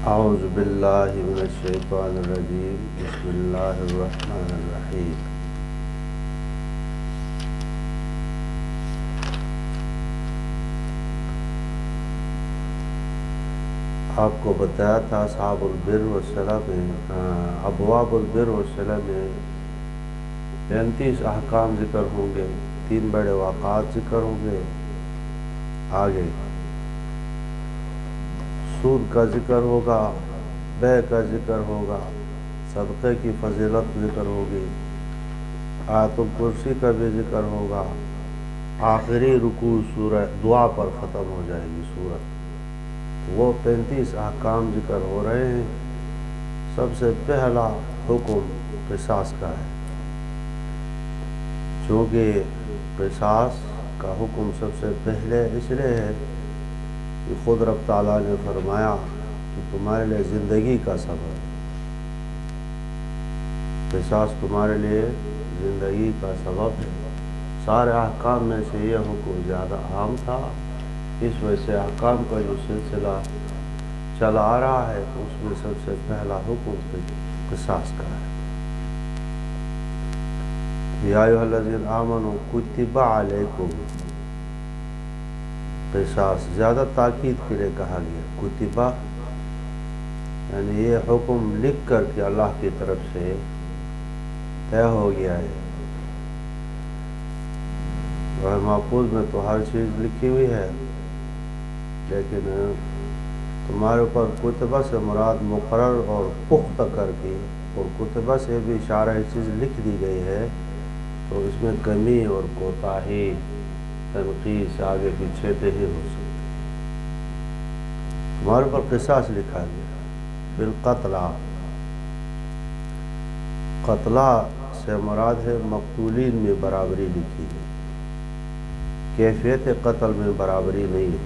اعوذ باللہ من الشیطان الرجیم بسم اللہ الرحمن الرحیم۔ آپ کو بتایا تھا اصحاب البر والصلہ میں ابواب البر والصلہ میں 35 احکام ذکر ہوں گے، 3 بڑے واقعات ذکر ہوں گے۔ آگے سود کا ذکر ہوگا، بیع کا ذکر ہوگا، صدقے کی فضیلت ذکر ہوگی، آیت الکرسی کا بھی ذکر ہوگا۔ آخری رکوع سورہ دعا پر ختم ہو جائے گی سورت۔ وہ 35 احکام ذکر ہو رہے ہیں۔ سب سے پہلا حکم قصاص کا ہے، چونکہ قصاص کا حکم سب سے پہلے اس لیے ہے کہ خود رب تعالیٰ نے فرمایا کہ تمہارے لیے زندگی کا سبب ہے، قصاص تمہارے لیے زندگی کا سبب ہے۔ سارے احکام میں سے یہ حکم زیادہ عام تھا، اس وجہ سے احکام کا جو سلسلہ چلا آ رہا ہے تو اس میں سب سے پہلا حکم قصاص کا ہے۔ یا ایھا الذین آمنوا کتب علیکم، قصاص زیادہ تاکید کے لیے کہا گیا۔ کتبہ یعنی یہ حکم لکھ کر کے اللہ کی طرف سے طے ہو گیا ہے۔ لوح محفوظ میں تو ہر چیز لکھی ہوئی ہے، لیکن تمہارے اوپر کتبہ سے مراد مقرر اور پختہ کر کے، اور کتبہ سے بھی اشارہ چیز لکھ دی گئی ہے تو اس میں کمی اور کوتاہی تنقیص آگے پیچھے نہیں ہو سکتی۔ تمہارے اوپر قصاص لکھا گیا بالقتلى۔ قتلہ سے مراد ہے مقتولین میں برابری لکھی ہے، کیفیت قتل میں برابری نہیں ہے۔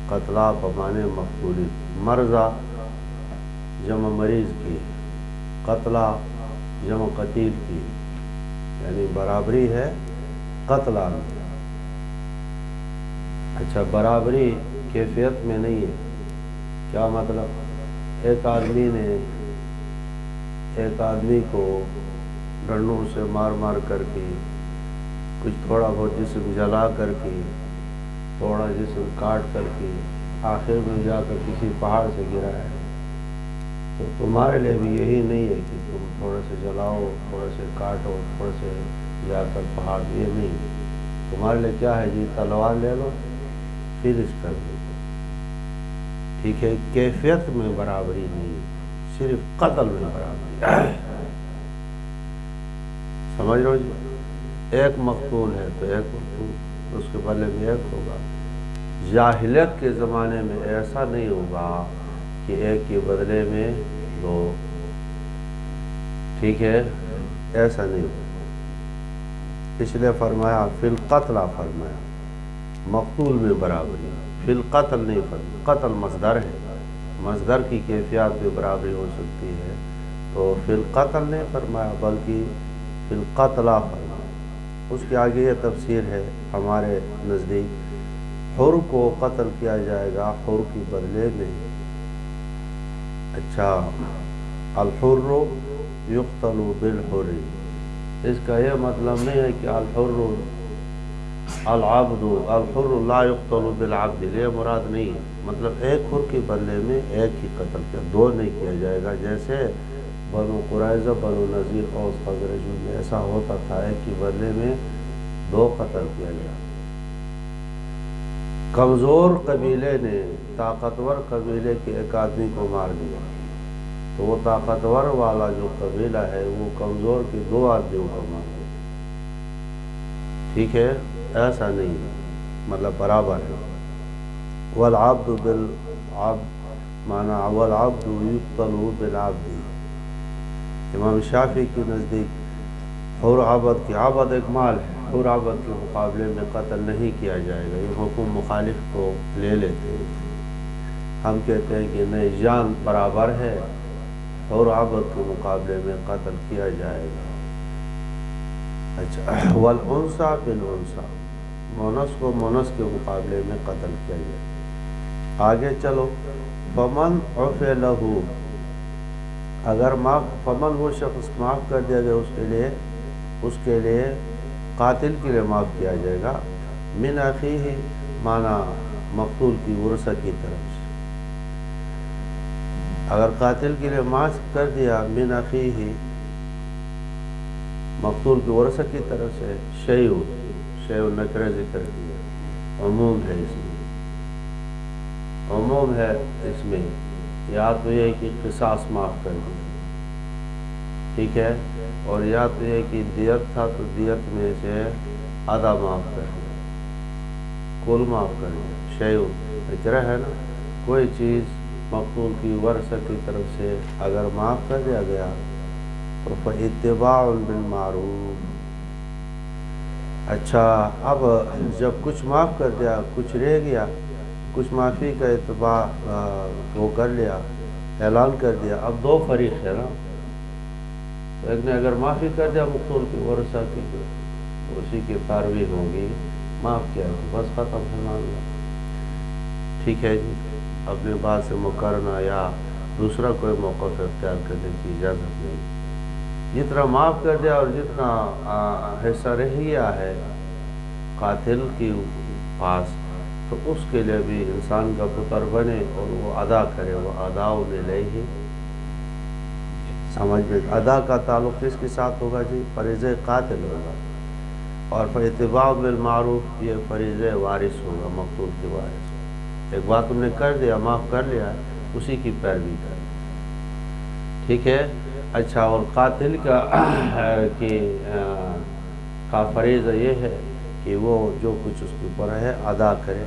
قتلہ بمعنی مقتولین، مرضى جمع مریض کی، قتلہ جمع قتیل کی، یعنی برابری ہے قتلہ میں۔ اچھا، برابری کیفیت میں نہیں ہے، کیا مطلب؟ ایک آدمی کو ڈنڈوں سے مار مار کر کے، کچھ تھوڑا بہت جسم جلا کر کے، تھوڑا جسم کاٹ کر کے، آخر میں جا کر کسی پہاڑ سے گرا ہے، تو تمہارے لیے بھی یہی نہیں ہے کہ تم تھوڑے سے جلاؤ، تھوڑے سے کاٹو، تھوڑے سے جا کر پہاڑ، یہ نہیں۔ تمہارے لیے کیا ہے جی؟ تلوار لے لو، فنش کر دو، ٹھیک ہے۔ کیفیت میں برابری نہیں ہے، صرف قتل میں برابری۔ سمجھ رہے ہو جی؟ ایک مقتول ہے تو ایک مقتول، اس کے بدلے میں ایک ہوگا۔ جاہلیت کے زمانے میں ایسا نہیں ہوگا کہ ایک کے بدلے میں 2، ٹھیک ہے، ایسا نہیں ہوگا۔ اس لیے فرمایا فی القتل، فرمایا مقتول میں برابری، فی القتل نہیں فرمایا۔ قتل مصدر ہے، مصدر کی کیفیات میں برابری ہو سکتی ہے، تو فی القتل نہیں فرمایا بلکہ فی القتل فرمایا۔ اس کے آگے یہ تفسیر ہے ہمارے نزدیک، حر کو قتل کیا جائے گا حر کے بدلے میں۔ اچھا، الحر یقتل بالحر، اس کا یہ مطلب نہیں ہے کہ الحر العبد، الحر لا يقتل بالعبد، یہ مراد نہیں ہے۔ مطلب ایک حر کے بدلے میں ایک ہی قتل کیا، 2 نہیں کیا جائے گا، جیسے بنو قریظہ، بنو نذیر، اوس خزرج میں ایسا ہوتا تھا، ایک کے بدلے میں 2 قتل کیا گیا۔ کمزور قبیلے نے طاقتور قبیلے کے ایک آدمی کو مار دیا، تو وہ طاقتور والا جو قبیلہ ہے وہ کمزور کے 2 آدمیوں کو مار دیا، ٹھیک ہے، ایسا نہیں ہے، مطلب برابر ہے۔ والعبد بالعبد معنی والعبد یقتل بالعبد۔ امام شافعی کے نزدیک حر عبد کی، عبد ایک مال ہے، حر عبد کے مقابلے میں قتل نہیں کیا جائے گا، یہ حکم مخالف کو لے لیتے ہیں۔ ہم کہتے ہیں کہ نہیں، جان برابر ہے، حر عبد کے مقابلے میں قتل کیا جائے گا۔ اچھا، والانثى بالانثى، مونس کو مونس کے مقابلے میں قتل کیا جائے۔ آگے چلو، فمن عفی لہو، اگر فمن وہ شخص معاف کر دیا گیا اس کے لیے قاتل کے لیے معاف کیا جائے گا، من اخیہ مانا مقتول کی ورثہ کی طرف سے، اگر قاتل کے لیے معاف کر دیا من اخیہ مقتول کی ورثہ کی طرف سے، شیء نکرہ ذکر کیا، عموم ہے اس میں، عموم ہے اس میں، یا تو یہ کہ قصاص معاف کر دیا، ٹھیک ہے، اور یا تو یہ کہ دیت تھا تو دیت میں سے آدھا معاف کر دیا، کل معاف کر دیا، شیء نکرہ ہے نا، کوئی چیز مقتول کی ورثہ کی طرف سے اگر معاف کر دیا گیا تو فاتباع بالمعروف۔ اچھا، اب جب کچھ معاف کر دیا، کچھ رہ گیا، کچھ معافی کا اتباع وہ کر لیا، اعلان کر دیا، اب دو فریق ہے نا، تو ایک نے اگر معافی کر دیا مقتول کی ورثہ کی تو اسی کی پیروی ہوگی، معاف کیا تو بس ختم ہے معاملہ، ٹھیک ہے جی، اپنے بات سے مقرنہ یا دوسرا کوئی موقف اختیار کرنے کی اجازت نہیں، جتنا معاف کر دیا اور جتنا حصہ رہ گیا ہے قاتل کے پاس تو اس کے لیے بھی انسان کا پتر بنے اور وہ ادا کرے، وہ ادا الیہ، سمجھ میں، ادا کا تعلق کس کے ساتھ ہوگا جی؟ فریضہ قاتل ہوگا، اور اتباع بالمعروف یہ فریضہ وارث ہوگا، مقتول کے وارث، ایک بات تم نے کر دیا، معاف کر لیا، اسی کی پیروی کر، ٹھیک ہے۔ اچھا، اور قاتل کا فریضہ یہ ہے کہ وہ جو کچھ اس کے اوپر ہے ادا کرے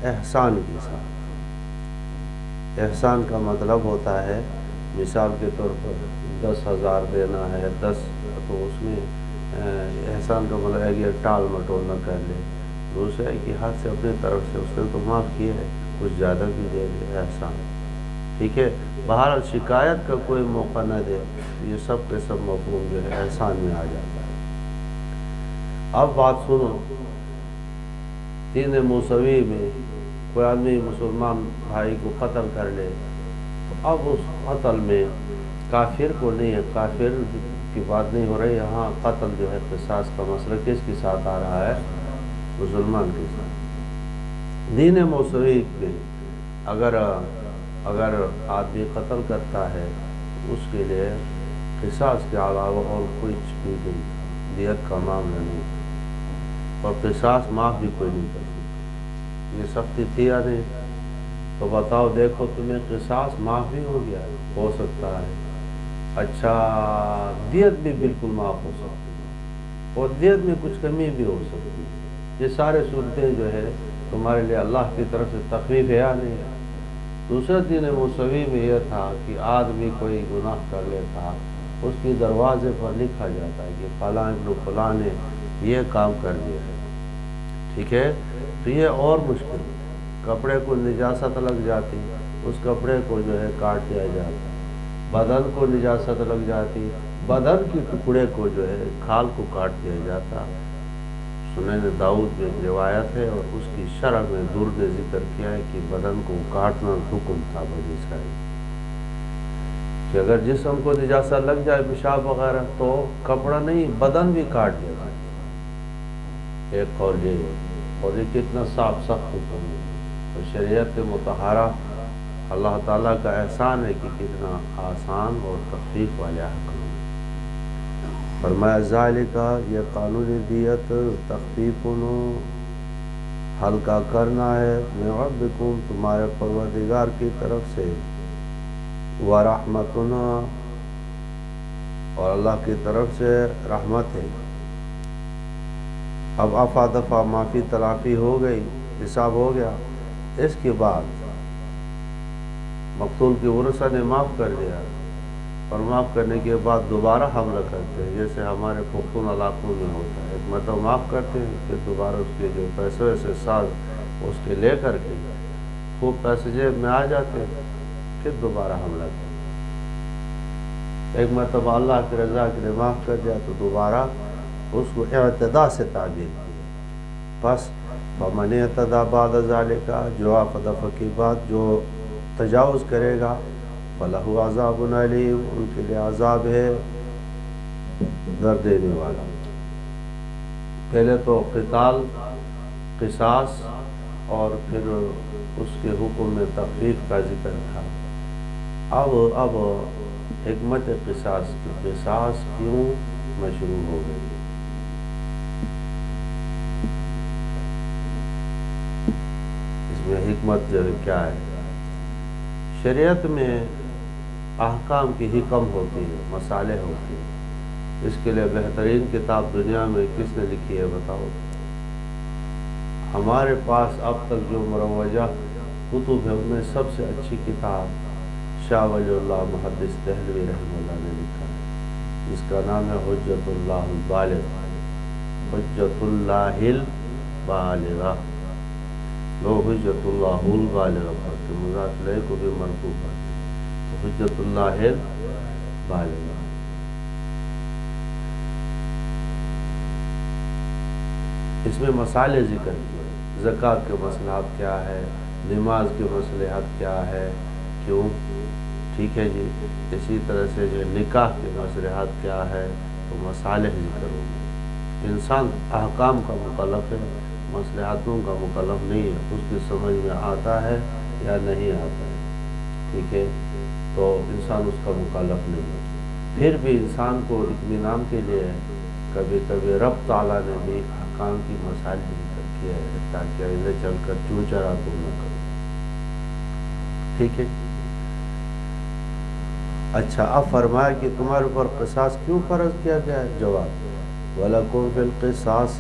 احسان کے ساتھ، احسان کا مطلب ہوتا ہے مثال کے طور پر 10,000 دینا ہے، 10 تو اس میں احسان کا مطلب ہے کہ ٹال مٹول نہ کر لے، دوسرا ہے کہ ہاتھ سے اپنی طرف سے اس نے تو معاف کیا ہے، کچھ زیادہ بھی دے دے، احسان، ٹھیک ہے، بہرحال شکایت کا کوئی موقع نہ دے، یہ سب کے سب مفہوم جو ہے احسان میں آ جاتا ہے۔ اب بات سنو، دین موسوی میں کوئی آدمی مسلمان بھائی کو قتل کر لے تو اب اس قتل میں کافر کو نہیں ہے، کافر کی بات نہیں ہو رہی یہاں، قتل جو ہے قصاص کا مسئلہ کس کے ساتھ آ رہا ہے؟ مسلمان کے ساتھ۔ دین موسوی میں اگر آدمی قتل کرتا ہے اس کے لیے قصاص کے علاوہ اور کچھ بھی نہیں، دیت کا معاملہ نہیں، اور قصاص معاف بھی کوئی نہیں کر سکتا، یہ سختی تھی یا نہیں؟ تو بتاؤ، دیکھو تمہیں قصاص معاف بھی ہو گیا ہو سکتا ہے، اچھا دیت بھی بالکل معاف ہو سکتی ہے، اور دیت میں کچھ کمی بھی ہو سکتی ہے، یہ سارے صورتیں جو ہے تمہارے لیے اللہ کی طرف سے تخفیف ہے یا نہیں ہے؟ دوسرا دین موسوی میں یہ تھا کہ آدمی کوئی گناہ کر لیتا، اس کی دروازے پر لکھا جاتا ہے کہ فلاں ابن فلاں نے یہ کام کر دیا ہے، ٹھیک ہے، تو یہ اور مشکل، کپڑے کو نجاست لگ جاتی، اس کپڑے کو جو ہے کاٹ دیا جاتا، بدن کو نجاست لگ جاتی، بدن کے ٹکڑے کو جو ہے کھال کو کاٹ دیا جاتا۔ سنن داؤد میں ایک روایت ہے اور اس کی شرح میں دور نے ذکر کیا ہے کہ بدن کو کاٹنا حکم تھا بنی اسرائیل کہ اگر جسم کو نجاست لگ جائے پیشاب وغیرہ تو کپڑا نہیں بدن بھی کاٹ دیا جائے، ایک قول یہ، اور یہ کتنا صاف سخت حکم ہے، اور شریعت مطہرہ اللہ تعالیٰ کا احسان ہے کہ کتنا آسان اور تخفیف والے احکام۔ فرمایا ذالک، یہ قانون دیت تخفیف ہلکا کرنا ہے، من ربکم، تمہارے پروردگار کی طرف سے، ورحمتنا، اور اللہ کی طرف سے رحمت ہے۔ اب افا دفع معافی تلافی ہو گئی، حساب ہو گیا، اس کے بعد مقتول کی ورثہ نے معاف کر دیا، اور معاف کرنے کے بعد دوبارہ حملہ کرتے ہیں، جیسے ہمارے پختون علاقوں میں ہوتا ہے، ایک مرتبہ معاف کرتے ہیں پھر دوبارہ اس کے جو پیسے ویسے ساتھ اس کے لے کر کے خوب پیسے جیب میں آ جاتے ہیں، پھر دوبارہ حملہ کرتے ہیں۔ ایک مرتبہ اللہ کی رضا کے لیے معاف کر دیا تو دوبارہ اس کو اعتداء سے تعبیر کیا، پس فمن اعتدى بعد ذلك، جو افا دفع کے بعد جو تجاوز کرے گا فَلَهُ عَذَابٌ عَلِيمٌ، ان کے لیے عذاب ہے درد دینے والا۔ پہلے تو قتال، قصاص، اور پھر اس کے حکم میں تخفیف کا ذکر تھا۔ اب حکمت قصاص کی، قصاص کیوں مشروع ہو گئی؟ اس میں حکمت جو ہے کیا ہے؟ شریعت میں احکام کی حکم ہوتی ہے، مصالح ہوتی ہے۔ اس کے لیے بہترین کتاب دنیا میں کس نے لکھی ہے بتاؤ؟ ہمارے پاس اب تک جو مروجہ کتب ہے ان میں سب سے اچھی کتاب شاہ ولی اللہ محدث دہلوی رحمہ اللہ نے لکھا ہے، جس کا نام ہے حجت اللہ البالغ، حجت اللہ البالغ، لو حجت اللہ البالغ پڑھتے، مضاف الیہ کو بھی مرفوع پڑھتے، تو حجت اللہ البالغ۔ اس میں مسائل ذکر کیے، زکوٰۃ کے مصلحات کیا ہے، نماز کے مصلحات کیا ہے، کیوں، ٹھیک ہے جی۔ اسی طرح سے جو نکاح کے مصلحات کیا ہے، تو مصالح ذکر ہوگی۔ انسان احکام کا مکلف ہے، مصلحتوں کا مکلف نہیں ہے، اس کی سمجھ میں آتا ہے یا نہیں آتا ہے، ٹھیک ہے، تو انسان اس کا مکلف نہیں ہے۔ پھر بھی انسان کو اطمینان کے لیے کبھی کبھی رب تعالیٰ نے بھی احکام کی مصالح ذکر کیا ہے تاکہ آئندہ چل کر چوں چرا تم نہ کرو، ٹھیک ہے۔ اچھا، اب فرمایا کہ تمہارے اوپر قصاص کیوں فرض کیا گیا ہے؟ جواب، وَلَكُمْ فِي الْقِصَاصِ،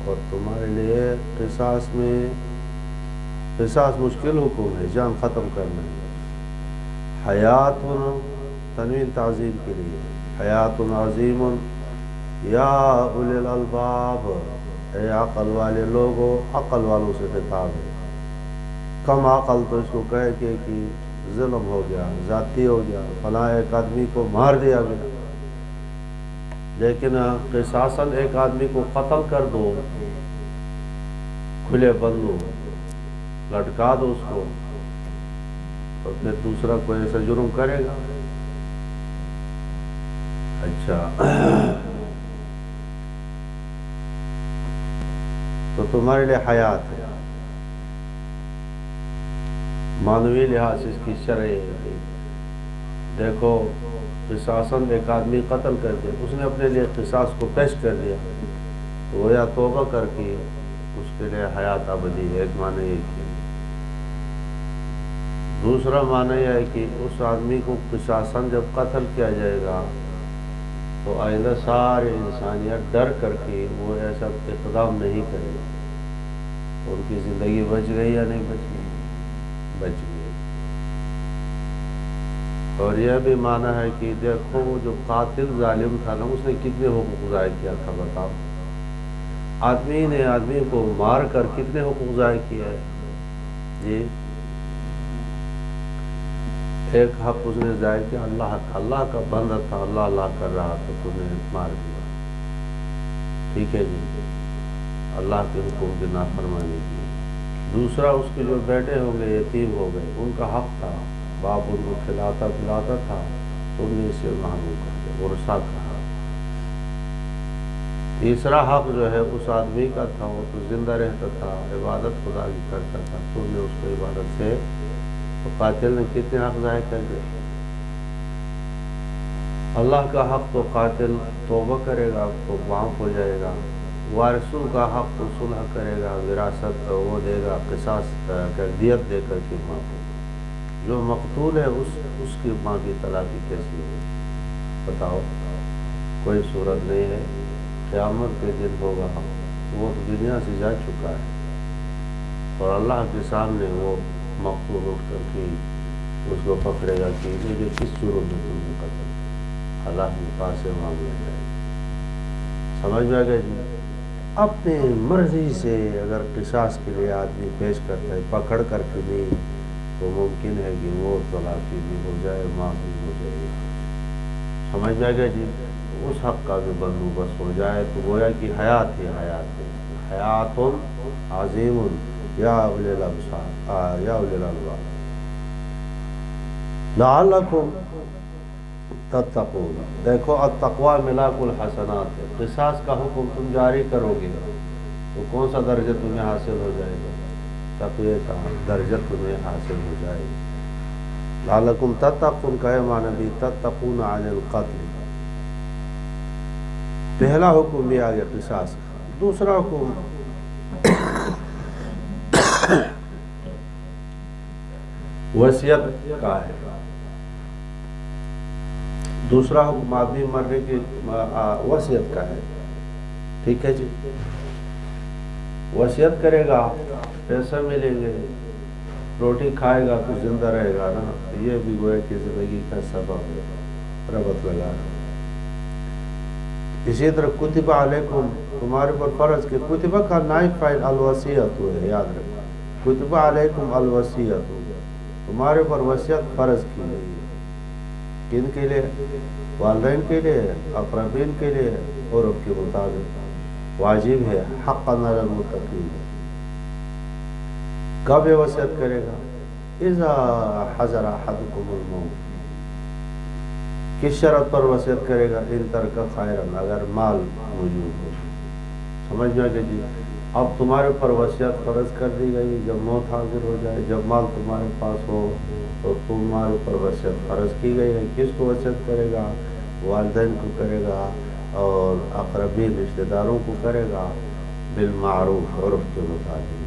اور تمہارے لیے قصاص میں، قصاص مشکل حکم ہے، جان ختم کرنا ہے۔ حیات تنوین تعظیم کے لیے، حیات عظیم یا اولی الالباب، اے عقل والے لوگو، عقل والوں سے خطاب ہے۔ کم عقل تو اس کو کہے کہ ظلم ہو گیا، ذاتی ہو گیا، فلاں ایک آدمی کو مار دیا گیا، لیکن قصاصاً ایک آدمی کو قتل کر دو، کھلے بندو لٹکا دو اس کو، اور پھر دوسرا کوئی ایسا جرم کرے گا؟ اچھا، تو تمہارے لیے حیات ہے، معنوی لحاظ سے اس کی شرح ہے۔ دیکھو، قصاصاً ایک آدمی قتل کر دیا، اس نے اپنے لیے قصاص کو پیش کر دیا، تو وہ یا توبہ کر کے اس کے لیے حیات ابدی ہے، ایک معنی یہ کیا۔ دوسرا معنی یہ ہے کہ اس آدمی کو قصاصاً جب قتل کیا جائے گا تو آئندہ سارے انسانیت ڈر کر کے وہ ایسا اقدام نہیں کرے گا۔ ان کی زندگی بچ گئی یا نہیں بچ گئی؟ بچ گئی۔ اور یہ بھی معنی ہے کہ دیکھو، وہ جو قاتل ظالم تھا نا، اس نے کتنے حقوق ضائع کیا تھا بتاؤ؟ آدمی نے آدمی کو مار کر کتنے حقوق ضائع کیا ہے جی؟ ایک حق اس نے ضائع کیا اللہ کا بندہ تھا، اللہ کر رہا تھا، تو نے مار دیا، ٹھیک ہے جی، اللہ کے حکم کی نافرمانی کی۔ دوسرا، اس کے جو بیٹے ہو گئے، یتیم ہو گئے، ان کا حق تھا، باپ ان کو کھلاتا پلاتا تھا، تم نے اسے محروم کر دیا، ورثہ کہا۔ تیسرا حق جو ہے اس آدمی کا تھا، وہ تو زندہ رہتا تھا، عبادت خدا کی کرتا تھا، تم نے اس کو عبادت سے، تو قاتل نے کتنے حق ضائع کر دیا؟ اللہ کا حق تو قاتل توبہ کرے گا تو معاف ہو جائے گا، وارثوں کا حق تو صلح کرے گا، وراثت وہ دے گا، قصاص دیت دے کر کے معاف ہوگا۔ جو مقتول ہے اس کی ماں کی طلاق کیسی ہوگی بتاؤ؟ کوئی صورت نہیں ہے۔ قیامت کے دن ہوگا، وہ تو دنیا سے جا چکا ہے، اور اللہ کے سامنے وہ مقتول اٹھ کر کے اس کو پکڑے گا کہ مجھے کس جرم میں تم نے قتل کیا، اللہ کے پاس سے معاملہ جائے گا۔ سمجھ میں آ گیا جی؟ اپنے مرضی سے اگر قصاص کے لیے آدمی پیش کرتا ہے، پکڑ کر کے نہیں، تو ممکن ہے کہ وہ طلاقی بھی ہو جائے، معاف بھی ہو جائے۔ سمجھ میں آ گیا جی؟ اس حق کا بھی بندوبست ہو جائے تو گویا کہ حیات ہے، حیات عظیم یا اولی الابصار یا اولی الالباب۔ لعلکم تتقون، دیکھو التقوی ملاک الحسنات ہے، قصاص کا حکم تم جاری کرو گے تو کون سا درجہ تمہیں حاصل ہو جائے گا؟ تقوی کا درجہ تمہیں حاصل ہو جائے گا۔ لعلکم تتقون کا معنی بھی تتقون عن القتل، پہلا حکم بھی آ گیا قصاص کا۔ دوسرا حکم وصیت کا ہے، دوسرا حکم آدمی مرنے کی وصیت کا ہے، ٹھیک ہے جی۔ وصیت کرے گا پیسہ ملیں گے، روٹی کھائے گا تو زندہ رہے گا نا، یہ بھی گویا کہ زندگی کا سبب ہے، ربط لگا۔ اسی طرح کتب علیکم، تمہارے پر فرض کہ کتبہ کا نائب فاعل الوصیت ہے، یاد رکھنا، کتب علیکم الوصیت، تمہارے پر وصیت فرض کی گئی ہے، کن کے لیے؟ والدین کے لیے، اقربین کے لیے، عرف کے مطابق واجب ہے، حقا علی المتقین۔ کب یہ وصیت کرے گا؟ اذا حضر احدکم الموت، کس شرط پر وصیت کرے گا؟ ان ترک خیرا، اگر مال موجود ہو، سمجھ میں کہ جی اب تمہارے پر وصیت فرض کر دی گئی، جب موت حاضر ہو جائے، جب مال تمہارے پاس ہو تو تمہارے پر وصیت فرض کی گئی ہے، کس کو وصیت کرے گا؟ والدین کو کرے گا اور اقربین رشتہ داروں کو کرے گا، بالمعروف، عرف کے مطابق۔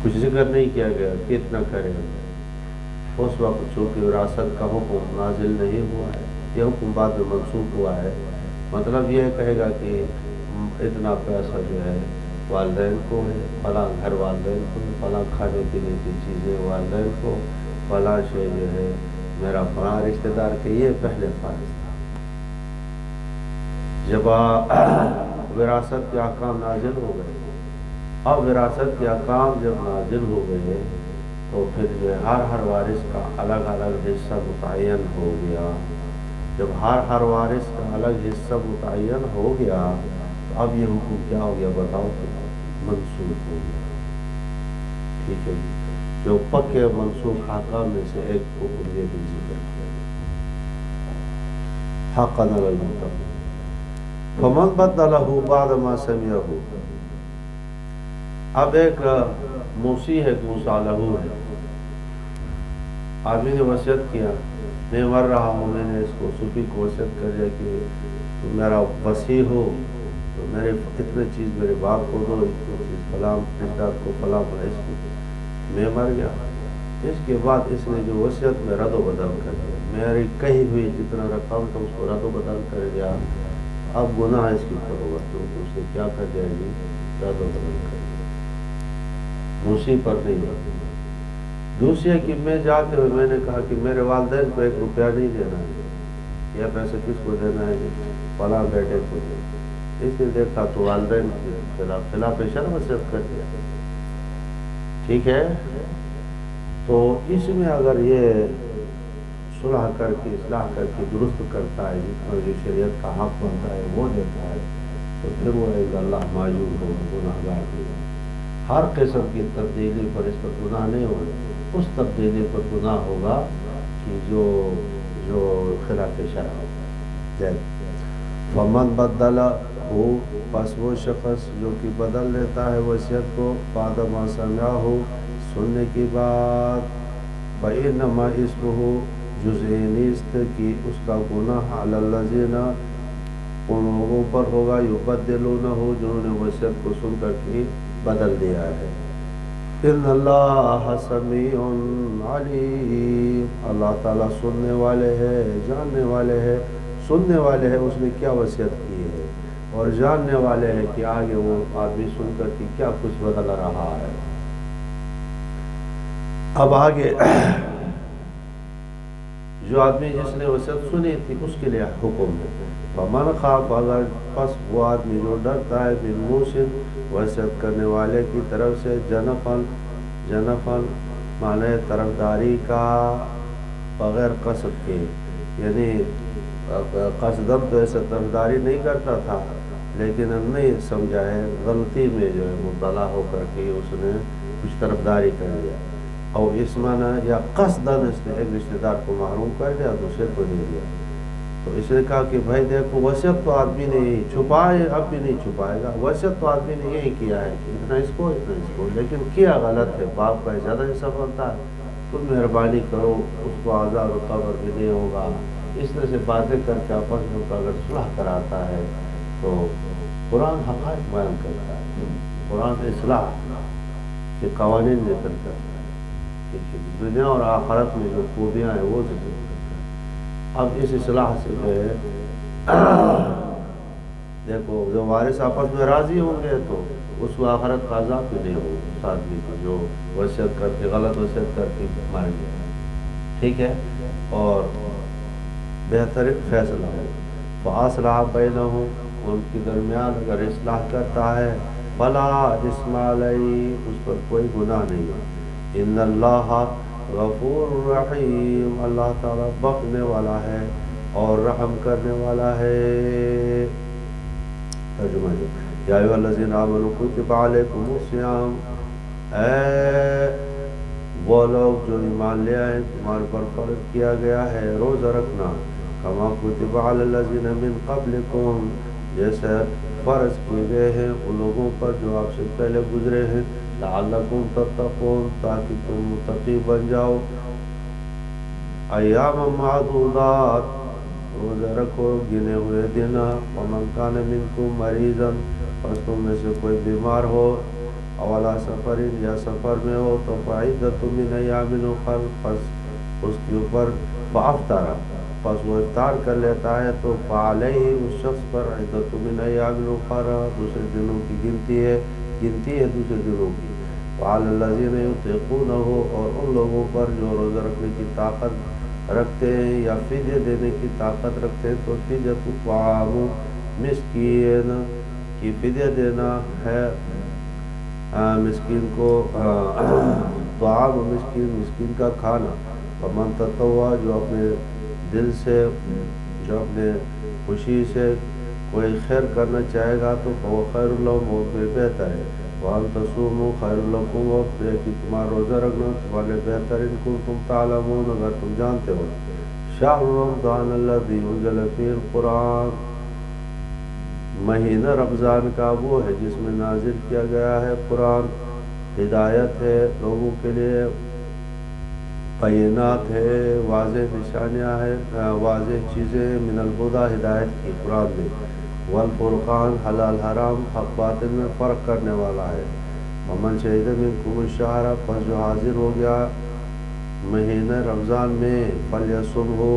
کچھ ذکر نہیں کیا گیا کتنا کرے گا، اس وقت چونکہ وراثت کا حکم نازل نہیں ہوا ہے، یہ حکم بعد میں منسوخ ہوا ہے، مطلب یہ کہے گا کہ اتنا پیسہ جو ہے والدین کو ہے، فلاں گھر والدین کو ہے، فلاں کھانے پینے کی چیزیں والدین کو، فلاں شے جو ہے میرا فلاں رشتہ دار کے، یہ پہلے فرض تھا۔ جب وراثت کے احکام نازل ہو گئے، اب وراثت کے احکام جب نازل ہو گئے تو پھر جو ہے ہر وارث کا الگ الگ حصہ متعین ہو گیا۔ جب ہر وارث کا الگ حصہ متعین ہو گیا تو اب یہ حکم کیا ہو گیا بتاؤ؟ منسوخ ہو گیا، ٹھیک ہے۔ جو پکے منسوخ احکام میں سے ایک حکم یہ بھی ذکر کیا، حقا علی المتقین۔ فمن بدلہ بعد ما سمعہ، اب ایک موصی ہے، ایک موصی لہ ہے، آدمی نے وصیت کیا، میں مر رہا ہوں، میں نے اس کو صوفی کو وصیت کر دیا کہ تم میرا وصی ہو تو میرے اتنے چیز میرے باپ کو دو، اتنے چیز فلاں رشتہ کو، فلاں اس کو، میں مر گیا۔ اس کے بعد اس نے جو وصیت میں رد و بدل کر دیا، میری کہی ہوئی جتنا رقم تھا اس کو رد و بدل کر دیا، اب گناہ اس کے اوپر ہوگا، کیونکہ اس نے کیا کر دیا جی؟ رد و بدل کر دیا، موصی پر نہیں ہوتی۔ دوسری ہے کہ میں جاتے ہوئے میں نے کہا کہ میرے والدین کو 1 روپیہ نہیں دینا ہے، یہ پیسہ کس کو دینا ہے؟ فلاں بیٹے کو دینا۔ اس نے دیکھا تو والدین کے خلاف شرع وصیت کر دیا، ٹھیک ہے۔ تو اس میں اگر یہ صلح کر کے، اصلاح کر کے درست کرتا ہے، جتنا جو شریعت کا حق بنتا ہے وہ دیتا ہے، تو پھر وہ ایک اللہ معجوب ہو، گناہگار ہوگا۔ ہر قسم کی تبدیلی پر اس پر گناہ نہیں ہوگا، اس تبدیلی پر گناہ ہوگا کہ جو خلاف شرع ہوگا۔ فمن بدلہ، پس وہ شخص جو کہ بدل لیتا ہے وصیت کو، بعد ما سمعہ، سننے کی بات، فإنما اسمہ، جزء نیست کہ اس کا گناہ، علی الذین، ان لوگوں پر ہوگا، یبدلونہ، جنہوں نے وصیت کو سن کر کے بدل دیا ہے۔ ان اللہ سمیع علیم، اللہ تعالیٰ سننے والے ہے، جاننے والے ہے، سننے والے ہے اس نے کیا وصیت کی ہے، اور جاننے والے ہیں کہ آگے وہ آدمی سن کر کے کیا کچھ بدل رہا ہے۔ اب آگے جو آدمی جس نے وصیت سنی تھی اس کے لیے حکم ہے، فمن خاف، اگر پس وہ آدمی جو ڈرتا ہے، من موصٍ، وصیت کرنے والے کی طرف سے، جنفاً معنی طرفداری کا، بغیر قصد کے، یعنی قصدن تو ایسا طرفداری نہیں کرتا تھا لیکن ہم نہیں سمجھا ہے، غلطی میں جو ہے مبتلا ہو کر کے اس نے کچھ طرفداری کر دیا، اور اسمن یا قصدن اس نے ایک رشتہ دار کو محروم کر دیا دوسرے کو دے دیا. تو اس نے کہا کہ بھائی دیکھو وصیت تو آدمی نے چھپائے اب بھی نہیں چھپائے گا, وصیت تو آدمی نے یہی کیا ہے کہ اتنا اس کو لیکن کیا غلط ہے, باپ کا زیادہ حصہ بنتا ہے, تم مہربانی کرو اس کو عذاب و قبر بھی نہیں ہوگا. اس طرح سے باتیں کر کے آپس میں اگر صلح کراتا ہے تو قرآن حقائق بیان کرتا ہے, قرآن اصلاح کے قوانین ذکر کرتا ہے, دنیا اور آخرت میں جو خوبیاں ہیں وہ ذکر کرتا ہے. اب اس اصلاح سے جو ہے دیکھو جو وارث آپس میں راضی ہوں گے تو اس کو آخرت کا عذاب بھی نہیں ہوگا اس آدمی کو جو وصیت کر کے غلط وصیت کر کے مر گیا. ٹھیک ہے, اور بہترین فیصلہ ہو. فاصلح بینہم, ان کے درمیان اگر اصلاح کرتا ہے, فلا اثم علیہ, اس پر کوئی گناہ نہیں ہے. ان اللہ غفور رحیم, اللہ تعالیٰ بخشنے والا ہے اور رحم کرنے والا ہے. ترجمہ جو یا ایھا الذین آمنوا کتب علیکم الصیام, اے وہ لوگ جو ایمان لے آئے تمہارے پر فرض کیا گیا ہے روزہ رکھنا, کما کتب علی الذین من قبلکم, جیسے فرض کیے گئے ہیں ان لوگوں پر جو آپ سے پہلے گزرے ہیں, لعلکم تتقون, تاکہ تم متقی بن جاؤ. ایام معدودات, روزہ رکھو گنے ہوئے دن. ومن کان منکم مریضا, پس تم میں سے کوئی بیمار ہو, اولا سفر یا سفر میں ہو, تو فعدۃ من ایام اخر, پس اس کے اوپر فافطر, پس وہ افطار کر لیتا ہے تو فعلیہ, اس شخص پر عدۃ من ایام اخر, دوسرے دنوں کی گنتی ہے دوسرے دنوں کی. وعلی الذین یطیقونہ, اور ان لوگوں پر جو روزہ رکھنے کی طاقت رکھتے ہیں یا فدیہ دینے کی طاقت رکھتے ہیں, تو فدیۃ طعام مسکین, کی فدیہ دینا ہے مسکین کو, طعام مسکین کا کھانا. ومن تطوع, جو اپنے دل سے جو اپنے خوشی سے کوئی خیر کرنا چاہے گا تو وہ خیر لہم, وہ بہتر ہے. وان تصوموا خیر لکم, وہ کہ تمہارا روزہ رکھنا تمہارے بہتر, ان کنتم تعلمون, اگر تم جانتے ہو. شہر رمضان الذی انزل فیہ القرآن, مہینہ رمضان کا وہ ہے جس میں نازل کیا گیا ہے قرآن. ہدایت ہے لوگوں کے لیے, بینات ہے, واضح نشانیاں ہیں, واضح چیزیں, من الہدی, ہدایت کی قرآن میں. والفرقان, حلال حرام حق باطل میں فرق کرنے والا ہے. ومن شہد منکم الشہر, پس جو حاضر ہو گیا مہینہ رمضان میں, فلیصمہ,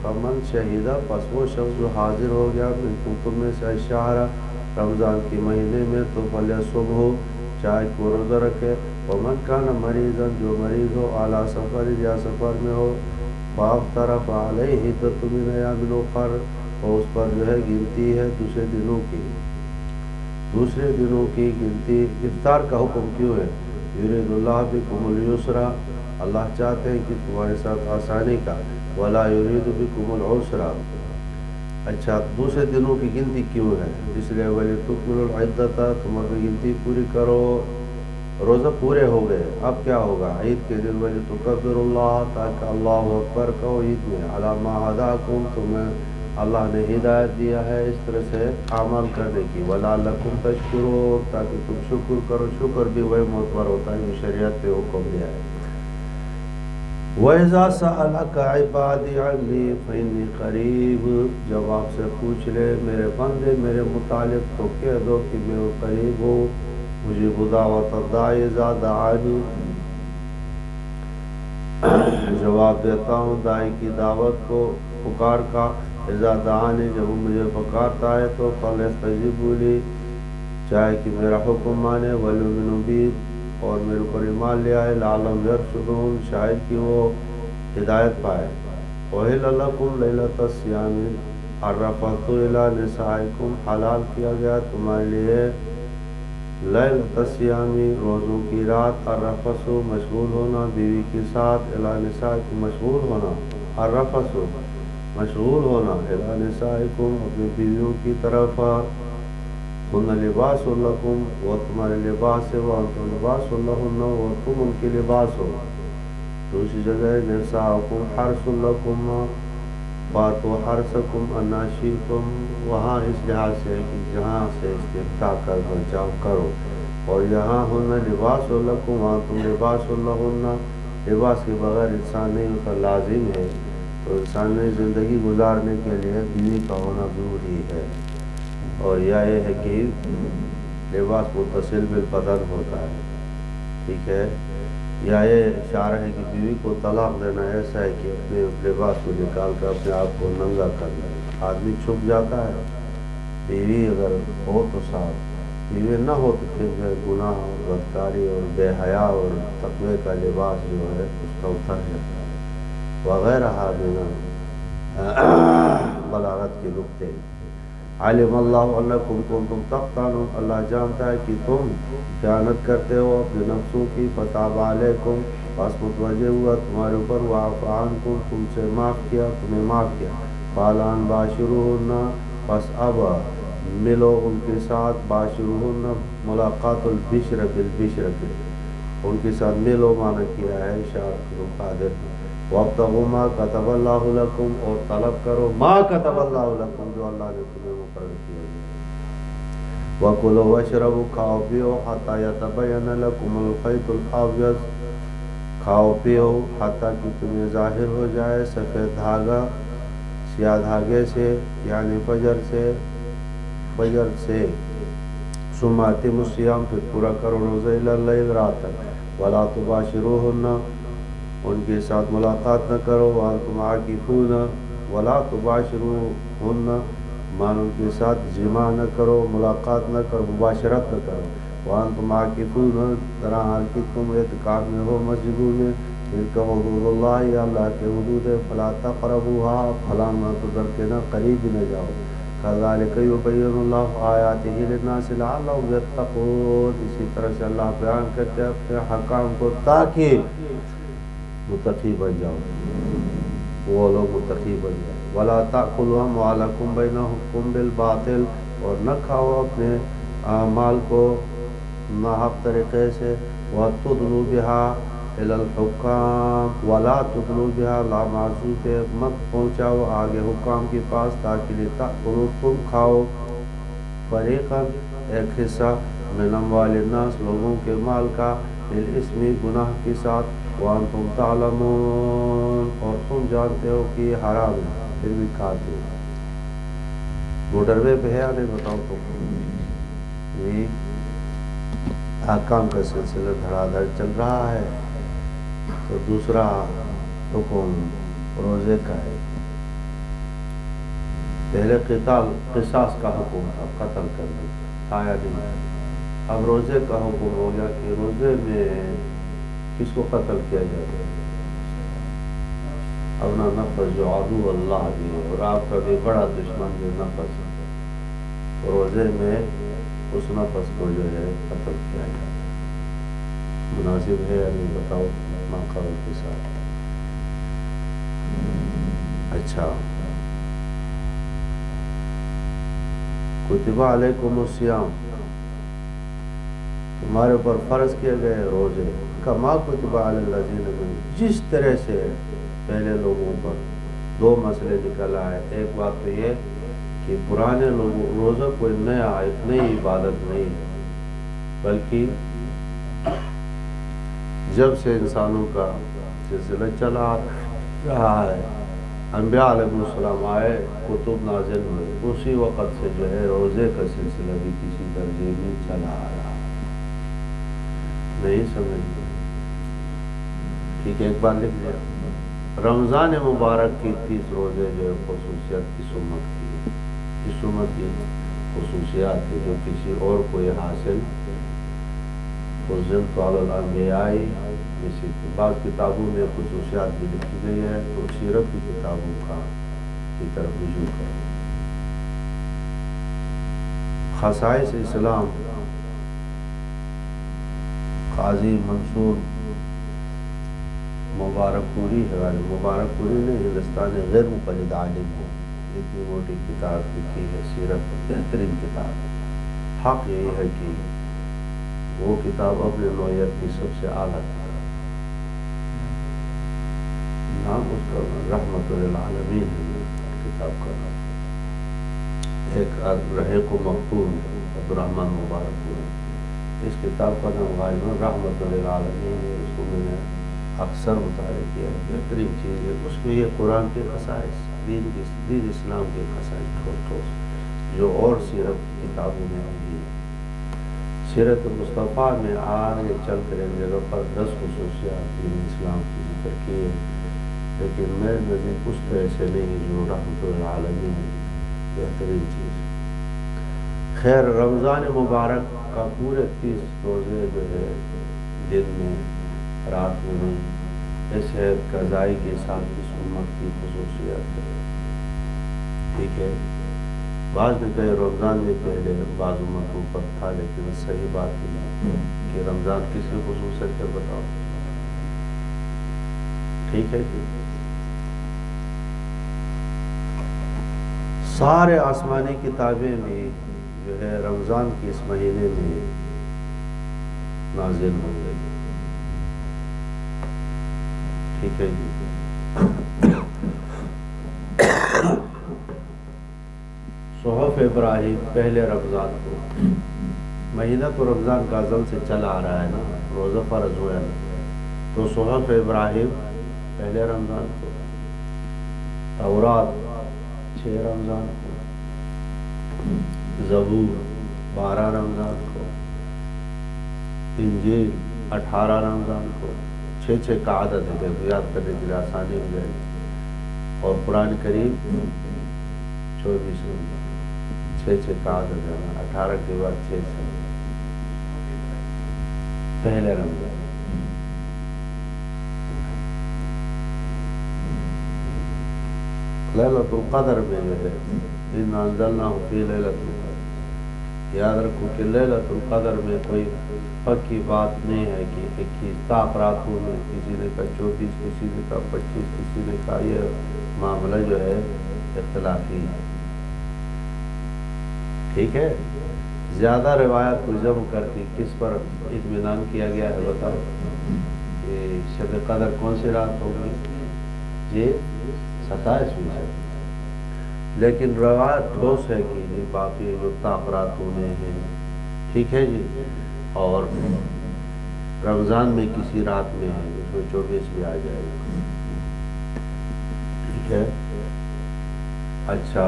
فمن شہیدہ, پس وہ شخص جو حاضر ہو گیا منکم تم میں سے الشہر, رمضان کے مہینے میں, تو فلیصمہ, چاہے کو روزہ رکھے. ومن کان مریضا, جو مریض ہو, اعلیٰ سفر یا سفر میں ہو, فافطر فعلیہ عدۃ من ایام اخر, اور اس پر جو ہے گنتی ہے دوسرے دنوں کی گنتی. افطار کا حکم کیوں ہے؟ یرید اللہ بکم الیسر, اللہ چاہتے ہیں کہ تمہارے ساتھ آسانی کا. ولا یرید بکم العسر, اچھا دوسرے دنوں کی گنتی کیوں ہے؟ اس لیے ولتکملوا العدۃ, تم اپنی گنتی پوری کرو. روزہ پورے ہو گئے, اب کیا ہوگا عید کے دن, ولتکبروا اللہ, تاکہ اللہ اکبر کہو عید میں. علی ما ہداکم, تمہیں اللہ نے ہدایت دیا ہے اس طرح سے عمل کرنے کی. وَلَعَلَّكُمْ تَشْكُرُونَ, تاکہ تم شکر کرو. شکر بھی وہی معتبر ہوتا ہے جو شریعت پہ حکم دیا ہے. وَإِذَا سَأَلَكَ عِبَادِي عَنِّي فَإِنِّي قَرِيبٌ, جب آپ سے پوچھ لے میرے بندے میرے متعلق تو کہہ دو کہ میں قریب ہوں. مجیب دعوت الداعی اذا دعانی, جواب دیتا ہوں داعی کی دعوت کو, پکار کا. اذا دعانی, جب وہ مجھے پکارتا ہے تو فلیستجیبوا لی, چاہے کہ میرا حکم مانے. ولیؤمنوا بی, اور میرے اوپر ایمان لے آئے. لعلہم یرشدون, شاید کہ وہ ہدایت پائے. احل لکم لیلۃ الصیام الرفث الی نسائکم, حلال کیا گیا تمہارے لیے لیلۃ الصیام, روزوں کی رات. الرفث, مشغول ہونا بیوی کے ساتھ. الی نسائکم, مشغول ہونا. الرفث, مشغول ہونا. الی نسائکم, اپنی بیویوں کی طرف. ہن لباس لکم وہ تمہارے لباس ہے، وانتم لباس لہن اور تم ان کے لباس ہو۔ دوسری جگہ نساؤکم حرث لکم فاتوا حرثکم انا شئتم، وہاں اس لحاظ سے کہ جہاں سے استمتاع کر بچاؤ کرو، اور یہاں ہن لباس لکم وانتم لباس لہن، لباس کے بغیر انسان نہیں ہوتا، لازم ہے، تو انسان نے زندگی گزارنے کے لیے بیوی کا ہونا ضروری ہے۔ اور یہ ہے کہ لباس متصل بالبدن ہوتا ہے، ٹھیک ہے، یا یہ اشارہ ہے کہ بیوی کو طلاق دینا ایسا ہے کہ اپنے لباس کو نکال کر اپنے آپ کو ننگا کرنا، آدمی چھپ جاتا ہے، بیوی اگر ہو تو صاحب، بیوی نہ ہو تو پھر جو ہے گناہ اور بدکاری اور بے حیا اور تقوی کا لباس جو ہے اس کا اتر جاتا ہے وغیرہ بلاغت کے نقطے۔ علم اللہ انکم کنتم تختانون، اللہ جانتا ہے کہ تم خیانت کرتے ہو اپنے نفسوں کی، فتاب علیکم، بس متوجہ ہوا تمہارے اوپر، وعفو عنکم، تم سے معاف کیا، تمہیں معاف کیا، فالآن باشروہن، بس اب ملو ان کے ساتھ، باشروہن ملاقات البشر بالبشر کے، ان کے ساتھ ملو معنی کیا ہے شارق قادر، وابتغوا ما كتب اللہ لکم، اور طلب کرو ما كتب اللہ لکم، جو اللہ نے تمہیں مقرر کیا ہے، وکلوا واشربوا، کھاؤ پیو، حتی یتبین لکم الخیط الابیض، کھاؤ پیو حتیٰ کہ تمہیں ظاہر ہو جائے سفید دھاگا سیاہ دھاگے سے، یعنی فجر سے، ثم اتموا الصیام، پھر پورا کرو روزہ الی اللیل، رات تک، ولا تباشروہن، ان کے ساتھ ملاقات نہ کرو، وانتم عاکفون، ولا تباشروہن، مان ان کے ساتھ جماع نہ کرو، ملاقات نہ کرو، مباشرت نہ کرو، وانتم عاکفون، طرح حال کہ تم اعتکاف میں ہو مسجدوں میں، تلک حدود اللہ، اللہ کے حدود ہے، فلا تقربوها، فلا نہ تو درکنا، قریب بھی نہ جاؤ، کذالک یبین اللہ آیاتہ للناس لعلہم یتقون، اسی طرح سے اللہ بیان کرتے ہیں اپنے حکام کو تاکہ متقی بن جاؤ، وہ لوگ متقی بن جائیں، ولا تأکلوا اموالکم بینکم بالباطل، اور نہ کھاؤ اپنے مال کو ناحق طریقے سے، وتدلوا بها الی الحکام، ولا تدلوا بها، لا معذوف ہے، مت پہنچاؤ آگے حکام کے پاس، تاکہ لتأکلوا، تم کھاؤ، فریقا، ایک حصہ، من اموال الناس، لوگوں کے مال کا، بالاسم، گناہ کے ساتھ، وانتم تعلمون، اور تم جانتے ہو کہ یہ حرام ہے، پھر بھی کھاتے ہو۔ موٹر وے پہ ہے یا نہیں بتاؤ تو، یہ احکام کا سلسلہ دھڑا دھڑ چل رہا ہے، تو دوسرا حکم روزے کا ہے، پہلے قصاص کا حکم تھا، قتل کرنے کا آیا نہیں، اب روزے کا حکم ہو گیا کہ روزے میں کس کو قتل کیا جائے، اپنا نفس جو عدو اللہ بھی ہے اور آپ کا بھی بڑا دشمن جو نفس ہے، روزے میں اس نفس کو جو ہے قتل کیا جائے، مناسب ہے یا نہیں بتاؤ ماقبل کے ساتھ۔ اچھا، کتب علیکم الصیام، تمہارے اوپر فرض کیے گئے روزے، کما کتب علی الذین من، جس طرح سے پہلے لوگوں پر، دو مسئلے نکل آئے، ایک بات تو یہ کہ پرانے لوگوں روزہ کوئی نیا ایک نئی عبادت نہیں ہے، بلکہ جب سے انسانوں کا سلسلہ چلا رہا ہے، انبیاء علیہ السلام آئے، کتب نازل ہوئے، اسی وقت سے جو ہے روزے کا سلسلہ بھی کسی درجے میں چلا آ رہا ہے، نہیں سمجھ میں؟ ٹھیک ہے، ایک بار لکھ لیا، رمضان مبارک کی 30 روزے جو ہے خصوصیت کی سنت کی، اس سنت کی خصوصیات ہے جو کسی اور کو یہ حاصل، فضلت علی الانبیاء، اسی بعض کتابوں میں خصوصیات بھی لکھی گئی ہے، تو سیرت کی کتابوں کی طرف رجوع کریں۔ خصائص اسلام، قاضی منصور مبارک پوری ہے، مبارک پوری نے ہندوستان غیر مقلد عالم ہے، اتنی موٹی کتاب لکھی ہے، سیرت بہترین کتاب ہے، حق یہی ہے کہ وہ کتاب اپنے نوعیت کی سب سے اعلیٰ نام اس کا رحمت للعالمین ہے کتاب کا نام. ایک رحیق و مختوم عبد الرحمن مبارک ہے. اس کتاب کا نام غالباً رحمت للعالمین ہے. اس کو میں نے اکثر مطالعہ کیا. بہترین چیز ہے اس میں یہ قرآن کے خصائص، دین اسلام کے خصائص ٹھوس ٹھوس جو اور سیرت کی کتابوں میں نہیں ہے. سیرت مصطفیٰ میں آگے چل کر ایک جگہ پر 10 خصوصیات دین اسلام کی ذکر کی ہے، لیکن میرے نزدیک اس طرح سے نہیں جو رحمت للعالمین بہترین چیز. خیر، رمضان مبارک کا پورے 30 روزے جو ہے دن میں رات میں نہیں، اس ہے قضائی کے ساتھ اس امت کی خصوصیات ہے. ٹھیک ہے، بعض نے کہے رمضان میں پہلے بعض امتوں پر تھا، لیکن صحیح بات ہے کہ رمضان کس کی خصوصیت ہے بتاؤ. ٹھیک ہے جی. سارے آسمانی کتابیں بھی جو ہے رمضان کے اس مہینے میں نازل ہو گئی. ٹھیک ہے جی. صحف ابراہیم پہلے رمضان کو، مہینہ تو رمضان کا ازل سے چلا آ رہا ہے نا، روزہ فرض ہوا ہے، تو صحف ابراہیم پہلے رمضان کو، تورات 6 رمضان کو، زبور 12 رمضان کو، انجیل 18 رمضان کو. 6 کا عدد ہے، دیکھو یاد کرنے کے لیے آسانی ہو جائے. اور قرآن کریم 24 رمضان. 6 کا عدد ہے، 18 کے بعد 6 پہلے رمضان. لیلۃ القدر میں جو ہے اِنَّا أَنزَلْنَاهُ فِي لَيْلَةِ الْقَدْرِ، یاد رکھو کہ لیلۃ القدر میں کوئی پکی بات نہیں ہے کہ 21 طاق راتوں میں، کسی نے کہا 24، کسی نے کہا 25، کسی نے کہا. یہ معاملہ جو ہے اختلافی ہے. ٹھیک ہے. زیادہ روایت کو جمع کر کے کس پر اطمینان کیا گیا ہے بتاؤ کہ شب قدر کون سی رات ہوگی؟ یہ 27ویں شب. لیکن روایت ٹھوس ہے کہ یہ باقی جو طاق راتوں میں ہیں. ٹھیک ہے جی. اور رمضان میں کسی رات میں ہے، اس میں 24 بھی آ جائے گا. ٹھیک ہے. اچھا،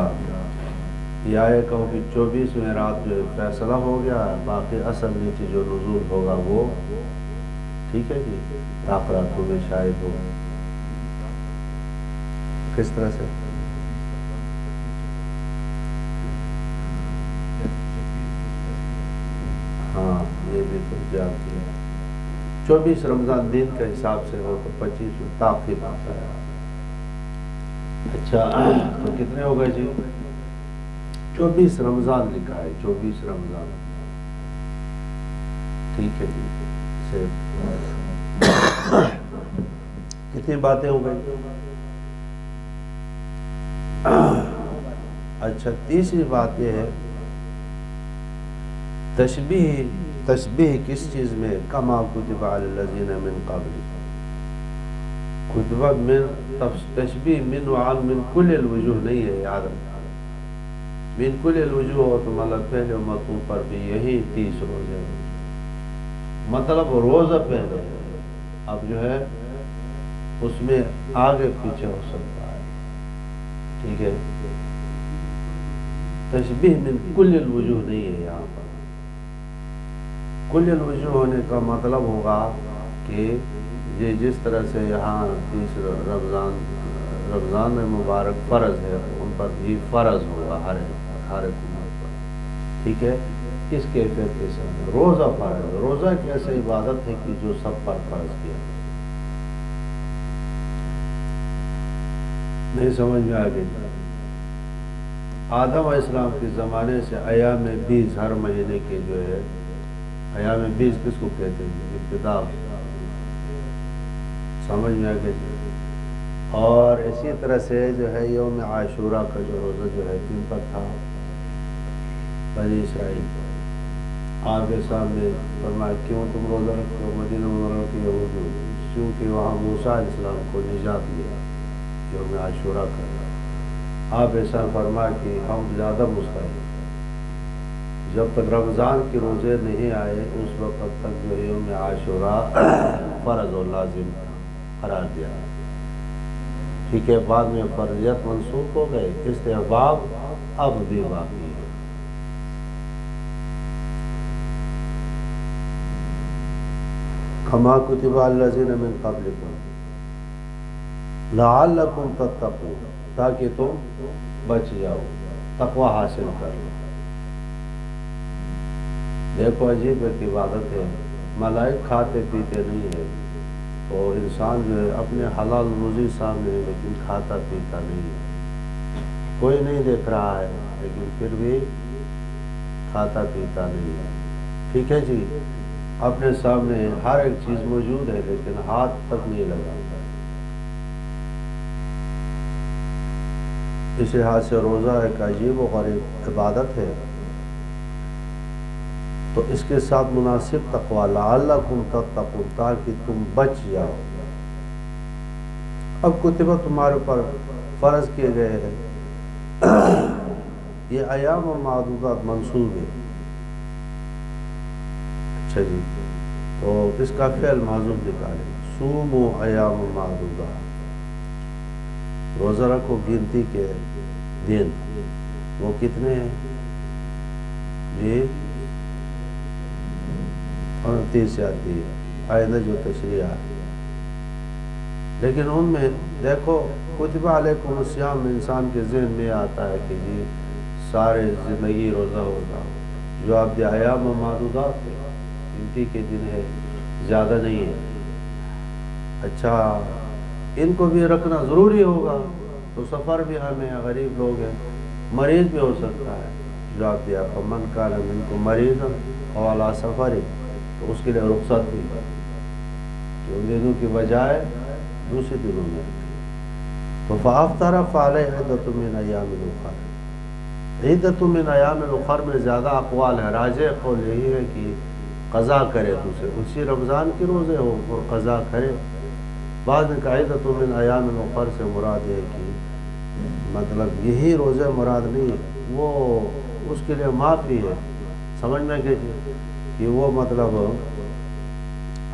یا یہ کہو کہ 24ویں رات جو فیصلہ ہو گیا، باقی اصل نیچے جو نزول ہوگا وہ ٹھیک ہے جی طاق راتوں میں شاید ہو. کس طرح سے؟ ہاں، یہ بھی تو جانتے ہیں. 24 رمضان دن کے حساب سے ہو تو 25 طاق ہی پاتا ہے. اچھا، تو کتنے ہو گئے جی؟ 24 رمضان لکھا ہے. 24 رمضان. ٹھیک ہے جی. کتنی باتیں ہو گئی؟ اچھا، تیسری بات یہ ہے تشبیہ کس چیز میں؟ کما کتب علی الذین من قبل. کتب من تشبیہ من وعن من کل الوجوہ نہیں ہے، یاد رکھنا. من کل الوجوہ ہو تو مطلب پہلے امتوں پر بھی یہی 30 روزے، مطلب روزہ پہلے، اب جو ہے اس میں آگے پیچھے ہو سکتا ہے. ٹھیک ہے. تشبیہ من کل الوجوہ نہیں ہے یہاں پر. کل الوجوہ ہونے کا مطلب ہوگا کہ یہ جس طرح سے یہاں 30 رمضان میں مبارک فرض ہے، ان پر بھی فرض ہوگا ہر امت پر. ٹھیک ہے. اس کیفیت کے ساتھ روزہ فرض. روزہ ایک ایسی عبادت ہے کہ جو سب پر فرض کیا. نہیں سمجھ میں آ گئی؟ آدم علیہ السلام کے زمانے سے ایام 20 ہر مہینے کے جو ہے، ایام 20 کس کو کہتے ہیں؟ ابتدا. سمجھ میں آ گئی؟ اور اسی طرح سے جو ہے یوم عاشورہ کا جو روزہ جو ہے کن پر تھا؟ بنی اسرائیل. آپ کے سامنے فرمایا کیوں تم روزہ رکھتے ہو؟ مدینہ منورہ کے یہودی ہو، کیونکہ وہاں موسیٰ علیہ السلام کو نجات ملا یوم عاشوراء کا۔ آپ احسان فرما کہ ہم زیادہ مستحق، جب تک رمضان کے روزے نہیں آئے اس وقت تک جو یوم عاشوراء فرض و لازم قرار دیا، ٹھیک ہے۔ بعد میں فرضیت منسوخ ہو گئے، استحباب اب بھی باقی ہے۔ کما کتب علی الذین من قبلکم لعلکم تتقون، تاکہ تم بچ جاؤ، تقوی حاصل کر لو۔ دیکھو عجیب ایک عبادت ہے، ملائک کھاتے پیتے نہیں ہے تو انسان جو ہے اپنے حلال روزی سامنے ہے لیکن کھاتا پیتا نہیں ہے، کوئی نہیں دیکھ رہا ہے لیکن پھر بھی کھاتا پیتا نہیں ہے، ٹھیک ہے جی۔ اپنے سامنے ہر ایک چیز موجود ہے لیکن ہاتھ تک نہیں لگاتا۔ اس لحاظ سے روزہ ایک عجیب و غریب عبادت ہے، تو اس کے ساتھ مناسب تقوی لعلکم تتقون، تاکہ تم بچ جاؤ۔ اب کتبہ تمہارے اوپر فرض کیے گئے ہیں، یہ ایام و معدودات منصوب ہے، اچھا جی۔ تو اس کا فعل معذوف نکالیں، صوموا ایام معدودات، روزہ رکھو گنتی کے دن، وہ کتنے ہیں جی؟ 29 آتی ہے آئندہ جو تشریح ہے، لیکن ان میں دیکھو کتب علیکم الصیام، انسان کے ذہن میں آتا ہے کہ جی سارے زندگی روزہ ہوگا، جو آپ دے ایام و معدودات ہے، گنتی کے دن ہے، زیادہ نہیں ہے، اچھا ان کو بھی رکھنا ضروری ہوگا، تو سفر بھی ہمیں غریب لوگ ہیں، مریض بھی ہو سکتا ہے، جو آپ دیا فمن کان منکم مریضا او علی سفر، تو اس کے لیے رخصت بھی کہ ان دنوں کی بجائے دوسرے دنوں میں رکھیں۔ تو فافطر فعلیہ عدۃ من ایام اخر، عدۃ من ایام اخر میں زیادہ اقوال ہے، راجح قول یہی ہے کہ قضا کرے، دوسرے اسی رمضان کے روزے ہو اور قضا کرے۔ بعد میں عدۃ من ایام اخر سے مراد ہے کہ مطلب یہی روزے مراد نہیں ہے، وہ اس کے لیے معافی ہے، سمجھ میں کہ وہ مطلب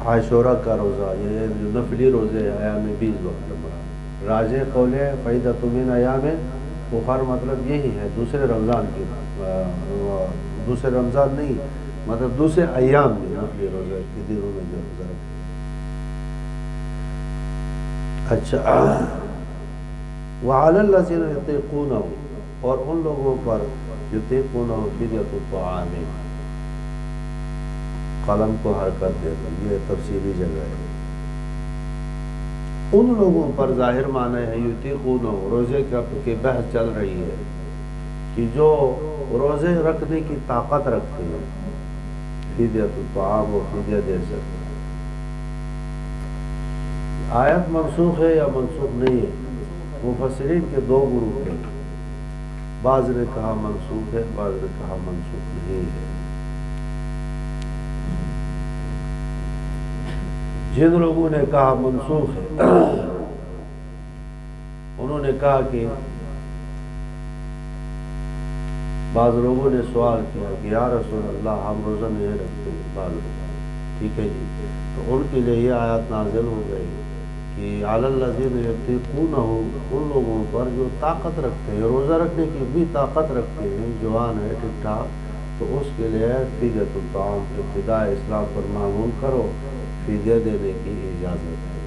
عاشوراء کا روزہ، یہ جو نفلی روزے ایام 20 وقت مراد، راجح قول ہے فعدۃ من ایام اخر مطلب یہی ہے، دوسرے رمضان کی، دوسرے رمضان نہیں، مطلب دوسرے ایام میں نفلی روزے کے دنوں میں جو روزہ رکھے۔ اچھا، وعلی الذین یطیقونہ، اور ان لوگوں پر یطیقونہ فدیۃ الطعام، قلم کو حرکت دے دو، یہ تفصیلی جگہ ہے، ان لوگوں پر ظاہر معنی ہے یطیقونہ، روزے کی بحث چل رہی ہے کہ جو روزے رکھنے کی طاقت رکھتے ہیں، فدیۃ الطعام، و فدیہ دے سکتے ہیں۔ آیت منسوخ ہے یا منسوخ نہیں ہے؟ مفسرین کے دو گروپ ہیں، بعض نے کہا منسوخ ہے، بعض نے کہا منسوخ نہیں ہے۔ جن لوگوں نے کہا منسوخ ہے انہوں نے کہا کہ بعض لوگوں نے سوال کیا کہ یا رسول اللہ ہم روزہ نہیں رکھتے، بعض لوگ، ٹھیک ہے جی، تو ان کے لیے یہ آیات نازل ہو گئی کہ علی الذین یطیقونہ، ان لوگوں پر جو طاقت رکھتے ہیں، روزہ رکھنے کی بھی طاقت رکھتے ہیں، جوان ہے ٹھیک ٹھاک، تو اس کے لیے فدیۃ الطعام، ابتداء اسلام پر معمول کرو، فدیہ دینے کی اجازت ہے۔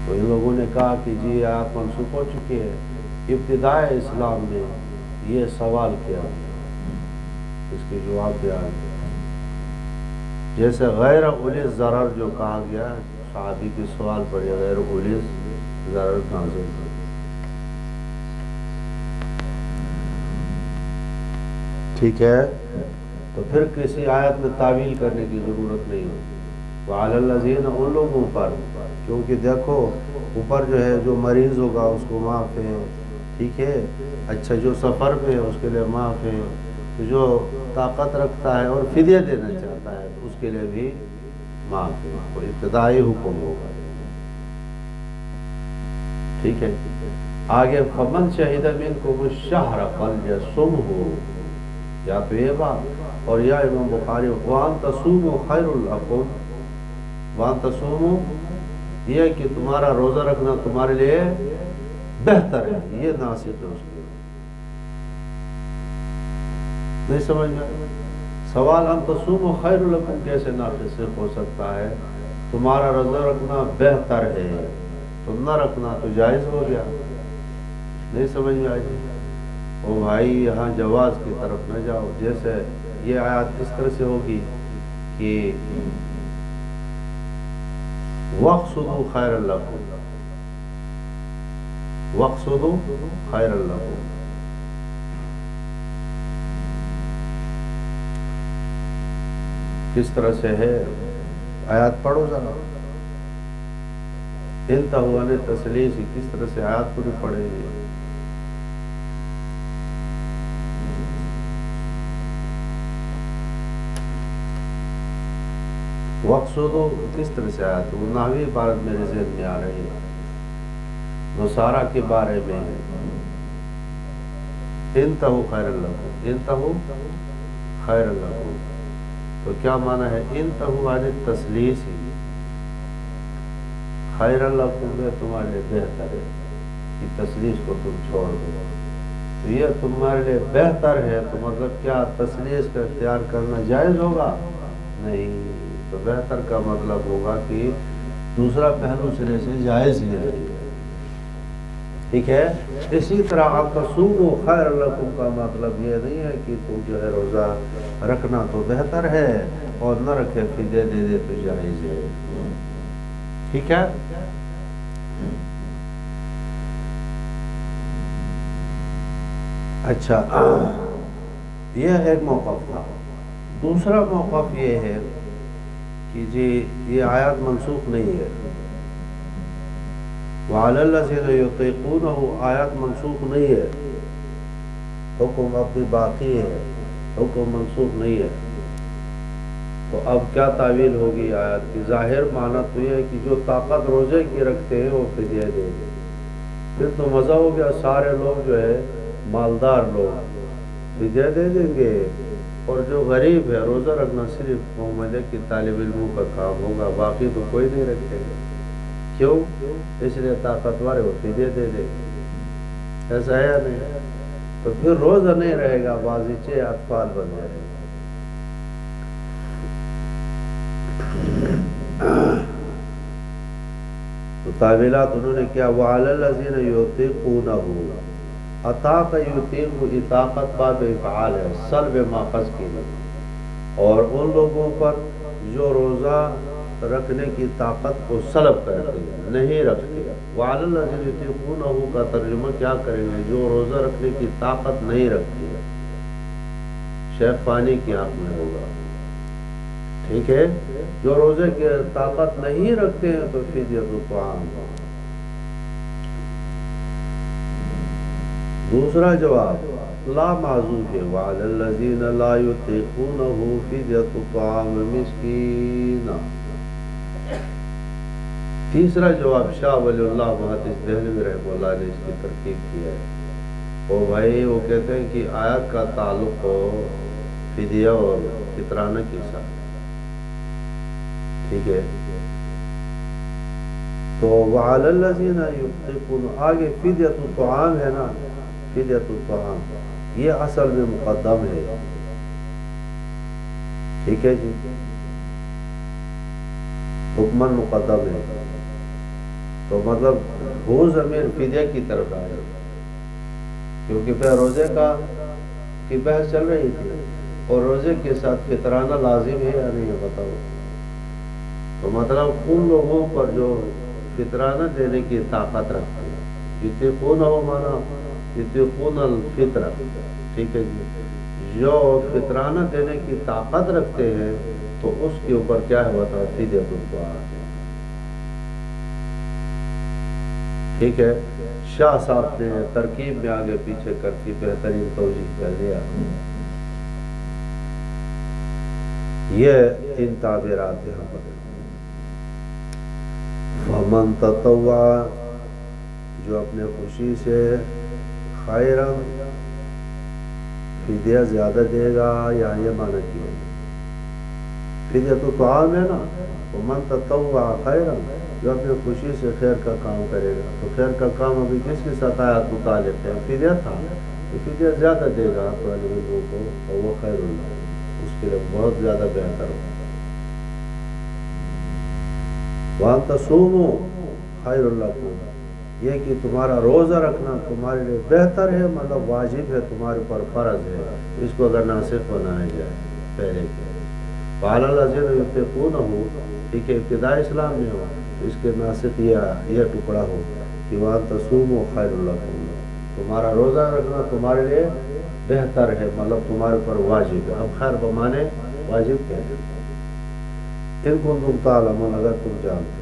تو ان لوگوں نے کہا کہ جی آیات منسوخ ہو چکی ہے، ابتداء اسلام میں یہ سوال کیا گیا، اس کے جواب دیا گیا، جیسے غیر اولی ضرر جو کہا گیا، صحابی کے سوال پر یہ غیر اولی ضرر نازل ہے۔ ٹھیک ہے، تو پھر کسی آیت میں تعویل کرنے کی ضرورت نہیں ہوتی۔ وعلی الذین، ان لوگوں پر، کیونکہ دیکھو اوپر جو ہے جو مریض ہوگا اس کو معاف ہے، ٹھیک ہے، اچھا جو سفر پہ ہے اس کے لیے معاف ہے، جو طاقت رکھتا ہے اور فدیہ دینا چاہتا ہے تو اس کے لیے بھی معاف ہے، وہ ابتدائی حکم ہوگا. ٹھیک ہے. آگے فمن شہد منکم الشہر فلیصمہ، یا تو یہ بات، اور یا امام بخاری وان تصوموا خیر لکم، وان تصوموا یہ کہ تمہارا روزہ رکھنا تمہارے لیے بہتر ہے، یہ ناسخ ہے اس کے. نہیں سمجھ میں سوال؟ ان تصوموا خیر لکم کیسے ناسخ ہو سکتا ہے؟ تمہارا روزہ رکھنا بہتر ہے، تم نہ رکھنا تو جائز ہو گیا. نہیں سمجھ میں آئی؟ او بھائی یہاں جواز کی طرف نہ جاؤ. جیسے یہ آیات اس طرح سے ہوگی کہ وَاقْصُدُوا خَيْرًا لَكُمْ، وَاقْصُدُوا خَيْرًا لَكُمْ. کس طرح سے ہے آیات پڑھو ذرا. انتہوا نے تسلیث کس طرح سے آیات پوری پڑھے گی. وقصدو کس طرح سے آیات وہ نحوی عبارت میرے ذہن میں آ رہی ہے، نصارہ کے بارے میں انتہوا خیر لکم، انتہوا خیر لکم. تو کیا معنی ہے؟ انتہوا یعنی تسلیث ہی، خیر لکم ہے تمہارے لیے بہتر ہے، کہ تسلیث کو تم چھوڑ دو. تو یہ تمہارے لیے بہتر ہے تو مطلب کیا تسلیث کا اختیار کرنا جائز ہوگا؟ نہیں. تو بہتر کا مطلب ہوگا کہ دوسرا پہلو سرے سے جائز ہی ہے. ٹھیک ہے. اسی طرح آپ تصوموا خیر لکم کا مطلب یہ نہیں ہے کہ تم جو ہے روزہ رکھنا تو بہتر ہے اور نہ رکھے فدیہ دے دے تو جائز ہے. ٹھیک ہے. اچھا یہ ایک موقف تھا. دوسرا موقف یہ ہے کہ جی یہ آیات منسوخ نہیں ہے. وَعَلَى الَّذِينَ يُطِيقُونَهُ آیات منسوخ نہیں ہے، حکم اب بھی باقی ہے، حکم منسوخ نہیں ہے. تو اب کیا تعویل ہوگی آیات کی؟ ظاہر معنی تو یہ ہے کہ جو طاقت روزے کی رکھتے ہیں وہ فدیہ دے دیں. پھر تو مزہ ہو گیا، سارے لوگ جو ہے مالدار لوگ فدیہ دے دیں گے، اور جو غریب ہے روزہ رکھنا صرف محمد کی طالب علموں کا کام ہوگا، باقی تو کوئی نہیں رکھے گا. کیوں؟ اس لیے طاقتور ہے وہ فدیہ دے دے. ایسا ہے یا نہیں؟ تو پھر روزہ نہیں رہے گا، بازیچے اطفال بن جائے گا. تو تعویلات انہوں نے کیا وَعَلَى الَّذِينَ يُطِيقُونَهُ، اطاق یطیق اطاقت باب افعال ہے، سلب ماخذ کی ہے. اور ان لوگوں پر جو روزہ رکھنے کی طاقت کو سلب کرتے ہیں، نہیں رکھتے. وَعَلَى الَّذِينَ يُطِيقُونَهُ کا ترجمہ کیا کریں گے؟ جو روزہ رکھنے کی طاقت نہیں رکھتی. شیخ فانی کی آنکھ میں ہوگا. ٹھیک ہے. جو روزے کی طاقت نہیں رکھتے ہیں تو فدیہ الطعام. دوسرا جواب لا معذوف ہے، وَعَلَى الَّذِينَ لَا يُطِيقُونَهُ فِدْيَةُ طَعَامِ مِسْكِينٍ. تیسرا جواب شاہ ولی اللہ محدث دہلوی رحمہ اللہ نے اس کی ترکیب کیا ہے. وہ بھائی وہ کہتے ہیں کہ آیت کا تعلق ہو فدیہ اور فطرانہ کے ساتھ. ٹھیک ہے. تو وَعَلَى الَّذِينَ يُطِيقُونَ آگے فِدْيَةُ الطَّعَام ہے نا، فِدْيَةُ الطَّعَام یہ اصل میں مقدم ہے. ٹھیک ہے جی، حکمن مقدم ہے. تو مطلب وہ ضمیر فدیہ کی طرف آ رہی ہے، کیونکہ پھر روزے کی بحث چل رہی تھی، اور روزے کے ساتھ فطرانہ لازم ہے یا نہیں ہے بتاؤ. تو مطلب ان لوگوں پر جو فطرانہ دینے کی طاقت رکھتے ہیں، یطیقونہ مانا یطیقون الفطرہ. ٹھیک ہے جی. جو فطرانہ دینے کی طاقت رکھتے ہیں تو اس کے اوپر کیا ہے بتاؤ؟ فدیہ الطعام. ٹھیک ہے. شاہ صاحب نے ترکیب میں آگے پیچھے کر کے بہترین توجیہ کر دیا. یہ 3 تعبیرات یہاں پر۔ فمن تطوع، جو اپنے خوشی سے خیرن فدیہ زیادہ دے گا، یا یہ معنی کیا فدیہ تو طعام ہے نا، فمن تطوع خیرن، جو اپنے خوشی سے خیر کا کام کرے گا، تو خیر کا کام ابھی کس کے ساتھ آیات متعلق ہے؟ فدیہ تھا، تو فدیہ زیادہ دے گا تو لوگوں کو، اور وہ خیر اللہ، اس کے لیے بہت زیادہ بہتر ہو۔ وَأَن تَصُومُوا خَيْرٌ لَكُمْ، یہ کہ تمہارا روزہ رکھنا تمہارے لیے بہتر ہے، مطلب واجب ہے، تمہارے پر فرض ہے، اس کو اگر ناسخ بنایا جائے پہلے کے۔ وَعَلَى الَّذِينَ يُطِيقُونَهُ، ٹھیک ہے، ابتدائی اسلام میں ہو تو اس کے ناسخ یہ ٹکڑا ہو کہ وَأَن تَصُومُوا خَيْرٌ لَكُمْ، تمہارا روزہ رکھنا تمہارے لیے بہتر ہے، مطلب تمہارے پر واجب ہے۔ اب خیر بمانے واجب کیا ہے؟ ان کنتم تعلمون، اگر تم جانتے۔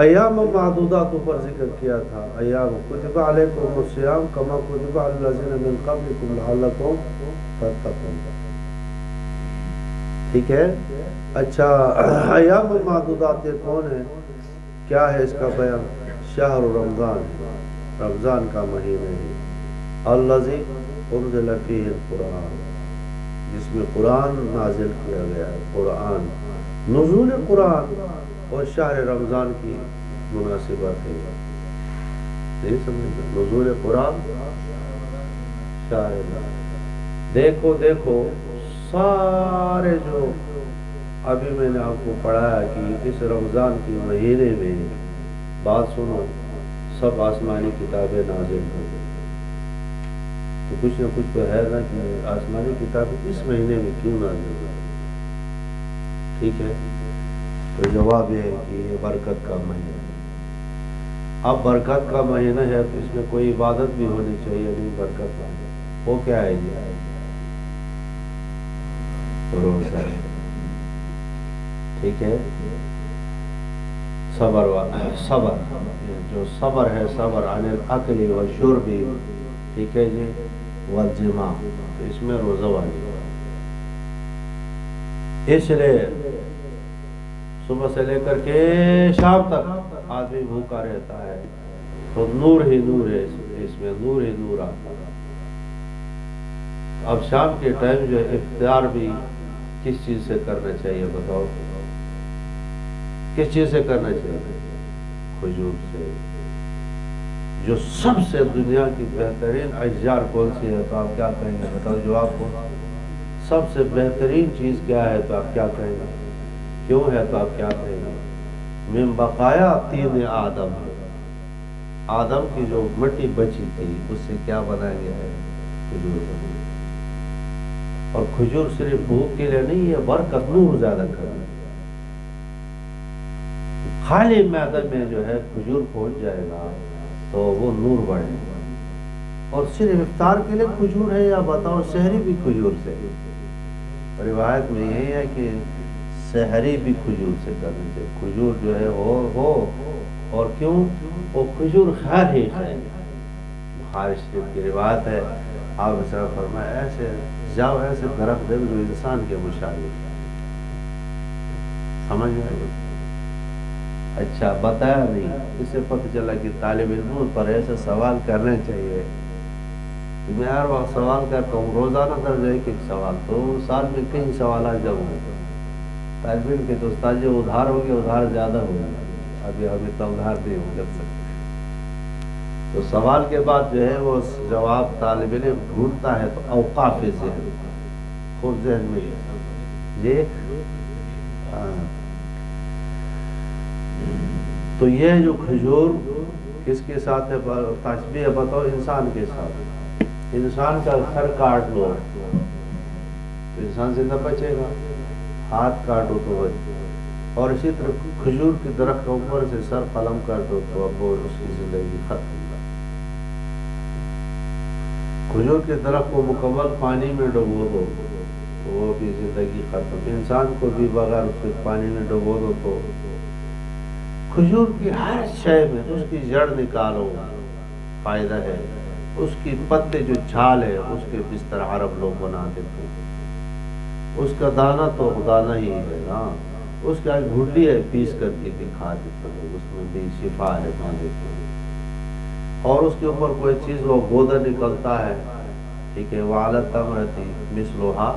ایام معدودات پر ذکر کیا تھا، ایام کتب علیکم الصیام کما کتب علی الذین من قبلکم لعلکم تتقون، ٹھیک ہے۔ اچھا، ایام معدودات یہ کون ہے؟ کیا ہے اس کا بیان؟ شہر رمضان، رمضان کا مہینہ ہے، الذی انزل فیہ القرآن، جس میں قرآن نازل کیا گیا ہے۔ قرآن، نزول قرآن اور شہر رمضان کی مناسبت ہے، نہیں سمجھنا؟ نزول قرآن، شہر رمضان۔ دیکھو سارے جو ابھی میں نے آپ کو پڑھایا کہ اس رمضان کے مہینے میں، بات سنو، سب آسمانی کتابیں نازل ہوں، تو کچھ نہ کچھ تو ہے نا کہ آسمانی کتابیں اس مہینے میں کیوں نازل ہوئی، ٹھیک ہے؟ تو جواب یہ ہے کہ یہ برکت کا مہینہ ہے۔ اب برکت کا مہینہ ہے تو اس میں کوئی عبادت بھی ہونی چاہیے، نہیں برکت کا وہ کیا ہے جی؟ روزہ ہے، ٹھیک ہے۔ صبر جو صبر ہے، صبر عن الاکل والشرب، ٹھیک ہے جی، والجماع، تو اس میں روزہ واجب ہے۔ اس لیے صبح سے لے کر کے شام تک آدمی بھوکا رہتا ہے تو نور ہی نور ہے، اس میں نور ہی نور آتا ہے۔ اب شام کے ٹائم جو ہے افطار بھی کس چیز سے کرنا چاہیے بتاؤ؟ کس چیز سے کرنا چاہیے؟ کھجور سے، جو سب سے دنیا کی بہترین اشجار کون سی ہے؟ تو آپ کیا کہیں گے؟ بتاؤ جواب کو۔ سب سے بہترین چیز کیا ہے؟ تو آپ کیا کہیں گے؟ کیوں ہے؟ تو آپ کیا کہیں گے؟ من بقایا طین آدم، آدم کی جو مٹی بچی تھی اس سے کیا بنایا گیا ہے؟ کھجور۔ اور کھجور صرف بھوک کے لیے نہیں ہے، برکت، نور زیادہ کرنا۔ خالی معدے میں جو ہے کھجور پہنچ جائے گا تو وہ نور بڑھے گا۔ اور صرف افطار کے لیے کھجور ہے یا بتاؤ سحری بھی کھجور سے؟ روایت میں یہی ہے کہ سحری بھی کھجور سے کرنا چاہیے، کھجور جو ہے ہو اور کیوں؟ وہ کھجور خیر ہی خیر، بخاری شریف کی روایت ہے، آپ اس طرح فرمایا ایسے جاؤ ایسے درخت ہے جو انسان کے مشابہ، سمجھ میں آئے؟ اچھا بتایا نہیں، اس سے پتہ چلا کہ طالب علموں پر ایسے سوال کرنے چاہیے۔ میں ہر وقت سوال کرتا ہوں، روزانہ درج ایک سوال، تو سال میں کئی سوالات جب ہوں طالب علم کے، تو استاد جی ادھار ہو گیا، ادھار زیادہ ہو گیا، ابھی ہم اتنا ادھار نہیں ہو کر سکتے۔ تو سوال کے بعد جو ہے وہ جواب طالب علم ڈھونڈتا ہے، تو اوقاف ذہن، خود ذہن میں یہ تو یہ جو کھجور کس کے ساتھ ہے تشبیہ بتاؤ؟ انسان کے ساتھ۔ انسان کا سر کاٹ لو تو انسان زندہ بچے گا، ہاتھ کاٹو تو بچے، اور اسی طرح کھجور کے درخت اوپر سے سر قلم کر دو تو اب وہ اس کی زندگی ختم۔ کھجور کے درخت کو مکمل پانی میں ڈبو دو تو وہ بھی زندگی ختم۔ انسان کو بھی بغیر اس کے پانی میں ڈبو دو تو کھجور کی ہر شے میں اس کی جڑ نکالو فائدہ ہے، اس کی پتے جو چھال ہے اس کے بستر عرب لوگ بناتے تھے، اس کا دانہ تو دانہ ہی ہے نا، اس کا ایک گھٹی ہے پیس کر کے کھاتے تھے لوگ، اس میں بھی شفا ہے معدے کے، اور اس کے اوپر کوئی چیز وہ گودا نکلتا ہے، ٹھیک ہے، وعلت تمرتی مثلھا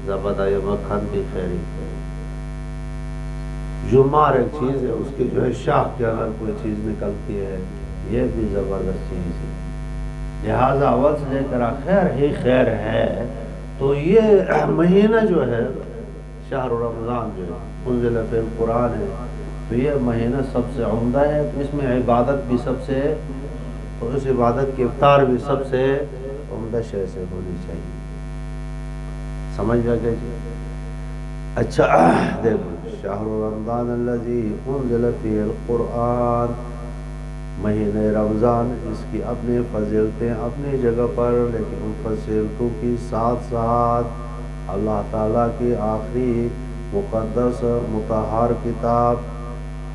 زبدہ یا مکھن کی خیری ہے۔ جمار ایک چیز ہے، اس کی جو ہے شاخ کے اگر کوئی چیز نکلتی ہے، یہ بھی زبردست چیز ہے، لہذا اول سے لے کر آخر ہی خیر ہے۔ تو یہ مہینہ جو ہے شہر رمضان جو ہے انزل فی القرآن ہے، تو یہ مہینہ سب سے عمدہ ہے، تو اس میں عبادت بھی سب سے، تو اس عبادت کی افطار بھی سب سے عمدہ شے سے ہونی چاہیے، سمجھ گیا کہ جی؟ اچھا دیکھو، شہر رمضان الذی انزل فیہ القرآن، مہینہ رمضان، اس کی اپنی فضیلتیں اپنی جگہ پر، لیکن ان فضیلتوں کی ساتھ ساتھ اللہ تعالیٰ کی آخری مقدس مطہر کتاب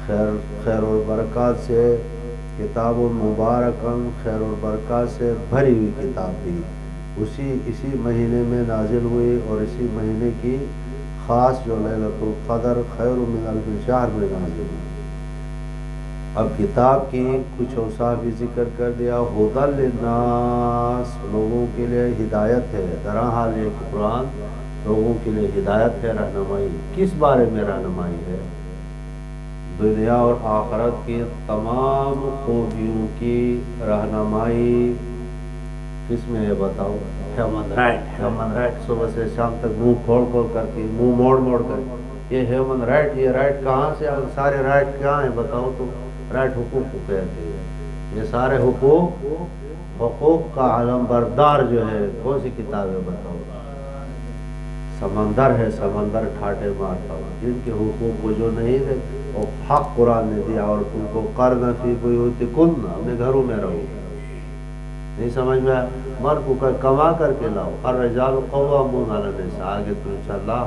خیر و برکات سے، کتاب مبارکن خیر و برکات سے بھری ہوئی کتاب بھی اسی مہینے میں نازل ہوئی، اور اسی مہینے کی خاص جو لیلۃ القدر خیر من الف شہر میں نازل ہوئی۔ اب کتاب کی کچھ اوصاف بھی ذکر کر دیا، ھدی للناس، لوگوں کے لیے ہدایت ہے، درحال یہ قرآن لوگوں کے لیے ہدایت ہے، رہنمائی، کس بارے میں رہنمائی ہے؟ دنیا اور آخرت کی تمام خوبیوں کی رہنمائی کس میں ہے بتاؤ؟ ہیومن رائٹ، صبح سے شام تک منہ کھول کر کے، منہ موڑ کر، یہ ہیومن رائٹ، یہ رائٹ کہاں سے؟ سارے رائٹ کہاں ہیں بتاؤ تو؟ رائٹ حقوق کو کہتے ہیں، یہ سارے حقوق کا علم بردار جو ہے کون سی کتاب ہے بتاؤ؟ سمندر ہے، سمندر ٹھاٹے مارتا ہوا، جن کے حقوق کو جو نہیں دے وہ حق قرآن نے دیا، اور تم کو قرن فی بیوتکن، اپنے گھروں میں رہو، نہیں سمجھ میں؟ مرد کو کما کر کے لاؤ، الرجال قوامون علی النساء، آگے تو انشاءاللہ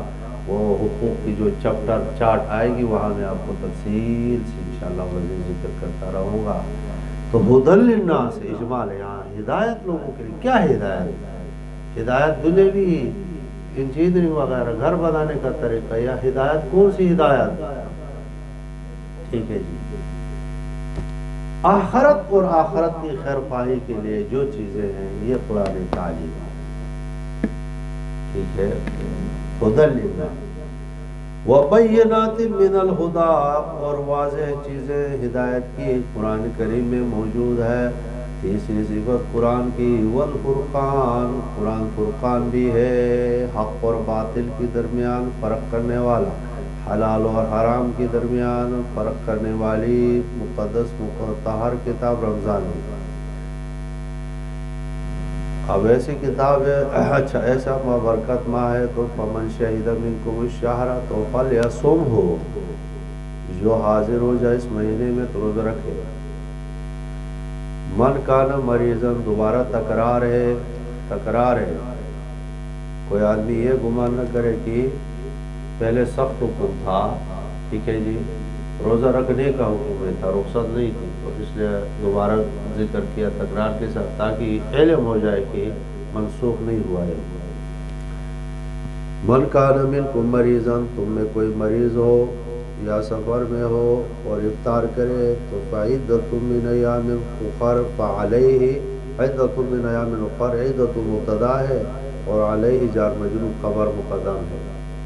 وہ حقوق کی جو چپٹر چارٹ آئے گی وہاں میں آپ کو تفصیل سے انشاءاللہ مزید ذکر کرتا رہوں گا۔ تو ھدی للناس اجمال ہے، یہاں ہدایت لوگوں کے لیے، کیا ہدایت؟ ہدایت دنیاوی انجینئرنگ وغیرہ گھر بنانے کا طریقہ، یا ہدایت کون سی ہدایت؟ ٹھیک ہے جی، آخرت اور آخرت کی خیر خواہی کے لیے جو چیزیں ہیں یہ قرآن تعلیم ہے، ٹھیک ہے، ھدی للناس وبینات من الہدی، اور واضح چیزیں ہدایت کی قرآن کریم میں موجود ہے۔ تیسری صفت قرآن کی، والفرقان، قرآن فرقان بھی ہے، حق اور باطل کے درمیان فرق کرنے والا، حلال اور حرام کے درمیان فرق کرنے والی مقدس مطہر کتاب رمضان ہے۔ اب ایسی کتاب ہے، اچھا ایسا برکت ماہ ہے، تو فمن شہد منکم الشہر تو فلیصمہ، جو حاضر ہو جائے اس مہینے میں تو روزہ رکھے۔ من کان مریضاً، دوبارہ تکرار ہے، کوئی آدمی یہ گمان نہ کرے کہ پہلے سخت حکم تھا، ٹھیک ہے جی، روزہ رکھنے کا حکم تھا، رخصت نہیں تھی، تو اس لیے دوبارہ ذکر کیا تکرار کے ساتھ، تاکہ علم ہو جائے کہ منسوخ نہیں ہوا ہے۔ من کان منکم مریضاً، تم میں کوئی مریض ہو یا سفر میں ہو اور افطار کرے، تو فعدۃ من ایام اخر، فعلیہ عدۃ من ایام اخر، عدۃ مبتدا ہے اور علیہ جار مجرور خبر مقدم ہے،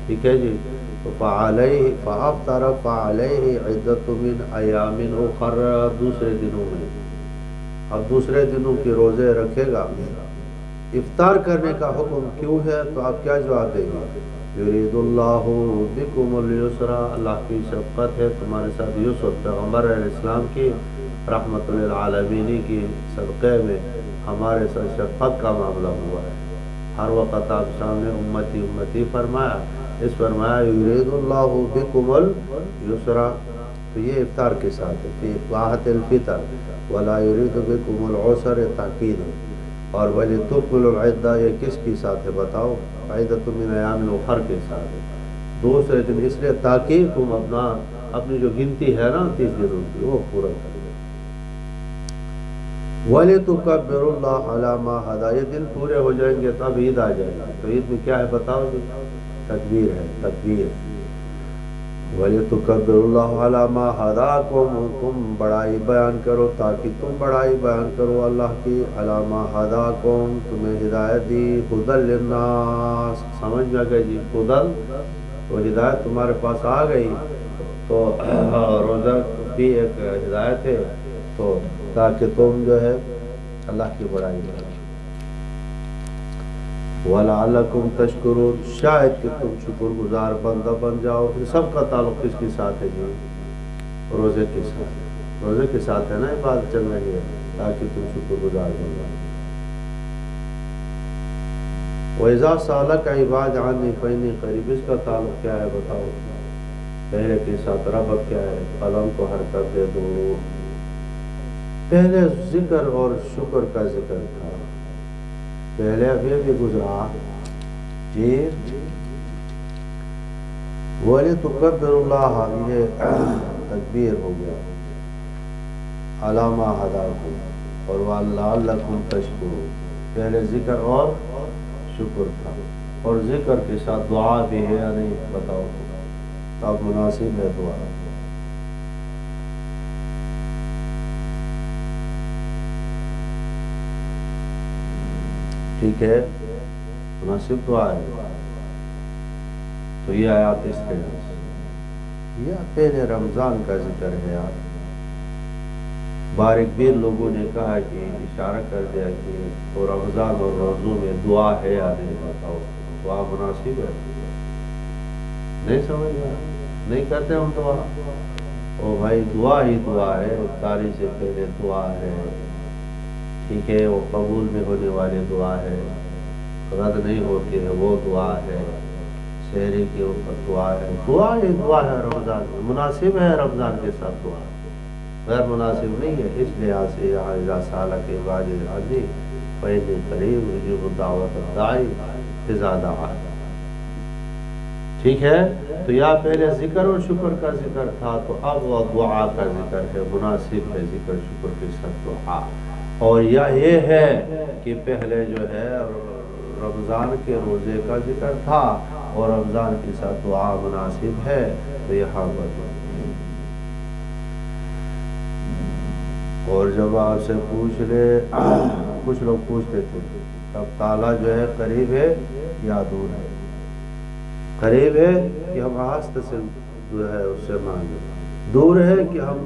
ٹھیک ہے جی، تو فعلیہ فافطر فعلیہ عدۃ من ایام اخر، دوسرے دنوں میں، اب دوسرے دنوں کے روزے رکھے گا۔ افطار کرنے کا حکم کیوں ہے؟ تو آپ کیا جواب دیں گے؟ یرید اللہ بکم اليسر، اللہ کی شفقت ہے تمہارے ساتھ یسر، پیغمبر علیہ السلام کی رحمت للعالمین کی صدقے میں ہمارے ساتھ شفقت کا معاملہ ہوا ہے۔ ہر وقت آپ سامنے امتی امتی فرمایا، اس فرمایا یرید اللہ بکم اليسر، تو یہ افطار کے ساتھ ہے، فی اطاعۃ الفطر، ولا یرید بکم العسر، تاکید ہے، اور وَلِتُكْمِلُوا الْعِدَّةَ، یہ کس کی ساتھ ہے بتاؤ؟ عِدَّةٌ مِّنْ أَيَّامٍ أُخَرَ کے ساتھ ہے، دوسرے دن، اس لیے تاکہ تم اپنی جو گنتی ہے نا 30 دنوں کی وہ پورا کرو۔ وَلِتُكَبِّرُوا اللَّهَ عَلَىٰ مَا هَدَىٰ، یہ دن پورے ہو جائیں گے تب عید آ جائے گا، تو عید میں کیا ہے بتاؤ جی؟ تکبیر ہے تکبیر. وَلِتُكَبِّرُوا اللَّهَ عَلَى مَا هَدَاكُمْ, تم بڑائی بیان کرو تاکہ تم بڑائی بیان کرو اللہ کی. عَلَى مَا هَدَاكُمْ, تمہیں ہدایت دی. هُدًى لِلنَّاسِ, سمجھ میں گئی جی, هُدًى تو ہدایت تمہارے پاس آ گئی, تو روزہ بھی ایک ہدایت ہے, تو تاکہ تم جو ہے اللہ کی بڑائی کرو. وَلَعَلَّكُمْ تَشْكُرُونَ, شاید کہ تم شکر گزار بندہ بن جاؤ. یہ سب کا تعلق کس کے ساتھ ہے جی؟ روزے کے ساتھ. روزے کے ساتھ ہے نا عبادت چل رہی ہے, تاکہ تم شکر گزار بن جاؤ. وَإِذَا سَأَلَكَ عِبَادِي عَنِّي فَإِنِّي قَرِيبٌ, اس کا تعلق کیا ہے بتاؤ؟ پہلے کے ساتھ ربط کیا ہے؟ قلم کو حرکت دے دو. پہلے ذکر اور شکر کا ذکر تھا, پہلے ابھی بھی گزرا جی. وَلِتُكَبِّرُوا اللَّهَ, یہ تکبیر ہو گیا. عَلَى مَا هَدَاكُمْ اور وَلَعَلَّكُمْ تَشْكُرُونَ, پہلے ذکر اور شکر تھا, اور ذکر کے ساتھ دعا بھی ہے یا نہیں بتاؤ؟ اب مناسب ہے دعا. ٹھیک ہے, مناسب دعا ہے. تو یہ آیات اس کے یا پہلے رمضان کا ذکر ہے یار. باریک بین لوگوں نے کہا کہ اشارہ کر دیا کہ وہ رمضان اور روزوں میں دعا ہے یا نہیں بتاؤ؟ دعا مناسب ہے؟ نہیں سمجھ گیا, نہیں کرتے ہم دعا. او بھائی دعا ہی دعا ہے, افطاری سے پہلے دعا ہے, ٹھیک ہے, وہ قبول میں ہونے والی دعا ہے, رد نہیں ہوتی ہے وہ دعا ہے, شہری کے اوپر دعا ہے. دعا ہی دعا ہے رمضان میں. مناسب ہے رمضان کے ساتھ دعا, غیر مناسب نہیں ہے. اس لحاظ سے یہاں اذا سألک عبادی عنی فإنی قریب اجیب دعوت الداعی اذا دعان. ٹھیک ہے, تو یہاں پہلے ذکر اور شکر کا ذکر تھا, تو اب وہ دعا کا ذکر ہے. مناسب ہے ذکر شکر کے ساتھ دعا. اور یہ ہے کہ پہلے جو ہے رمضان کے روزے کا ذکر تھا, اور رمضان کے ساتھ دعا مناسب ہے. تو یہاں پر اور جب آپ سے پوچھ لے, کچھ لوگ پوچھتے تھے اب تعالیٰ جو ہے قریب ہے یا دور ہے؟ قریب ہے کہ ہم آہستہ سے جو ہے اس سے مانگیں, دور ہے کہ ہم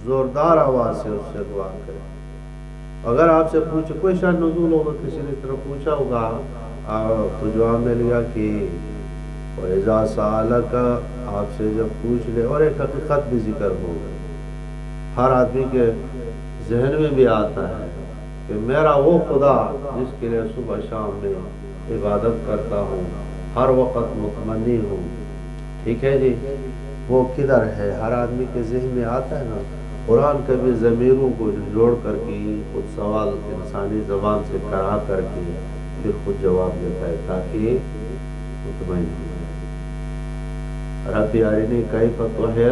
زوردار آواز سے اس سے دعا کریں. اگر آپ سے پوچھے کوئی شاید نزول ہوگا, کسی نے اس طرح پوچھا ہوگا, تو جواب مل گیا کہ وَإِذَا سَأَلَكَ, آپ سے جب پوچھ لے. اور ایک حقیقت بھی ذکر ہوگا, ہر آدمی کے ذہن میں بھی آتا ہے کہ میرا وہ خدا جس کے لیے صبح شام میں عبادت کرتا ہوں, ہر وقت مطمئن ہوں, ٹھیک ہے جی, وہ کدھر ہے؟ ہر آدمی کے ذہن میں آتا ہے نا. قرآن کبھی ضمیروں کو جوڑ کر کے خود سوال انسانی زبان سے کرا کر کے پھر خود جواب دیتا ہے تاکہ مطمئن ہو. ربی ارنی کیف تحیی,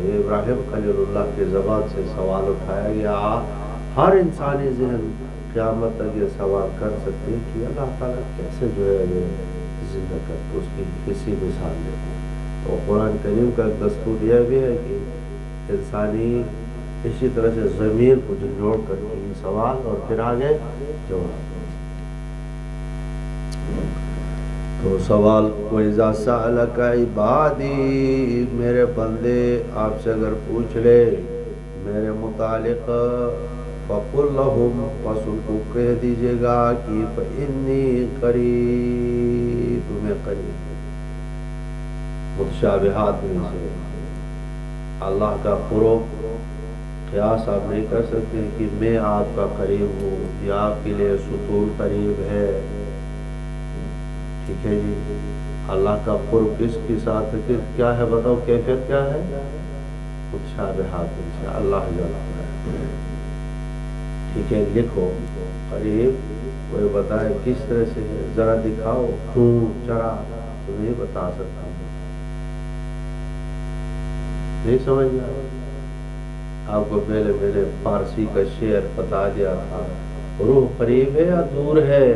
یہ ابراہیم خلیل اللہ کی زبان سے سوال اٹھایا گیا. ہر انسانی ذہن قیامت تک یہ سوال کر سکتے ہیں کہ اللہ تعالیٰ کیسے جو ہے یہ زندہ کرتے, اس کی کسی مثال دیتے. تو قرآن کریم کا ایک دستور یہ بھی ہے کہ انسانی اسی طرح سے ضمیر کو جوڑ کر کے سوال اور پھر آگے جواب. تو سوال وَإِذَا سَأَلَكَ عِبَادِي, میرے بندے آپ سے اگر پوچھ لے میرے متعلق, فَقُلْ لَهُمْ, پس ان کو کہہ دیجئے گا کہ فَإِنِّي قَرِيبٌ, میں قریب. متشابہات میں سے اللہ کا قرب قیاس آپ نہیں کر سکتے کہ میں آپ کا قریب ہوں یا آپ کے لیے ستون قریب ہے, ٹھیک ہے جی. اللہ کا قرب کس کے ساتھ کیا ہے بتاؤ, کیفیت کیا ہے؟ متشابہات میں سے اللہ جل, ٹھیک ہے. لکھو قریب, کوئی بتائے کس طرح سے ہے, ذرا دکھاؤ. چرا تو نہیں بتا سکتا, نہیں سمجھ گیا. آپ کو پہلے میں نے فارسی کا شعر بتا دیا تھا, روح قریب ہے یا دور ہے؟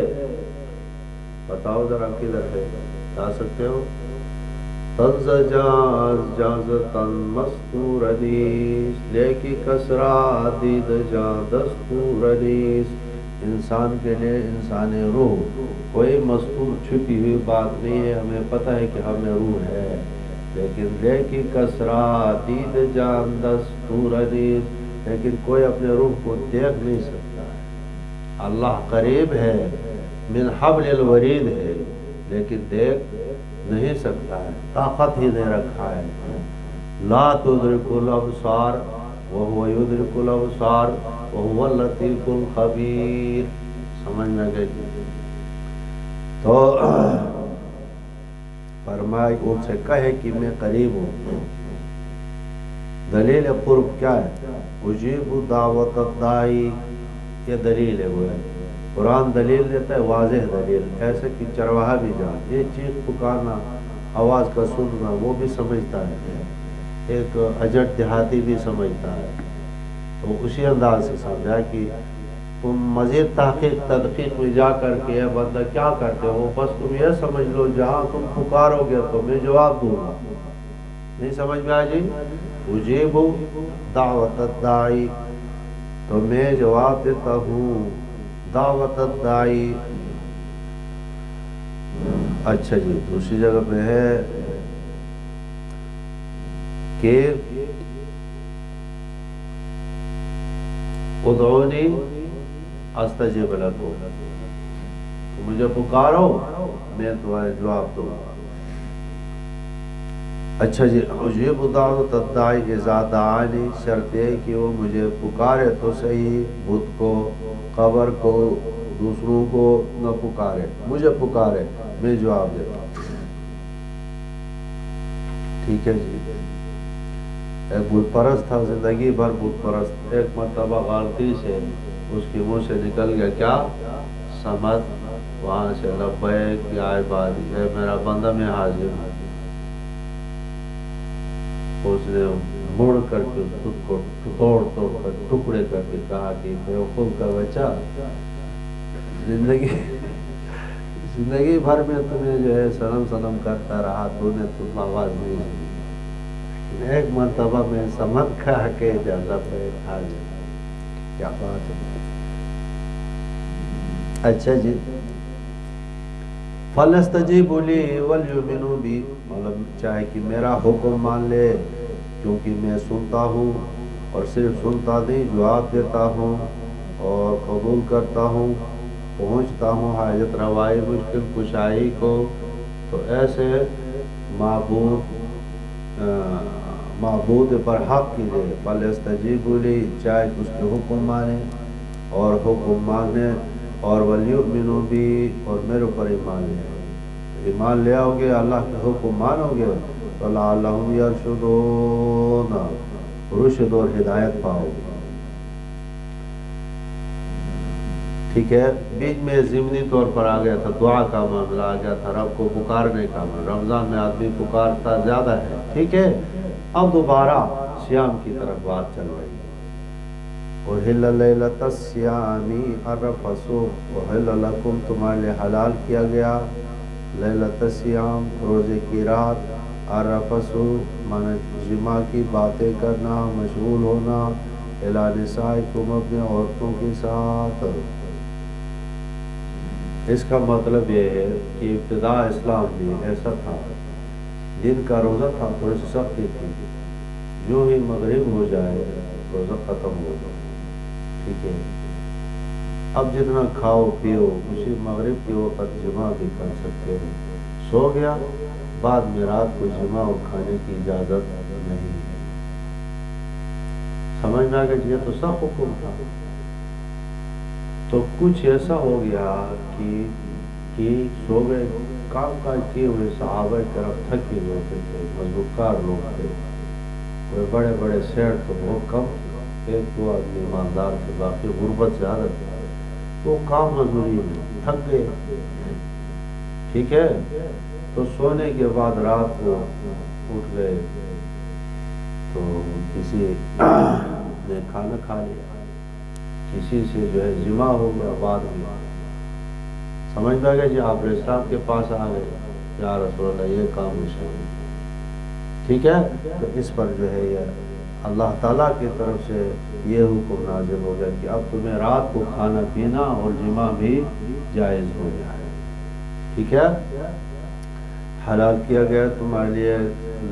بتاؤ ذرا کدھر ہے، بتا سکتے ہو؟ تن مستورنیس لیکی کسرا دید جان دستورنیس، انسان کے لیے انسان روح کوئی مستور چھپی ہوئی بات نہیں ہے، ہمیں پتہ ہے کہ ہمیں روح ہے، لیکن لیکی کسرا دید جان دستورنیس، لیکن کوئی اپنے روح کو دیکھ نہیں سکتا ہے۔ اللہ قریب ہے، من حبل الورید ہے، لیکن دیکھ نہیں سکتا ہے، طاقت ہی نہیں رکھا ہے۔ لا تدرک الابصار وهو يدرك الابصار وهو اللطیف الخبیر، سمجھ میں گئی؟ تو فرمائے ان سے کہے کہ میں قریب ہوں۔ دلیل قرب کیا ہے؟ اجیب دعوت الداعی، یہ دلیل ہے، وہ ہے قرآن دلیل دیتا ہے، واضح دلیل، ایسے کہ چرواہا بھی جان یہ چیخ پکارنا، آواز کا سننا وہ بھی سمجھتا ہے، ایک اجٹ دیہاتی بھی سمجھتا ہے، تو اسی انداز سے سمجھا کہ تم مزید تحقیق تدقیق میں جا کر کے یہ بندہ کیا کرتے ہو، بس تم یہ سمجھ لو جہاں تم پکارو گے تو میں جواب دوں گا، نہیں سمجھ میں آ جی؟ اجیب دعوت الداعی، تو میں جواب دیتا ہوں دعوت الداعی۔ اچھا جی، دوسری جگہ پہ ہے کہ ادعونی استجب لکم، مجھے پکارو میں تمہارے جواب دوں گا۔ اچھا جی، اجیب دعوت الداعی اذا دعانی، شرط ہے کہ وہ مجھے پکارے تو صحیح، بت کو، قبر کو، دوسروں کو نہ پکارے، مجھے پکارے میں جواب دیتا ہوں۔ ٹھیک ہے جی، ایک بت پرست تھا، زندگی بھر بت پرست، ایک مرتبہ غلطی سے اس کی منہ سے نکل گیا کیا؟ سمت، وہاں سے لبیک یا عبادی، اے میرا بندہ میں حاضر ہوں، اس نے مڑ کر کے خود کو توڑ توڑ کر ٹکڑے کر کے کہا کہ بیوقوف کا بچہ، زندگی بھر میں تمہیں جو ہے صنم صنم کرتا رہا، تو نے تم آواز نہیں سنی، ایک مرتبہ میں سمجھ کھا کے اجازت ہے کھا گیا، کیا بات ہے۔ اچھا جی، فَلْيَسْتَجِيبُوا لِي وَلْيُؤْمِنُوا بِي، مطلب چاہے کہ میرا حکم مان لے، کیونکہ میں سنتا ہوں، اور صرف سنتا نہیں جواب دیتا ہوں اور قبول کرتا ہوں، پہنچتا ہوں حاجت روائی مشکل کشائی کو، تو ایسے معبود پر حق کی دے، فَلْيَسْتَجِيبُوا لِي، چاہے اس کے حکم مانے اور حکم مانے، اور وَلْيُؤْمِنُوا بِي، اور میرے اوپر ایمان لے آؤ، ایمان لے آؤ گے، اللہ کے حکم مانو گے تو لَعَلَّهُمْ يَرْشُدُونَ، رشد اور ہدایت پاؤ گے۔ ٹھیک ہے، بیچ میں ضمنی طور پر آ گیا تھا، دعا کا معاملہ آ گیا تھا، رب کو پکارنے کا معاملہ، رمضان میں آدمی پکارتا زیادہ ہے، ٹھیک ہے، اب دوبارہ صیام کی طرف بات چل رہی ہے۔ اُحِلَّ لَيْلَةَ الصِّيَامِ الرَّفَثُ، اُحِلَّ لَكُمْ، تمہارے لیے حلال کیا گیا، لیلۃ الصیام، روزے کی رات، الرَّفَثُ مانے جماع کی باتیں کرنا، مشغول ہونا، اِلَىٰ نِسَائِكُمْ، اپنے عورتوں کے ساتھ۔ اس کا مطلب یہ ہے کہ ابتدا اسلام میں ایسا تھا، دن کا روزہ تھا، تھوڑی سی سختی تھی، جو ہی مغرب ہو جائے روزہ ختم ہو جائے، ٹھیک ہے، اب جتنا کھاؤ پیو، اسی مغرب کے وقت جماع بھی کر سکتے ہو، سو گیا، بعد میں رات کو جماع اور کھانے کی اجازت نہیں ہے۔ سمجھ میں آ گیا، یہ تو سخت حکم تھا، تو کچھ ایسا ہو گیا کہ سو گئے، کام کاج کیے ہوئے صحابہ کرام تھکے ہوئے تھے، مزدورکار لوگ تھے، وہ بڑے بڑے سیٹ تو بہت کم، ایک دو آدمی ایماندار تھے، باقی غربت سے عادت تھے، وہ کام مزدوری میں تھک گئے، ٹھیک ہے، تو سونے کے بعد رات کو اٹھ گئے، تو کسی نے کھانا کھا لیا، کسی سے جو ہے جماع ہو گیا، بعد میں سمجھ میں آ گیا جی؟ آپ اسلام کے پاس آ گئے، یا رسول اللہ یہ کام مجھے، ٹھیک ہے؟ تو اس پر جو ہے یہ اللہ تعالیٰ کی طرف سے یہ حکم نازل ہو گیا کہ اب تمہیں رات کو کھانا پینا اور جماع بھی جائز ہو جائے، ٹھیک ہے؟ حلال کیا گیا تمہارے لیے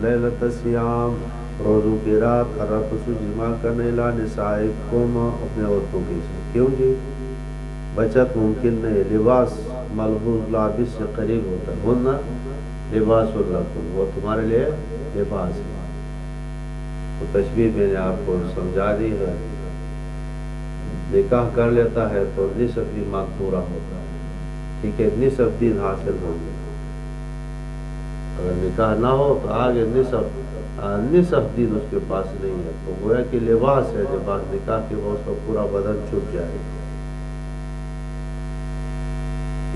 لیلۃ الصیام، روزوں کی رات، الرفث جماع کرنے لا نسائکم، اپنے عورتوں کے ساتھ، کیوں جی؟ بچت ممکن نہیں، لباس ملبوس لابس سے قریب ہوتا ہے، ہن لباس لکم، وہ تمہارے لیے لباس ہے۔ تو تشبیہ میں نے آپ کو سمجھا دی ہے، نکاح کر لیتا ہے تو نصف ایمان پورا ہوتا ہے، ٹھیک ہے؟ نصف دین حاصل ہو گیا۔ اگر نکاح نہ ہو تو آگے نصف دین اس کے پاس نہیں ہے، تو گویا کہ لباس ہے، لباس نکاح کے بعد اس کا پورا بدن چھپ جائے گا۔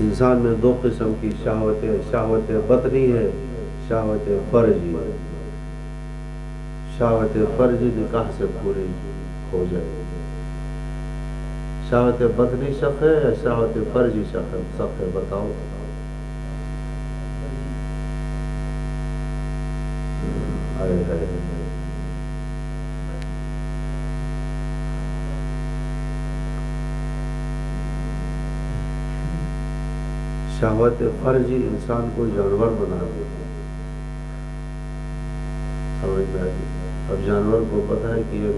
انسان میں دو قسم کی شہوتیں، شہوت بطنی ہے، شہوت فرجی ہے۔ شہوت فرجی نکاح سے پوری ہو جائے گی۔ شہوت بطنی شق ہے یا شہوت فرجی شق ہے؟ بتاؤ۔ شہوت فرجی انسان کو جانور بنا دیتی ہے، سمجھ میں آئی؟ اب جانور کو پتہ ہے کہ یہ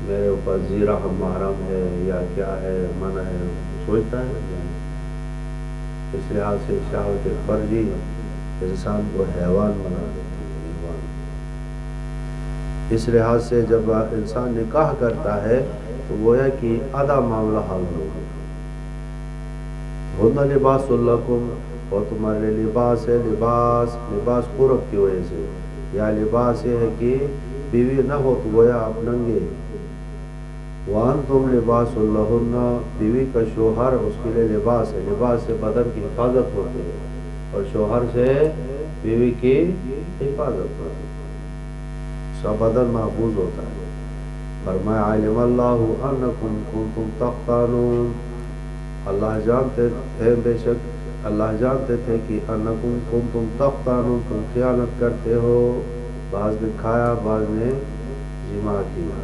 میرے اوپر زیرہ محرم ہے یا کیا ہے، منع ہے، سوچتا ہے۔ اس لحاظ سے شہوت فرجی انسان کو حیوان بنا دیتی ہے، حیوان۔ اس لحاظ سے جب انسان نکاح کرتا ہے تو گویا کہ آدھا معاملہ حل ہو گیا۔ ہن لباس لکم، اور تمہارے لیے لباس ہے، لباس قرب کی وجہ سے، یا لباس یہ ہے کہ بیوی نہ ہو تو گویا آپ ننگے۔ وانتم لباس لہن، بیوی کا شوہر اس کے لیے لباس ہے، لباس سے بدن کی حفاظت ہوتی ہے اور شوہر سے بیوی کی حفاظت ہوتی ہے، سب بدن محفوظ ہوتا ہے۔ فرمایا علم اللہ انکم کنتم تختانون، اللہ جانتے تھے، بے شک اللہ جانتے تھے کہ انکم کنتم تختانون، تم خیانت کرتے ہو، بعض نے کھایا بعض نے جماع کیا۔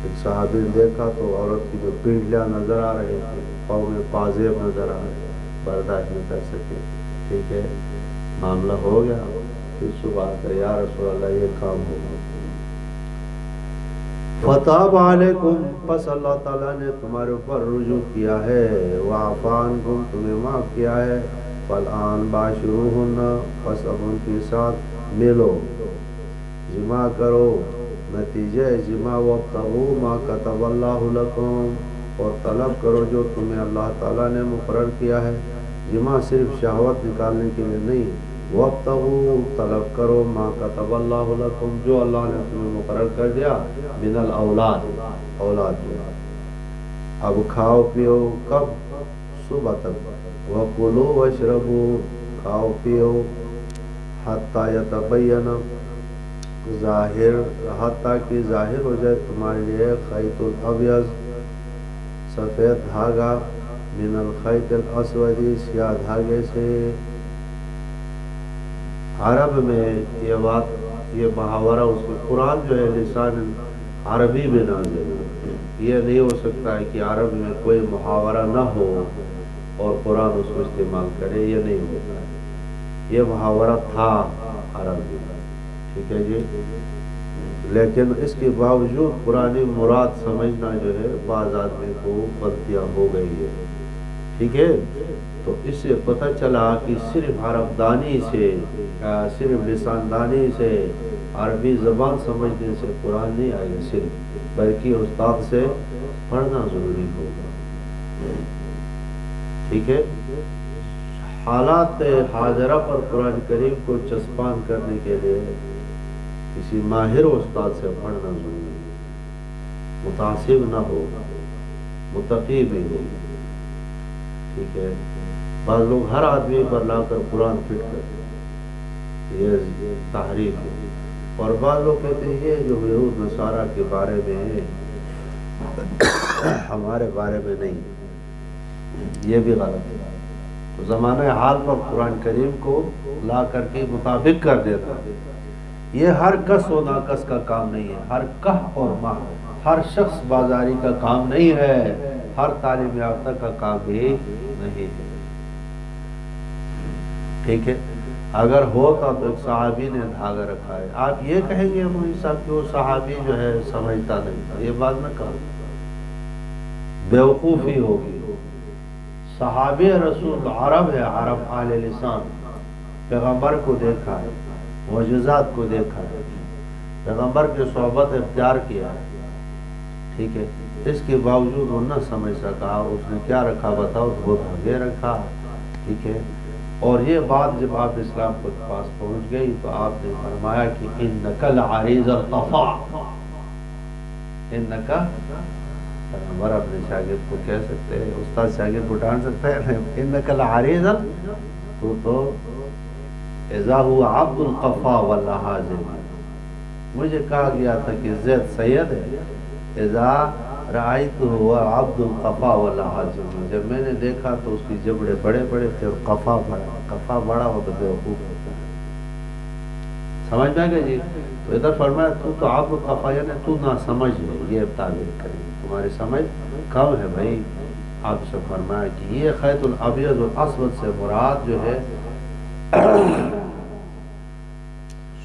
ایک صحابی نے دیکھا تو عورت کی جو پنڈلیاں نظر آ رہی تھی، پاؤں میں پازیب نظر آ رہے، برداشت نہ کر سکے، ٹھیک ہے؟ معاملہ ہو گیا، پھر صبح کر یا رسول اللہ یہ کام ہوگا۔ فتاب علیکم، پس اللہ تعالیٰ نے تمہارے اوپر رجوع کیا ہے، وعفا عنکم، تمہیں معاف کیا ہے، فالآن باشروہن، پس اب ان کے ساتھ ملو، جماع کرو، نتیجہ جماع، وابتغوا ما کتب اللہ لکم، اور طلب کرو جو تمہیں اللہ تعالیٰ نے مقرر کیا ہے۔ جماع صرف شہوت نکالنے کے لیے نہیں، وابتغوا، طلب کرو، ما کتب اللہ لکم، جو اللہ نے تمہیں مقرر کر دیا، من الاولاد، اولاد میں۔ اب کھاؤ پیو، کب؟ صبح تک، وکلوا واشربوا، کھاؤ پیو، حتی یتبین، ظاہر، حتیٰ کہ ظاہر ہو جائے تمہارے لیے، خیط الابیض، سفید دھاگا، من الخیط الاسود، سیاہ دھاگے سے۔ عرب میں یہ بات، یہ محاورہ، اس میں قرآن جو ہے لسان عربی میں نازل ہے۔ یہ نہیں ہو سکتا ہے کہ عرب میں کوئی محاورہ نہ ہو اور قرآن اس کو استعمال کرے، یہ نہیں ہوتا ہے۔ یہ محاورہ تھا عرب میں، ٹھیک ہے جی؟ لیکن اس کے باوجود قرآن مراد سمجھنا جو ہے بعض آدمی کو غلطیاں ہو گئی ہے، ٹھیک ہے؟ تو اس سے پتہ چلا کہ صرف عرب دانی سے، صرف لسان دانی سے، عربی زبان سمجھنے سے قرآن نہیں آئے گا صرف، بلکہ استاد سے پڑھنا ضروری ہوگا، ٹھیک ہے؟ حالات حاضرہ پر قرآن کریم کو چسپاں کرنے کے لیے کسی ماہر استاد سے پڑھنا ضروری ہے، متعصب نہ ہو، متقی بھی ہو، ٹھیک ہے؟ بعض لوگ ہر آدمی پر لا کر قرآن فٹ کرتے، یہ تحریف ہے، اور بعض لوگ کہتے ہیں یہ جو یہود نصارہ کے بارے میں ہے ہمارے بارے میں نہیں، یہ بھی غلط ہے۔ تو زمانہ حال پر قرآن کریم کو لا کر کے مطابق کر دیتا ہے۔ یہ ہر کس و ناکس کا کام نہیں ہے، ہر کہ اور ماہ، ہر شخص بازاری کا کام نہیں ہے، ہر تعلیم یافتہ کا کام بھی نہیں ہے، ٹھیک ہے۔ اگر ہوتا تو ایک صحابی نے دھاگا رکھا ہے، آپ یہ کہیں گے مولوی صاحب کہ وہ صحابی جو ہے سمجھتا نہیں تھا، یہ بات نہ کہو، بیوقوفی ہوگی۔ صحابی رسول عرب ہے، عرب اہل لسان، پیغمبر کو دیکھا ہے، معجزات کو دیکھا ہے، پیغمبر کی صحبت اختیار کیا ہے، ٹھیک ہے۔ اس کے باوجود وہ نہ سمجھ سکا، اس نے کیا رکھا بتاؤ، وہ دھاگے رکھا، ٹھیک ہے۔ اور یہ بات جب آپ اسلام کے پاس پہنچ گئی تو آپ نے فرمایا کہ انک لعریض القفا، انک، پیغمبر اپنے شاگرد کو کہہ سکتے ہیں، استاد شاگرد کو ڈانٹ سکتا ہے، انک لعریض، تو اذا ہوا عبد القفا واللحاظم، مجھے کہا گیا تھا کہ زید سید ہے، اذا رأیت ہوا عبد القفا واللحاظم، جب میں نے دیکھا تو اس کی جبڑے بڑے بڑے تھے اور قفا بڑا ہو تو بیوقوف ہوتا ہے، سمجھ میں گئے جی۔ تو ادھر فرمایا تو عبد القفا، یعنی تو نہ سمجھ ہے، یہ تعبیر کریں، تمہاری سمجھ کم ہے بھائی۔ آپ سے فرمایا کہ یہ خیط الابیض والاسود سے مراد جو ہے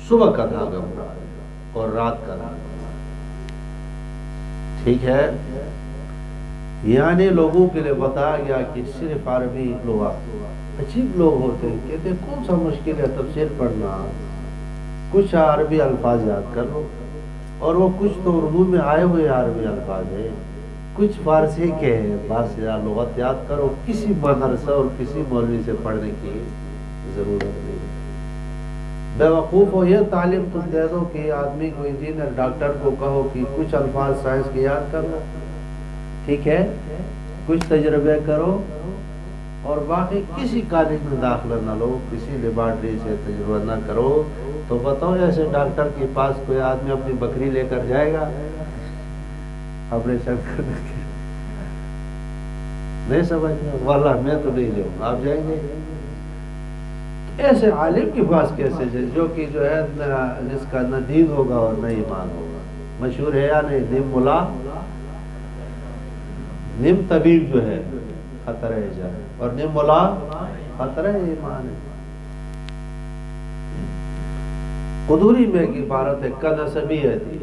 صبح کا دھاگا مراد ہے اور رات کا دھاگا، ٹھیک ہے۔ یعنی لوگوں کے لیے بتایا گیا کہ صرف عربی لغہ، عجیب لوگ ہوتے ہیں، کہتے ہیں کون سا مشکل ہے تفسیر پڑھنا، کچھ عربی الفاظ یاد کر لو، اور وہ کچھ تو اردو میں آئے ہوئے عربی الفاظ ہیں، کچھ فارسی کے ہیں، فارسی لغت یاد کرو، کسی مدرسہ اور کسی مولوی سے پڑھنے کی ضرورت نہیں ہے۔ بے وقوف ہو، یہ تعلیم تم دے دو کہ آدمی کو، انجینئر ڈاکٹر کو کہو کہ کچھ الفاظ سائنس کے یاد کر لو، ٹھیک ہے، کچھ تجربے کرو، اور باقی کسی کالج میں داخلہ نہ لو، کسی لیبارٹری سے تجربہ نہ کرو، تو بتاؤ ایسے ڈاکٹر کے پاس کوئی آدمی اپنی بکری لے کر جائے گا آپریشن کرنے کے؟ نہیں سمجھ میں، واللہ میں تو نہیں جاؤں، آپ جائیں گے؟ ایسے عالم کے پاس کیسے جائے جو کہ جو ہے جس کا نہ دین ہوگا اور نہ ایمان ہوگا؟ مشہور ہے یا نہیں، نیم ملا نیم طبیب جو ہے خطرہ جان، اور نیم ملا خطرہ ایمان ہے۔ قدوری میں ایک عبارت ہے کنسبیتی،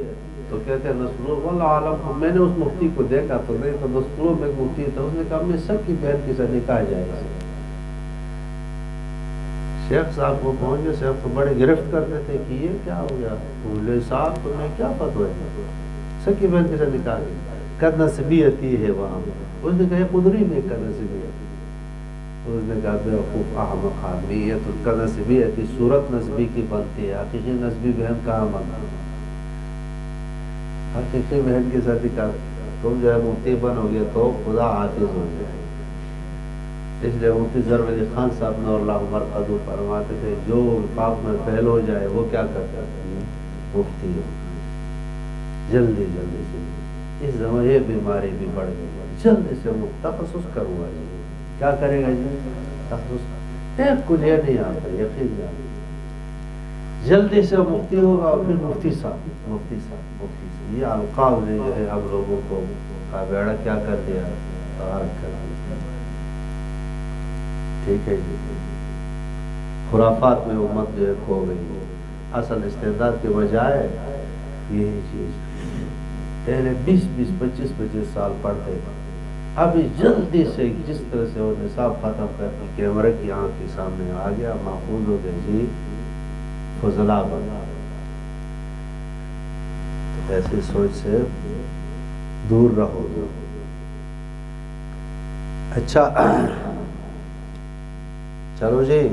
تو کہتے ہیں نسلو، واللہ عالم، میں نے اس مفتی کو دیکھا تو نہیں، تو نسلو میں ایک مفتی تھا، اس نے کہا میں سب کی بہن کی سے نکاح جائے گا۔ شیخ صاحب کو پہنچ گئے، شیخ تو بڑے گرفت کرتے تھے کہ یہ کیا ہو گیا، بولے صاحب تمہیں کیا فتوی ہے، سکی بہن کے ساتھ نکاح کر نسبیتی ہے وہاں، اس نے کہا قدری میں کر نسبیتی، اس نے کہا بیوقوف احمق آدمی، یہ تو کر نسبیتی صورت نسبی کی بنتی ہے، حقیقی نسبی بہن کہاں بنتی ہے؟ حقیقی بہن کے ساتھ نکاح، تم جو ہے مفتی بنو گے تو خدا حافظ ہو جائے۔ اس لیے مفتی ظفر علی خان صاحب نے اللہ مرقدو فرماتے تھے جو وفاق میں فیل ہو جائے وہ کیا کرتا ہے، مفتی ہو، جلدی جلدی سے۔ اس زمان یہ بیماری بھی بڑھ گئی، جلدی سے تخصص کروں گا جی، کیا کرے گا جی، تخصص، ایک کلیہ نہیں آتا، یقین جانا، جلدی سے مفتی ہوگا، اور پھر مفتی صاحب، مفتی صاحب، مفتی صاحب، یہ القاب نے جو ہے ہم لوگوں کو کا بیڑا کیا کر دیا، غرق کر دیا، ٹھیک ہے جی۔ خرافات میں امت جو ہے کھو گئی، اصل استعداد کے بجائے یہی چیز، پہلے 20-25 سال پڑھتے، ابھی جلدی سے جس طرح سے وہ نصاب ختم کر کے کیمرے کی آنکھ کے سامنے آ گیا، محفوظ ہو گئے جی، فضلا بنا۔ تو ایسی سوچ سے دور رہو۔ اچھا چلو جی،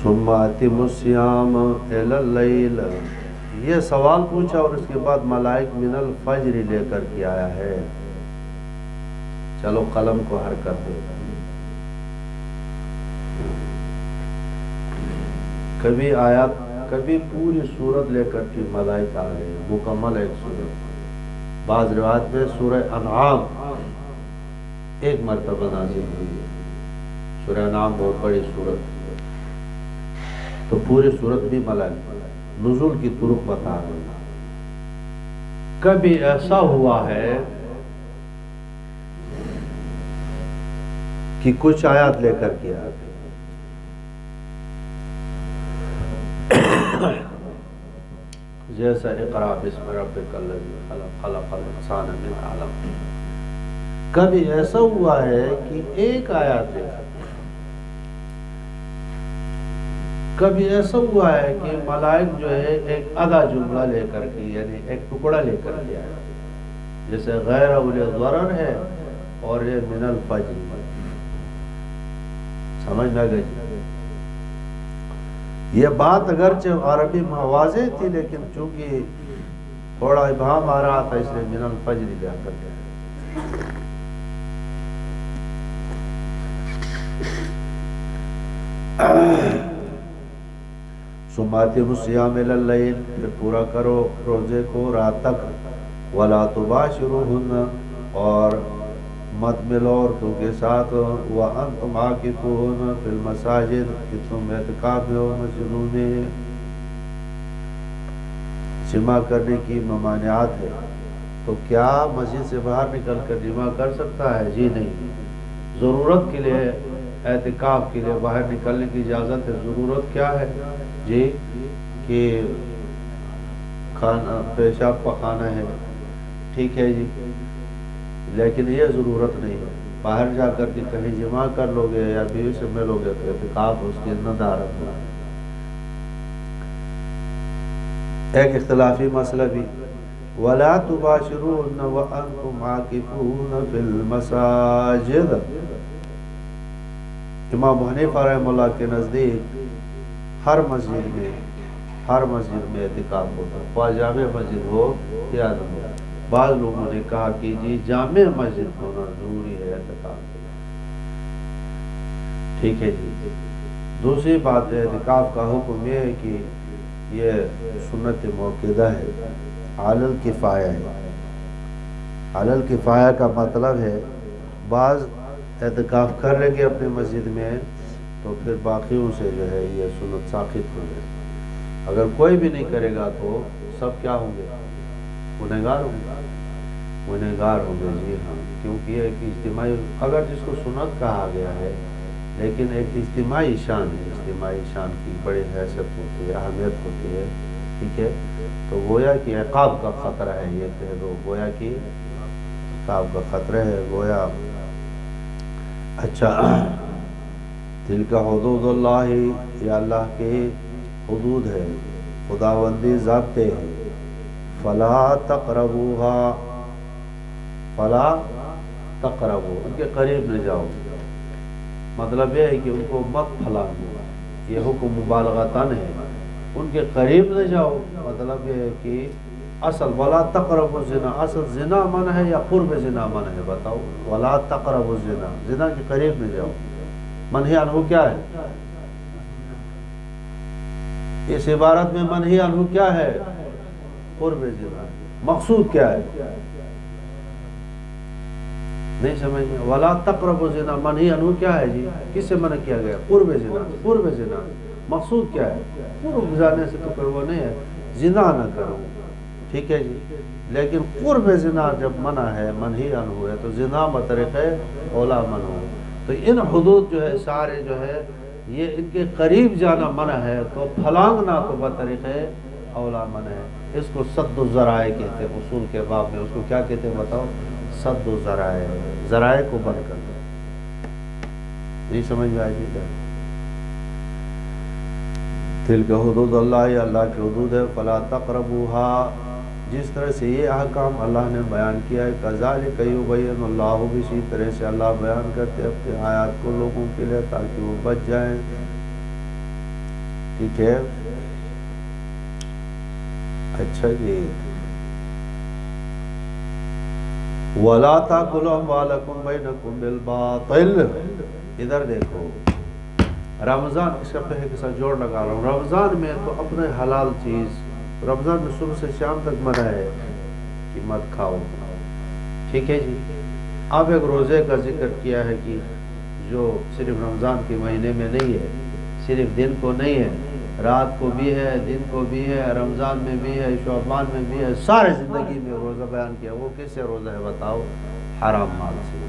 ثم اتم الصیام الی اللیل، یہ سوال پوچھا اور اس کے بعد ملائک من الفجر لے کر کے آیا ہے۔ چلو قلم کو حرکت دے، کبھی آیات، کبھی پوری سورت لے کر کے ملائک آ گئے، مکمل ایک سورت، بعض روایت میں سورہ انعام ایک مرتبہ نازل ہوئی ہے۔ سورہ نام بہت بڑی سورت، تو پوری سورت بھی ملائک نزول کی طرق بتا رہے ہیں۔ کبھی ایسا ہوا ہے کہ کچھ آیات لے کر کے آتے، جیسا اقرا بسم ربک الذی خلق، خلق الانسان من علق۔ کبھی ایسا ہوا ہے کہ ایک آیات لے کر، کبھی ایسا ہوا ہے کہ ملائک جو ہے ایک آدھا جملہ لے کر کے، یعنی ایک ٹکڑا لے کر کے آئے، جیسے غیر اولی ضرر ہے اور یہ من الفجر، سمجھ نہ گئی۔ یہ بات اگرچہ عربی میں واضح تھی، لیکن چونکہ تھوڑا ابہام آ رہا تھا، اس لیے من الفجر لیا کر کے ثم اتموا الصیام الی اللیل، پھر پورا کرو روزے کو رات تک، ولا تباشروہن، اور مت ملو عورتوں کے ساتھ، وانتم عاکفون فی المساجد، کہ تم اعتکاف میں ہو مسجدوں میں۔ جمع کرنے کی ممانعات ہے، تو کیا مسجد سے باہر نکل کر جمع کر سکتا ہے؟ جی نہیں، ضرورت کے لیے، اعتکاف کے لیے باہر نکلنے کی اجازت ہے۔ ضرورت کیا ہے جی؟ کہ کھانا، پیشاب پخانا ہے، ٹھیک ہے جی، لیکن یہ ضرورت نہیں ہے۔ باہر جا کر کے کہیں جمع کر لو گے یا بیوی سے ملو گے تو اعتکاف اس کی ندارت ہے۔ ایک اختلافی مسئلہ بھی، وَلَا تُبَاشِرُونَ وَأَنْتُمْ عَاكِفُونَ فِي الْمَسَاجِدِ۔ امام حنیفہ رحمہ اللہ کے نزدیک ہر مسجد میں اعتکاف ہوتا ہے، خواہ جامع مسجد ہو یا نہ ہو۔ بعض لوگوں نے کہا کہ جی جامع مسجد ہونا ضروری ہے اعتکاف، ٹھیک ہے جی۔ دوسری بات ہے، اعتکاف کا حکم یہ ہے کہ یہ سنت موقدہ ہے، علی الکفایہ ہے۔ علی الکفایہ کا مطلب ہے بعض اعتکاف کر لیں گے اپنی مسجد میں تو پھر باقیوں سے جو ہے یہ سنت ساقط ہو جائے۔ اگر کوئی بھی نہیں کرے گا تو سب کیا ہوں گے؟ گنہگار ہوں گے، گنہگار ہوں گے، جی ہاں، کیونکہ یہ ایک اجتماعی، اگر جس کو سنت کہا گیا ہے لیکن ایک اجتماعی شان ہے، اجتماعی شان کی بڑی حیثیت ہوتی ہے، اہمیت ہوتی ہے، ٹھیک ہے، تو گویا کہ عقاب کا خطرہ ہے، یہ کہہ دو گویا کہ عقاب کا خطرہ ہے، گویا اچھا۔ تلک حدود اللہ، یہ اللہ کے حدود ہے، خداوندی ضابطے ہیں۔ فلا تقربوها، فلا تقربو، ان کے قریب نہ جاؤ، مطلب یہ ہے کہ ان کو مت پھلانو، یہ حکم مبالغتاً ہے، ان کے قریب نہ جاؤ، مطلب یہ ہے کہ اصل ولا تقربوا الزنا، اصل زنا منع ہے یا قرب زنا منع ہے؟ بتاؤ، ولا تقربوا الزنا، زنا کے قریب نہ جاؤ، منہی عنہ کیا ہے؟ اس عبارت میں منہی عنہ کیا ہے؟ قرب زنا، مقصود کیا ہے؟ نہیں سمجھ میں؟ ولا تقربوا الزنا، منہی عنہ کیا ہے جی؟ کس سے منع کیا گیا؟ قرب زنا، قرب زنا، مقصود کیا ہے؟ قرب جانے سے تو کوئی وہ نہیں ہے، زنا نہ کرو، ٹھیک ہے جی، لیکن قرب زنا جب منع ہے، منہی عنہ ہے، تو زنا بطریق اولا منع ہو، تو ان حدود جو ہے سارے جو ہے یہ ان کے قریب جانا منع ہے، تو پھلانگنا تو بطریق اولا منع ہے۔ اس کو سد الذرائع کہتے ہیں، اصول کے باب میں اس کو کیا کہتے ہیں بتاؤ؟ سد الذرائع، ذرائع کو بند کرنا، نہیں سمجھ میں آئی تھی کیا؟ تلک حدود اللہ، اللہ کی حدود ہے، فلا تقربوها، جس طرح سے یہ احکام اللہ نے بیان کیا ہے، کذالک یبین اللہ، اسی طرح سے اللہ بیان کرتے اپنے آیات کو لوگوں کے لیے تاکہ وہ بچ جائیں، ٹھیک ہے۔ اچھا جی، وَلَا تَأْكُلُوا أَمْوَالَكُمْ بَيْنَكُمْ بِالْبَاطِلِ، ادھر دیکھو، رمضان، اس کا پہلے کے ساتھ جوڑ لگا رہا ہوں، رمضان میں تو اپنے حلال چیز، رمضان میں صبح سے شام تک منع ہے کہ مت کھاؤ، ٹھیک ہے جی، اب ایک روزے کا ذکر کیا ہے کہ جو صرف رمضان کے مہینے میں نہیں ہے، صرف دن کو نہیں ہے، رات کو بھی ہے، دن کو بھی ہے، رمضان میں بھی ہے، شعبان میں بھی ہے، سارے زندگی میں روزہ بیان کیا۔ وہ کس سے روزہ ہے بتاؤ؟ حرام مال سے۔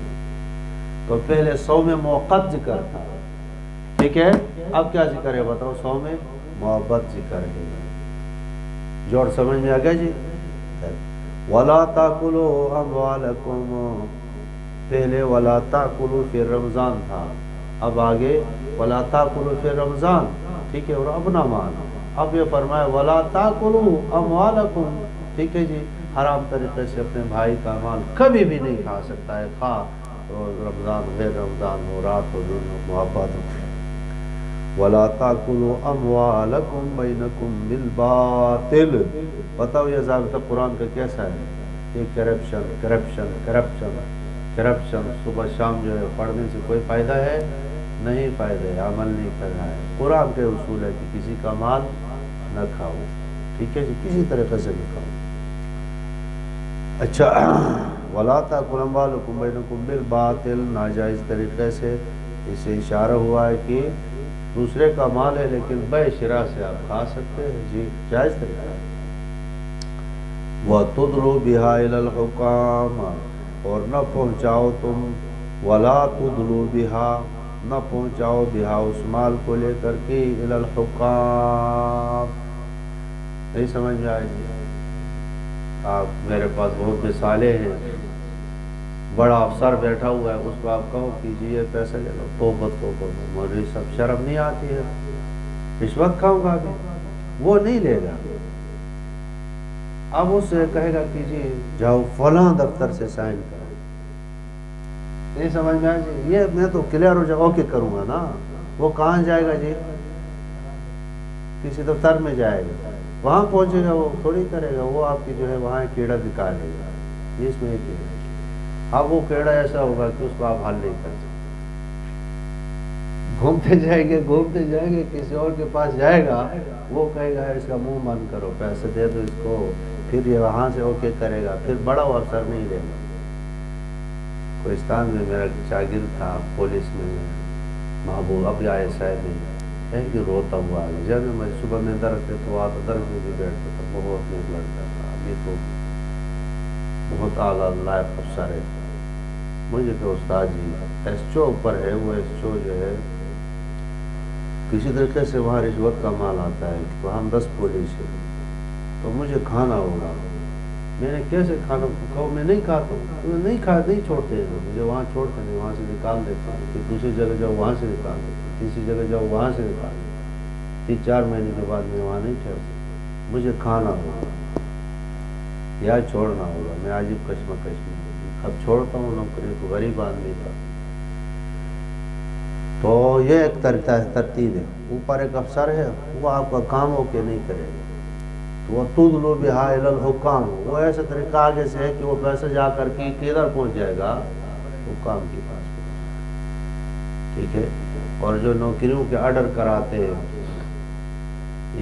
تو پہلے صوم موقت ذکر تھا، ٹھیک ہے، اب کیا ذکر ہے بتاؤ؟ صوم محبت ذکر ہے۔ جوڑ سمجھ میں آ گیا جی؟ وَلَا تَأْكُلُوا أَمْوَالَكُمْ، پہلے وَلَا تَأْكُلُوا فی رمضان تھا، اب آگے وَلَا تَأْكُلُوا فی رمضان، ٹھیک ہے، اور اپنا مال۔ اب یہ فرمایا وَلَا تَأْكُلُوا أَمْوَالَكُمْ، ٹھیک ہے جی، حرام طریقے سے اپنے بھائی کا مال کبھی بھی نہیں کھا سکتا ہے، خواہ رمضان غیر رمضان ہو، رات ہو دن ہو، محبت ہو۔ وَلَا تَأْكُلُوا أَمْوَالَكُمْ بَيْنَكُمْ بِالْبَاطِلِ، بتاؤ یہ ضابطہ قرآن کا کیسا ہے؟ یہ کرپشن کرپشن کرپشن کرپشن، صبح شام جو ہے پڑھنے سے کوئی فائدہ ہے؟ نہیں فائدہ ہے، عمل نہیں کرنا ہے۔ قرآن کے اصول ہے کہ کسی کا مال نہ کھاؤ، ٹھیک ہے جی، کسی طریقے سے نہ کھاؤ۔ اچھا، وَلَا تَأْكُلُوا أَمْوَالَكُمْ بَيْنَكُمْ بِالْبَاطِلِ، ناجائز طریقے سے، اس سے اشارہ ہوا ہے کہ دوسرے کا مال ہے لیکن بے شرع سے آپ کھا سکتے ہیں، جی جائز طریقہ ہے۔ وَتُدْلُوا بِهَا إِلَى الْحُكَامِ، اور نہ پہنچاؤ تم، وَلَا تُدْلُوا بِهَا، نہ پہنچاؤ بِهَا اس مال کو لے کر کے، إِلَى الْحُكَامِ، نہیں سمجھ میں آئے گی؟ آپ میرے پاس بہت مثالیں ہیں، بڑا افسر بیٹھا ہوا ہے، اس کو آپ کہو کیجیے پیسہ لے لو، توبہ توبہ، مولوی صاحب شرم نہیں آتی ہے؟ رشوت کھاؤں گا ابھی، وہ نہیں لے گا، اب اس سے کہے گا کہ جی جاؤ فلاں دفتر سے سائن کرو، نہیں سمجھ میں آئے جی؟ یہ میں تو کلیئر ہو جائے اوکے کروں گا نا، وہ کہاں جائے گا جی؟ کسی دفتر میں جائے گا، وہاں پہنچے گا، وہ تھوڑی کرے گا، وہ آپ کی جو ہے وہاں کیڑا نکالے گا، یہ اس میں ایک کیڑا ہے۔ اب وہ کیڑا ایسا ہوگا کہ اس کو آپ حل نہیں کر سکتے، گھومتے جائیں گے کسی اور کے پاس جائے گا، وہ کہے گا اس کا منہ بند کرو، پیسے دے دو اس کو، پھر یہ وہاں سے اوکے کرے گا، پھر بڑا وہ افسر نہیں لے گا۔ کوہستان میں میرا شاگرد تھا، پولیس میں، محبوب اب آئے صاحب میں، کہیں کہ روتا ہوا آگے، جب میں صبح میں درخت پہ تو آتا، درخت میں بھی بیٹھتا تھا، بہت نیک لڑکا تھا، ابھی تو بہت اعلیٰ لائق افسر ہے۔ مجھے کہ استاد جی ایس چو اوپر ہے، وہ ایس چو جو ہے کسی طریقے سے وہاں رشوت کا مال آتا ہے، تو ہم 10 پولیس ہیں، تو مجھے کھانا ہوگا۔ میں نے کیسے کھانا کھاؤ؟ میں نہیں کھاتا ہوں، نہیں چھوڑتے ہیں مجھے، وہاں چھوڑتے نہیں، وہاں سے نکال دیتا ہوں، پھر دوسری جگہ جاؤ وہاں سے نکال دیتا ہوں، تیسری جگہ جاؤ وہاں سے نکال دیتا ہوں، 3-4 مہینے کے بعد میں وہاں نہیں ٹھہرتا، مجھے کھانا ہوگا یا چھوڑنا ہوگا، میں عجیب کشمکش میں اب چھوڑتا ہوں نوکری کو، غریب آدمی تھا۔ تو یہ ایک ترتیب ہے، اوپر ایک افسر ہے، وہ آپ کا کام ہو کے نہیں کرے گا، تو وہ تُدْلُوا بِهَا إِلَى الْحُكَامِ، وہ ایسا طریقہ آگے سے ہے کہ وہ پیسہ جا کر کے کدھر پہنچ جائے گا؟ حکام کے پاس پہنچ جائے گا، ٹھیک ہے۔ اور جو نوکریوں کے آرڈر کراتے ہیں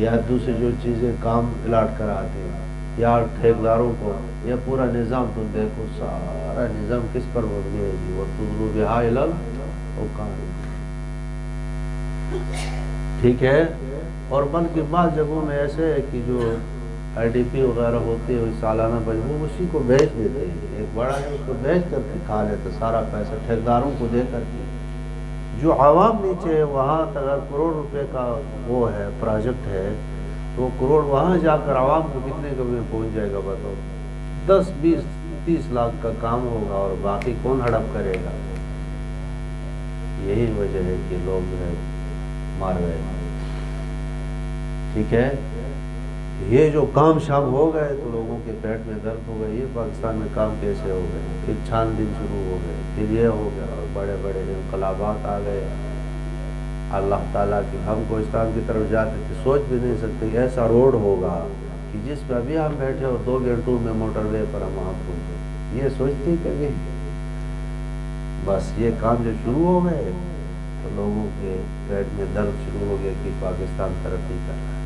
یا دوسری جو چیزیں کام الاٹ کراتے ہیں یا ٹھیکداروں کو، یہ پورا نظام تم دیکھو، سارا نظام کس پر ہو گیا ہے جی؟ وہ تُدْلُوا بِهَا إِلَى الْحُكَامِ، ٹھیک ہے۔ اور بلکہ بعض جگہوں میں ایسے ہے کہ جو آئی ڈی پی وغیرہ ہوتے ہیں سالانہ بجٹ، وہ اسی کو بیچ دیتے ہیں، ایک بڑا ہے اس کو بیچ کر کے کھا لیتے سارا پیسہ ٹھیکداروں کو دے کر کے۔ جو عوام نیچے ہے وہاں اگر کروڑ روپے کا وہ ہے پروجیکٹ ہے، تو کروڑ وہاں جا کر عوام کو کتنے کا میں پہنچ جائے گا بتاؤ؟ 10-20-30 لاکھ کا کام ہوگا، اور باقی کون ہڑپ کرے گا؟ یہی وجہ ہے کہ لوگ جو ہے مار گئے، ٹھیک ہے۔ یہ جو کام شام ہو گئے تو لوگوں کے پیٹ میں درد ہو گئے، یہ پاکستان میں کام کیسے ہو گئے، پھر چھان بین شروع ہو گئے، پھر یہ ہو گیا، اور بڑے بڑے انقلابات آ گئے۔ اللہ تعالیٰ کی، ہم کوہستان کی طرف جاتے تھے، سوچ بھی نہیں سکتے کہ ایسا روڈ ہوگا کہ جس پہ ابھی ہم بیٹھے اور 2 گھنٹوں میں موٹر وے پر ہم وہاں پہنچے، یہ سوچتے کبھی؟ بس یہ کام جو شروع ہو گئے تو لوگوں کے پیٹ میں درد شروع ہو گیا کہ پاکستان ترقی کر رہا ہے۔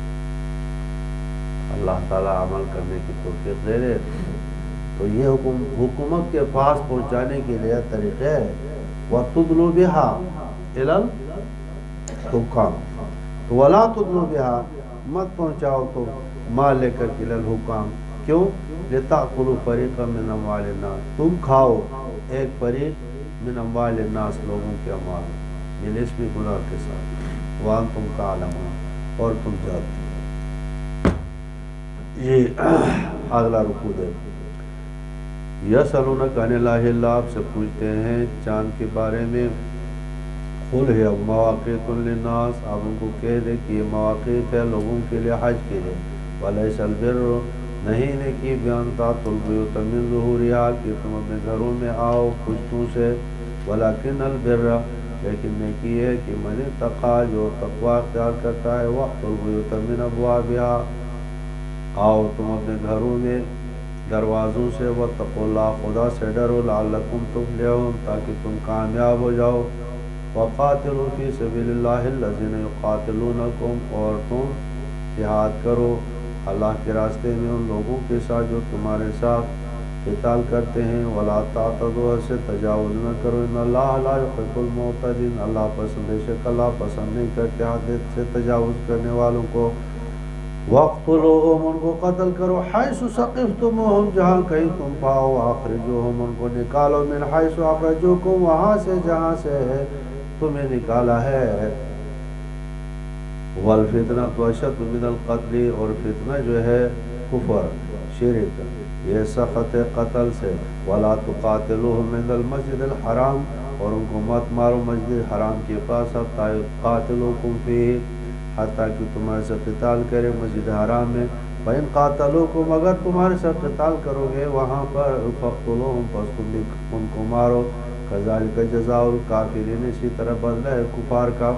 اللہ تعالیٰ عمل کرنے کی توفیق دے دے۔ تو یہ حکومت کے پاس پہنچانے کے لیے طریقے ہے وَتُدْلُوا بِهَا إِلَى الْحُكَامِ تو وَلَا تُدْلُوا بِهَا مت پہنچاؤ تو مال لے کر کے الحکام کیوں لِتَأْكُلُوا فَرِيقًا مِنْ أَمْوَالِ النَّاسِ تم کھاؤ ایک فریق من اموال الناس لوگوں کے اموال یہ اسمی گناہ کے ساتھ وَأَنْتُمْ تَعْلَمُونَ اور تم جانتے یہ اگلا رکوع ہے یسألونک عن الہ اللہ آپ سے پوچھتے ہیں چاند کے بارے میں قل ہے مواقیت للناس آپ ان کو کہہ دیں کہ یہ مواقیت ہے لوگوں کے لیے حج کے لیے ولیس البر نہیں نیکی بیان تأتوا البیوت من ظہورہا کہ تم اپنے گھروں میں آؤ پشتوں سے ولکن البر لیکن نیکی ہے کہ من اتقی جو تقوی اختیار کرتا ہے وأتوا البیوت من ابوابہا آؤ تم اپنے گھروں میں دروازوں سے واتقوا اللہ خدا سے ڈرو لعلکم تفلحون تاکہ تم کامیاب ہو جاؤ وقاتلوا فی سبیل اللہ الذین یقاتلونکم اور تم جہاد کرو اللہ کے راستے میں ان لوگوں کے ساتھ جو تمہارے ساتھ قتال کرتے ہیں ولا تعتدوا سے تجاوز نہ کرو ان اللہ لا يحب المعتدین اللہ پسند بے شک اللہ پسند نہیں کرتے حد سے تجاوز کرنے والوں کو وَاقْتُلُوهُمْ ان کو قتل کرو حیث ثقفتموہم جہاں کہیں تم پاؤ وَاخْرِجُوهُمْ ان کو نکالو من حیث اخرجوکم وہاں سے جہاں سے تمہیں نکالا ہے وَالْفِتْنَةُ أَشَدُّ مِنَ الْقَتْلِ اور فتنہ جو ہے کفر شرک یہ سخت ہے قتل سے وَلَا تُقَاتِلُوهُمْ عِنْدَ الْمَسْجِدِ الْحَرَامِ اور ان کو مت مارو مسجد حرام کے پاس حتیٰ قاتلوکم فیہ حتیٰ کہ تمہارے سے قتال کرے مسجد حرام میں فَإِنْ قَاتَلُوكُمْ اگر تمہارے سے قتال کرو گے وہاں پر فَاقْتُلُوهُمْ پس تم بھی ان کو مارو كَذَلِكَ جَزَاءُ الْكَافِرِينَ اسی طرح بدلہ ہے کفار کا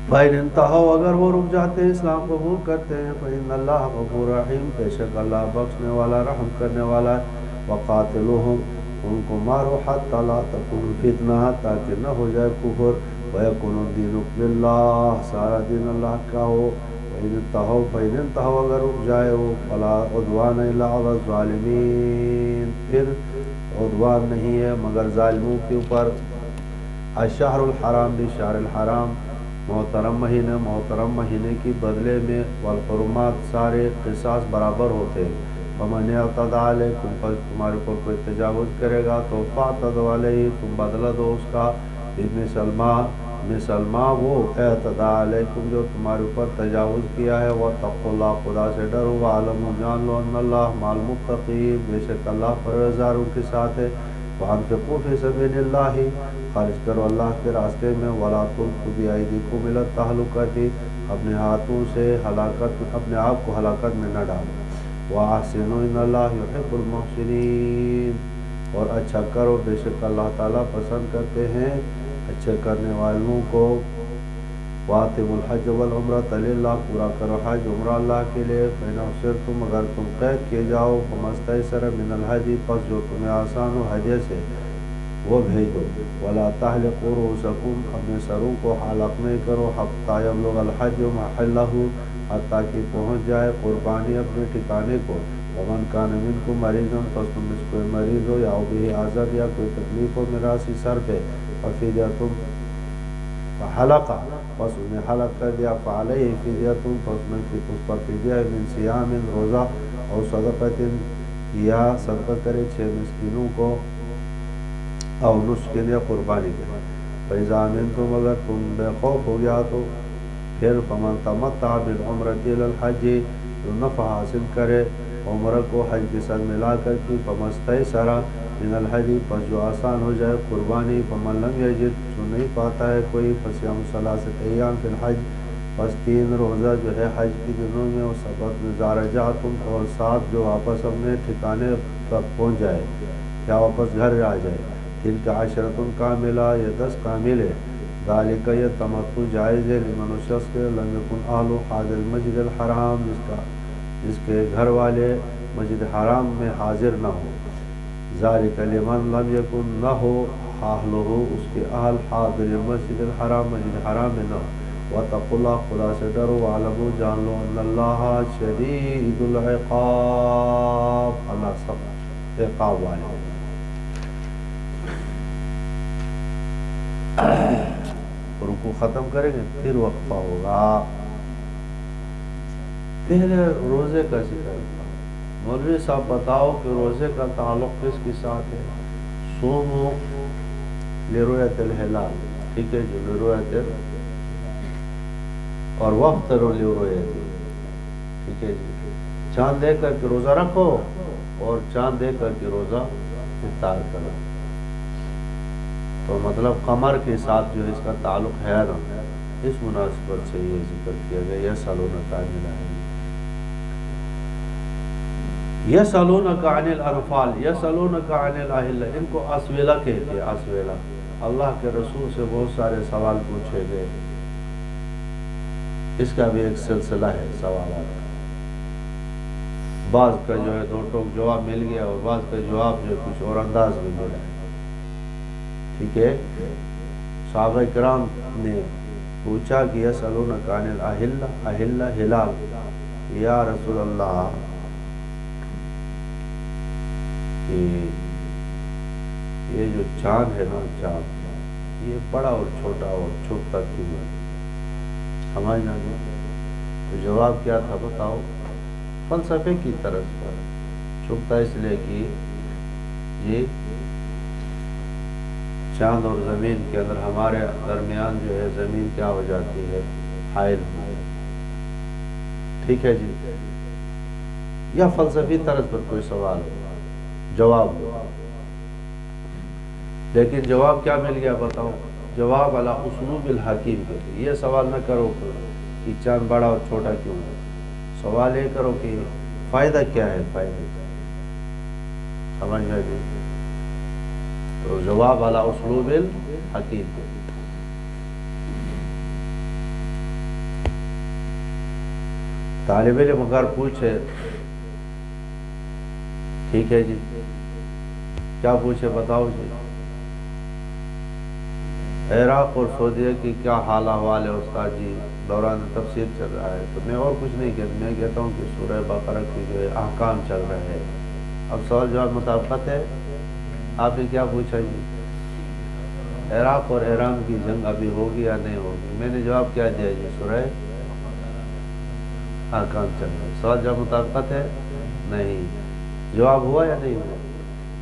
فَإِنْ انْتَهَوْا اگر وہ رک جاتے ہیں اسلام قبول کرتے ہیں فَإِنَّ اللَّهَ غَفُورٌ رَحِيمٌ بے شک اللہ بخشنے والا رحم کرنے والا ہے وَقَاتِلُوهُمْ ان کو مارو حَتَّى لَا تَكُونَ فِتْنَةٌ تاکہ نہ ہو جائے کفر وَيَكُونُ الدِّينُ لِلَّهِ سارا دین اللہ کا ہو فَإِنِ انْتَهَوْا اگر رک جائے ہو فَلَا عُدْوَانَ إِلَّا عَلَى الظَّالِمِينَ پھر عدوان نہیں ہے مگر ظالموں کے اوپر الشہر الحرام بشہر الحرام محترم مہینے کی بدلے میں والحرمات سارے قصاص برابر ہوتے ہیں فَمَنْ اعْتَدَىٰ عَلَيْكُمْ پس تمہارے اوپر کوئی تجاوز کرے گا تو فَاعْتَدُوا عَلَيْهِ تم بدلہ دو اس کا مثل ما وہ اعتداء علیکم جو تمہارے اوپر تجاوز کیا ہے واتقوا اللہ خدا سے ڈرو وَاعْلَمُوا جان لو ان اللہ مع المتقین بے شک اللہ پرہیزگاروں کے ساتھ ہے وَأَنْفِقُوا فِي سَبِيلِ اللَّهِ خرچ کرو اللہ کے راستے میں وَلَا تُلْقُوا بِأَيْدِيكُمْ إِلَى التَّهْلُكَةِ اپنے ہاتھوں سے اپنے آپ کو ہلاکت میں نہ ڈالو وَأَحْسِنُوا إِنَّ اللَّهَ يُحِبُّ الْمُحْسِنِينَ اور اچھا کرو بے شک اللہ تعالیٰ پسند کرتے ہیں اچھے کرنے والوں کو وَأَتِمُوا الْحَجَّ وَالْعُمْرَةَ لِلَّهِ پورا کرو حج عمرہ اللہ کے لیے فَإِنْ أُحْصِرْتُمْ اگر تم قید کیے جاؤ فَمَا اسْتَيْسَرَ مِنَ الْهَدْيِ پس جو تمہیں آسان ہو ہدیہ سے وہ بھیجو وَلَا تَحْلِقُوا رُؤُوسَكُمْ اپنے سروں کو حلق نہیں کرو حَتَّى يَبْلُغَ الْحَدْيُ مَحِلَّهُ حتیٰ کہ پہنچ جائے قربانی اپنے ٹھکانے کو وَمَنْ كَانَ مِنْكُمْ مَرِيضًا پس تم میں سے کوئی مریض ہو یا بِهِ اذًى یا کوئی تکلیف ہو من رأسہِ سر پہ فَفِدْيَةٌ فَحَلَقَ پس اس نے حلق کر دیا فَعَلَيْهِ فِدْيَةٌ پس اس پر فدیہ مِنْ صِيَامٍ روزہ اور صدقۃ یا صدقہ کرے 6 مسکینوں کو او نسک یا قربانی کرے فَإِذَا أَمِنْتُمْ اگر تم بے خوف ہو گیا تو پھر فَمَنْ تَمَتَّعَ بِالْعُمْرَةِ إِلَى الْحَجِّ جو نفع حاصل کرے عمرہ کو حج کے ساتھ ملا کر کی فَمَا اسْتَيْسَرَ مِنَ الْحَدْيِ پس جو آسان ہو جائے قربانی فَمَنْ لَمْ يَجِدْ جو نہیں پاتا ہے کوئی فَصِيَامُ ثَلَاثَةِ أَيَّامٍ فِي الْحَجِّ پس 3 روزہ جو ہے حج کے دنوں میں اور سبت إِذَا رَجَعْتُمْ اور 7 جو واپس اپنے ٹھکانے تک پہنچ جائے یا واپس گھر آ جائے تِلْكَ عَشْرَةٌ کاملہ یہ 10 کامل ہے ذَلِكَ یہ تمتع جائز ہے لمن شخص کے لم يكن أهل حاضر المسجد الحرام جس کے گھر والے مسجد حرام میں حاضر نہ ہو ذَلِكَ لمن لم يكن نہ ہو أهلہ اس کے اہل حاضر المسجد الحرام مسجد حرام میں نہ ہو وَاتَّقُوا اللَّهَ خدا سے ڈرو وَاعْلَمُوا جان لو ان اللہ شدید العقاب اللہ سخت عقاب والے ہیں۔ رکوع ختم کریں گے پھر وقفہ ہوگا۔ پہلے روزے کا ذکر تھا۔ مولوی صاحب بتاؤ کہ روزے کا تعلق کس کے ساتھ ہے؟ صوموا لرؤیت الہلال، ٹھیک ہے جو لرؤیت اور وافطروا لرؤیت، ٹھیک ہے جی، چاند دیکھ کر کے روزہ رکھو اور چاند دیکھ کر کے روزہ افطار کرو۔ تو مطلب قمر کے ساتھ جو اس کا تعلق ہے نا، اس مناسبت سے یہ ذکر کیا گیا یسألونک عن الأہلہ، یسألونک عن الانفال، یسألونک عن الأہلہ، ان کو اسویلہ کہتے ہیں۔ اسویلہ اللہ کے رسول سے بہت سارے سوال پوچھے گئے، اس کا بھی ایک سلسلہ ہے سوالات کا۔ بعض کا جو ہے دو ٹوک جواب مل گیا اور بعض کا جواب جو ہے کچھ اور انداز میں ملا ہے، ٹھیک ہے۔ صحابہ کرام نے پوچھا کہ یسألونک عن الأہلہ، اہلہ ہلال، یا رسول اللہ یہ جو چاند ہے نا، چاند یہ بڑا اور چھوٹا اور چھپتا کیوں ہے؟ سمجھ نہ گیا؟ تو جواب کیا تھا بتاؤ؟ فلسفے کی طرز پر چھپتا اس لیے کہ یہ چاند اور زمین کے اندر ہمارے درمیان جو ہے زمین کیا ہو جاتی ہے؟ حائل، ٹھیک ہے جی۔ یا فلسفی طرز پر کوئی سوال ہو، جواب ہو، لیکن جواب کیا مل گیا بتاؤ؟ جواب علی اسلوب الحکیم کے، یہ سوال نہ کرو کہ چاند بڑا اور چھوٹا کیوں ہے، سوال یہ کرو کہ فائدہ کیا ہے، فائدہ سمجھ میں آئی؟ تو جواب علی اسلوب الحکیم کے۔ طالب علم اگر پوچھے، ٹھیک ہے جی، کیا پوچھے بتاؤ جی؟ عراق اور سعودیہ کی کیا حال احوال ہے استاد جی؟ دوران تفسیر چل رہا ہے۔ تو میں اور کچھ نہیں کہتا، میں کہتا ہوں کہ سورہ بقرہ کی جو ہے احکام چل رہے ہیں۔ اب سوال جواب مطابقت ہے۔ آپ نے کیا پوچھا جی؟ عراق اور ایران کی جنگ ابھی ہوگی یا نہیں ہوگی؟ میں نے جواب کیا دیا جی؟ سورہ احکام چل رہا ہے۔ سوال جواب مطابقت ہے؟ نہیں۔ جواب ہوا یا نہیں ہوا؟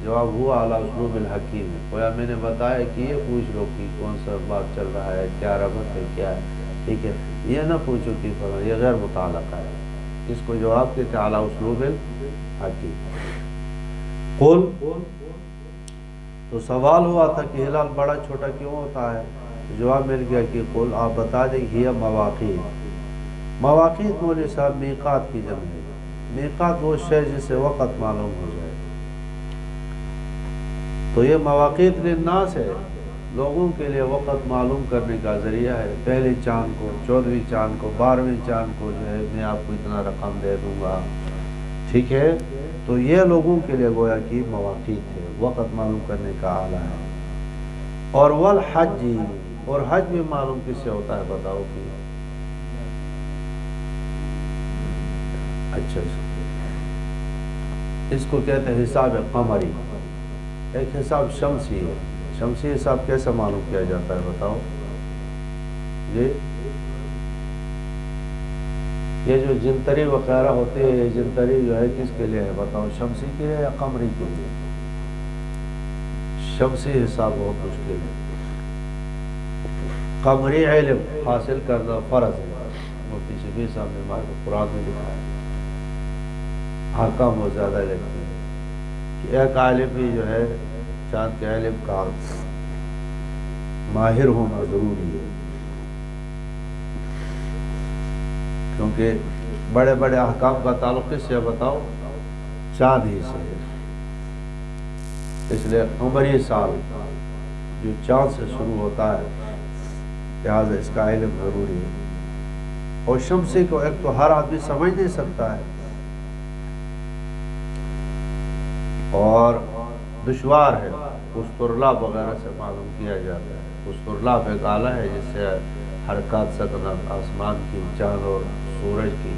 جواب ہوا اعلیٰ اسلوب الحکیم ہے۔ گویا میں نے بتایا کہ یہ پوچھ لو کہ کون سا بات چل رہا ہے، کیا ربط ہے، کیا ہے، ٹھیک ہے۔ یہ نہ پوچھو کہ یہ غیر متعلقہ ہے، اس کو جواب کہتے ہیں اعلیٰ اسلوب الحکیم۔ قل، تو سوال ہوا تھا کہ ہلال بڑا چھوٹا کیوں ہوتا ہے؟ جواب مل گیا کہ قل، آپ بتا دیں ہی مواقیت۔ مواقیت مولوی صاحب میقات کی جمع ہے۔ میقات وہ شے جسے وقت معلوم ہو جائے، تو یہ مواقیت للناس ہے، لوگوں کے لیے وقت معلوم کرنے کا ذریعہ ہے۔ پہلی چاند کو، 14ویں چاند کو، 12ویں چاند کو جو ہے میں آپ کو اتنا رقم دے دوں گا، ٹھیک ہے۔ تو یہ لوگوں کے لیے گویا کہ مواقیت ہے، وقت معلوم کرنے کا آلہ ہے۔ اور والحج، اور حج بھی معلوم کس سے ہوتا ہے بتاؤ کہ؟ اچھا، اس کو کہتے ہیں حساب قمری، ایک حساب شمسی ہے۔ شمسی حساب کیسے معلوم کیا جاتا ہے بتاؤ جی؟ یہ جو جنتری وغیرہ ہوتے ہیں، یہ جنتری جو ہے کس کے لیے ہے بتاؤ؟ شمسی کے لیے یا قمری کے لیے؟ شمسی حساب بہت مشکل ہے، قمری علم حاصل کرنا فرض ہے۔ مفتی شفیع صاحب نے ہمارے قرآن میں لکھا ہے، احکام وہ زیادہ لکھتے ہیں کہ ایک عالم بھی جو ہے چاند کے علم کا ماہر ہونا ضروری ہے، کیونکہ بڑے بڑے احکام کا تعلق کس سے بتاؤ؟ چاند ہی سے ہے۔ اس لیے قمری سال جو چاند سے شروع ہوتا ہے، لہٰذا اس کا علم ضروری ہے۔ اور شمسی کو ایک تو ہر آدمی سمجھ نہیں سکتا ہے، اور دشوار ہے، اسطرلاب وغیرہ سے معلوم کیا جاتا ہے۔ اسطرلاب ایک آلہ ہے جس سے حرکات سکنات آسمان کی، چاند اور سورج کی،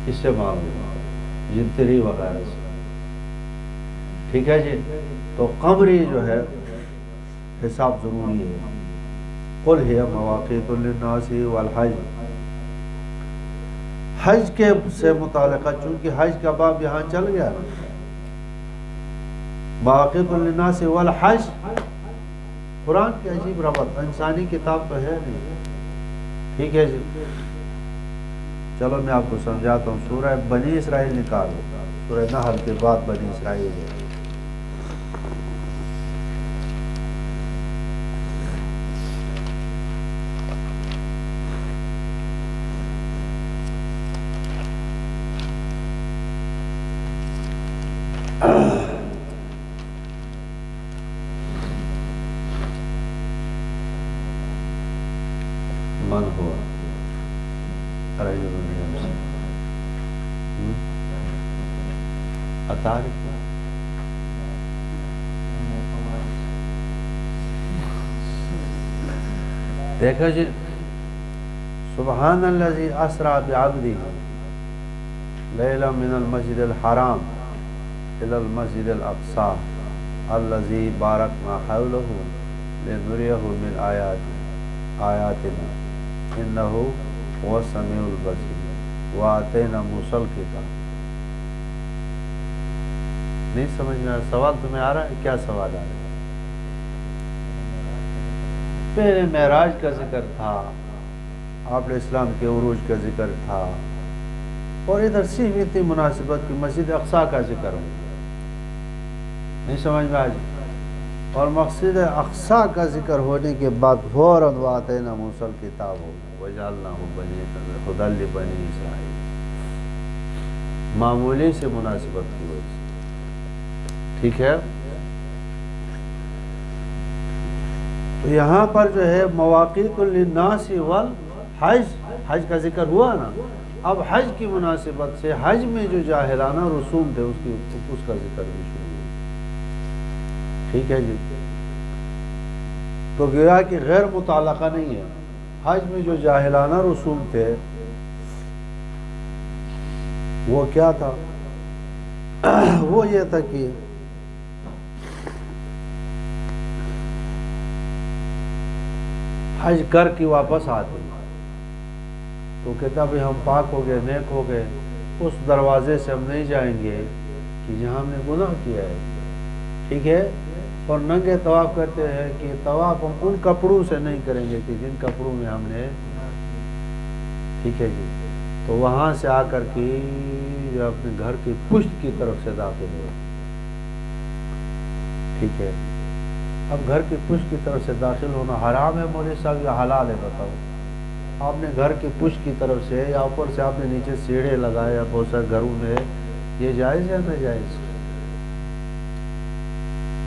اس سے معلوم ہے، جنتری وغیرہ سے۔ ٹھیک ہے جی. تو قمری جو ہے حساب ضروری ہے. قل ہی مواقیت للناس والحج، حج کے سے متعلقہ، چونکہ حج کا باب یہاں چل گیا نا. مواقیت للناس والحج قرآن کی عجیب ربط، انسانی کتاب تو ہے نہیں. ٹھیک ہے جی. چلو میں آپ کو سمجھاتا ہوں. سورہ بنی اسرائیل نکالو، سورہ نحل کے بعد بنی اسرائیل ہے. من ہوا اتعرف دیکھو جی. سبحان الذی اسری بعبدہ لیلا من المسجد الحرام الی المسجد الاقصی الذی بارکنا حولہ لنریہ من آیاتنا انہ هو السمیع البصیر وآتینا موسیٰ الکتاب. نہیں سمجھ میں سوال تمہیں آ رہا ہے؟ کیا سوال آ رہا ہے؟ پہلے معراج کا ذکر تھا، آپ اسلام کے عروج کا ذکر تھا، اور ادھر صرف اتنی مناسبت کی مسجد اقصی کا ذکر ہو. نہیں سمجھ میں آج؟ اور مسجد اقصی کا ذکر ہونے کے بعد فوراً وآتینا موسیٰ الکتاب ہو وجعلناہ ھدی لبنی اسرائیل. معمولی سے مناسبت کی وجہ سے. ٹھیک ہے. تو یہاں پر جو ہے مواقیت للناس والحج، حج کا ذکر ہوا نا. اب حج کی مناسبت سے حج میں جو جاہلانہ رسوم تھے اس کا ذکر بھی شروع ہوا. ٹھیک ہے جی. تو گویا کہ غیر متعلقہ نہیں ہے. حج میں جو جاہلانہ رسوم تھے وہ کیا تھا؟ وہ یہ تھا کہ حج کر کے واپس آتے تو کہتا بھی ہم پاک ہو گئے، نیک ہو گئے، اس دروازے سے ہم نہیں جائیں گے کہ جہاں ہم نے گناہ کیا ہے. ٹھیک ہے. اور ننگے طواف کرتے ہیں کہ طواف ہم ان کپڑوں سے نہیں کریں گے کہ جن کپڑوں میں ہم نے. ٹھیک ہے جی. تو وہاں سے آ کر کے جو اپنے گھر کی پشت کی طرف سے داخل ہوئے. ٹھیک ہے. اب گھر کی پشت کی طرف سے داخل ہونا حرام ہے مولوی صاحب یا حلال ہے؟ بتاؤ. آپ نے گھر کی پشت کی طرف سے یا اوپر سے آپ نے نیچے سیڑھے لگائے یا بہت سارے گھروں میں، یہ جائز ہے ناجائز؟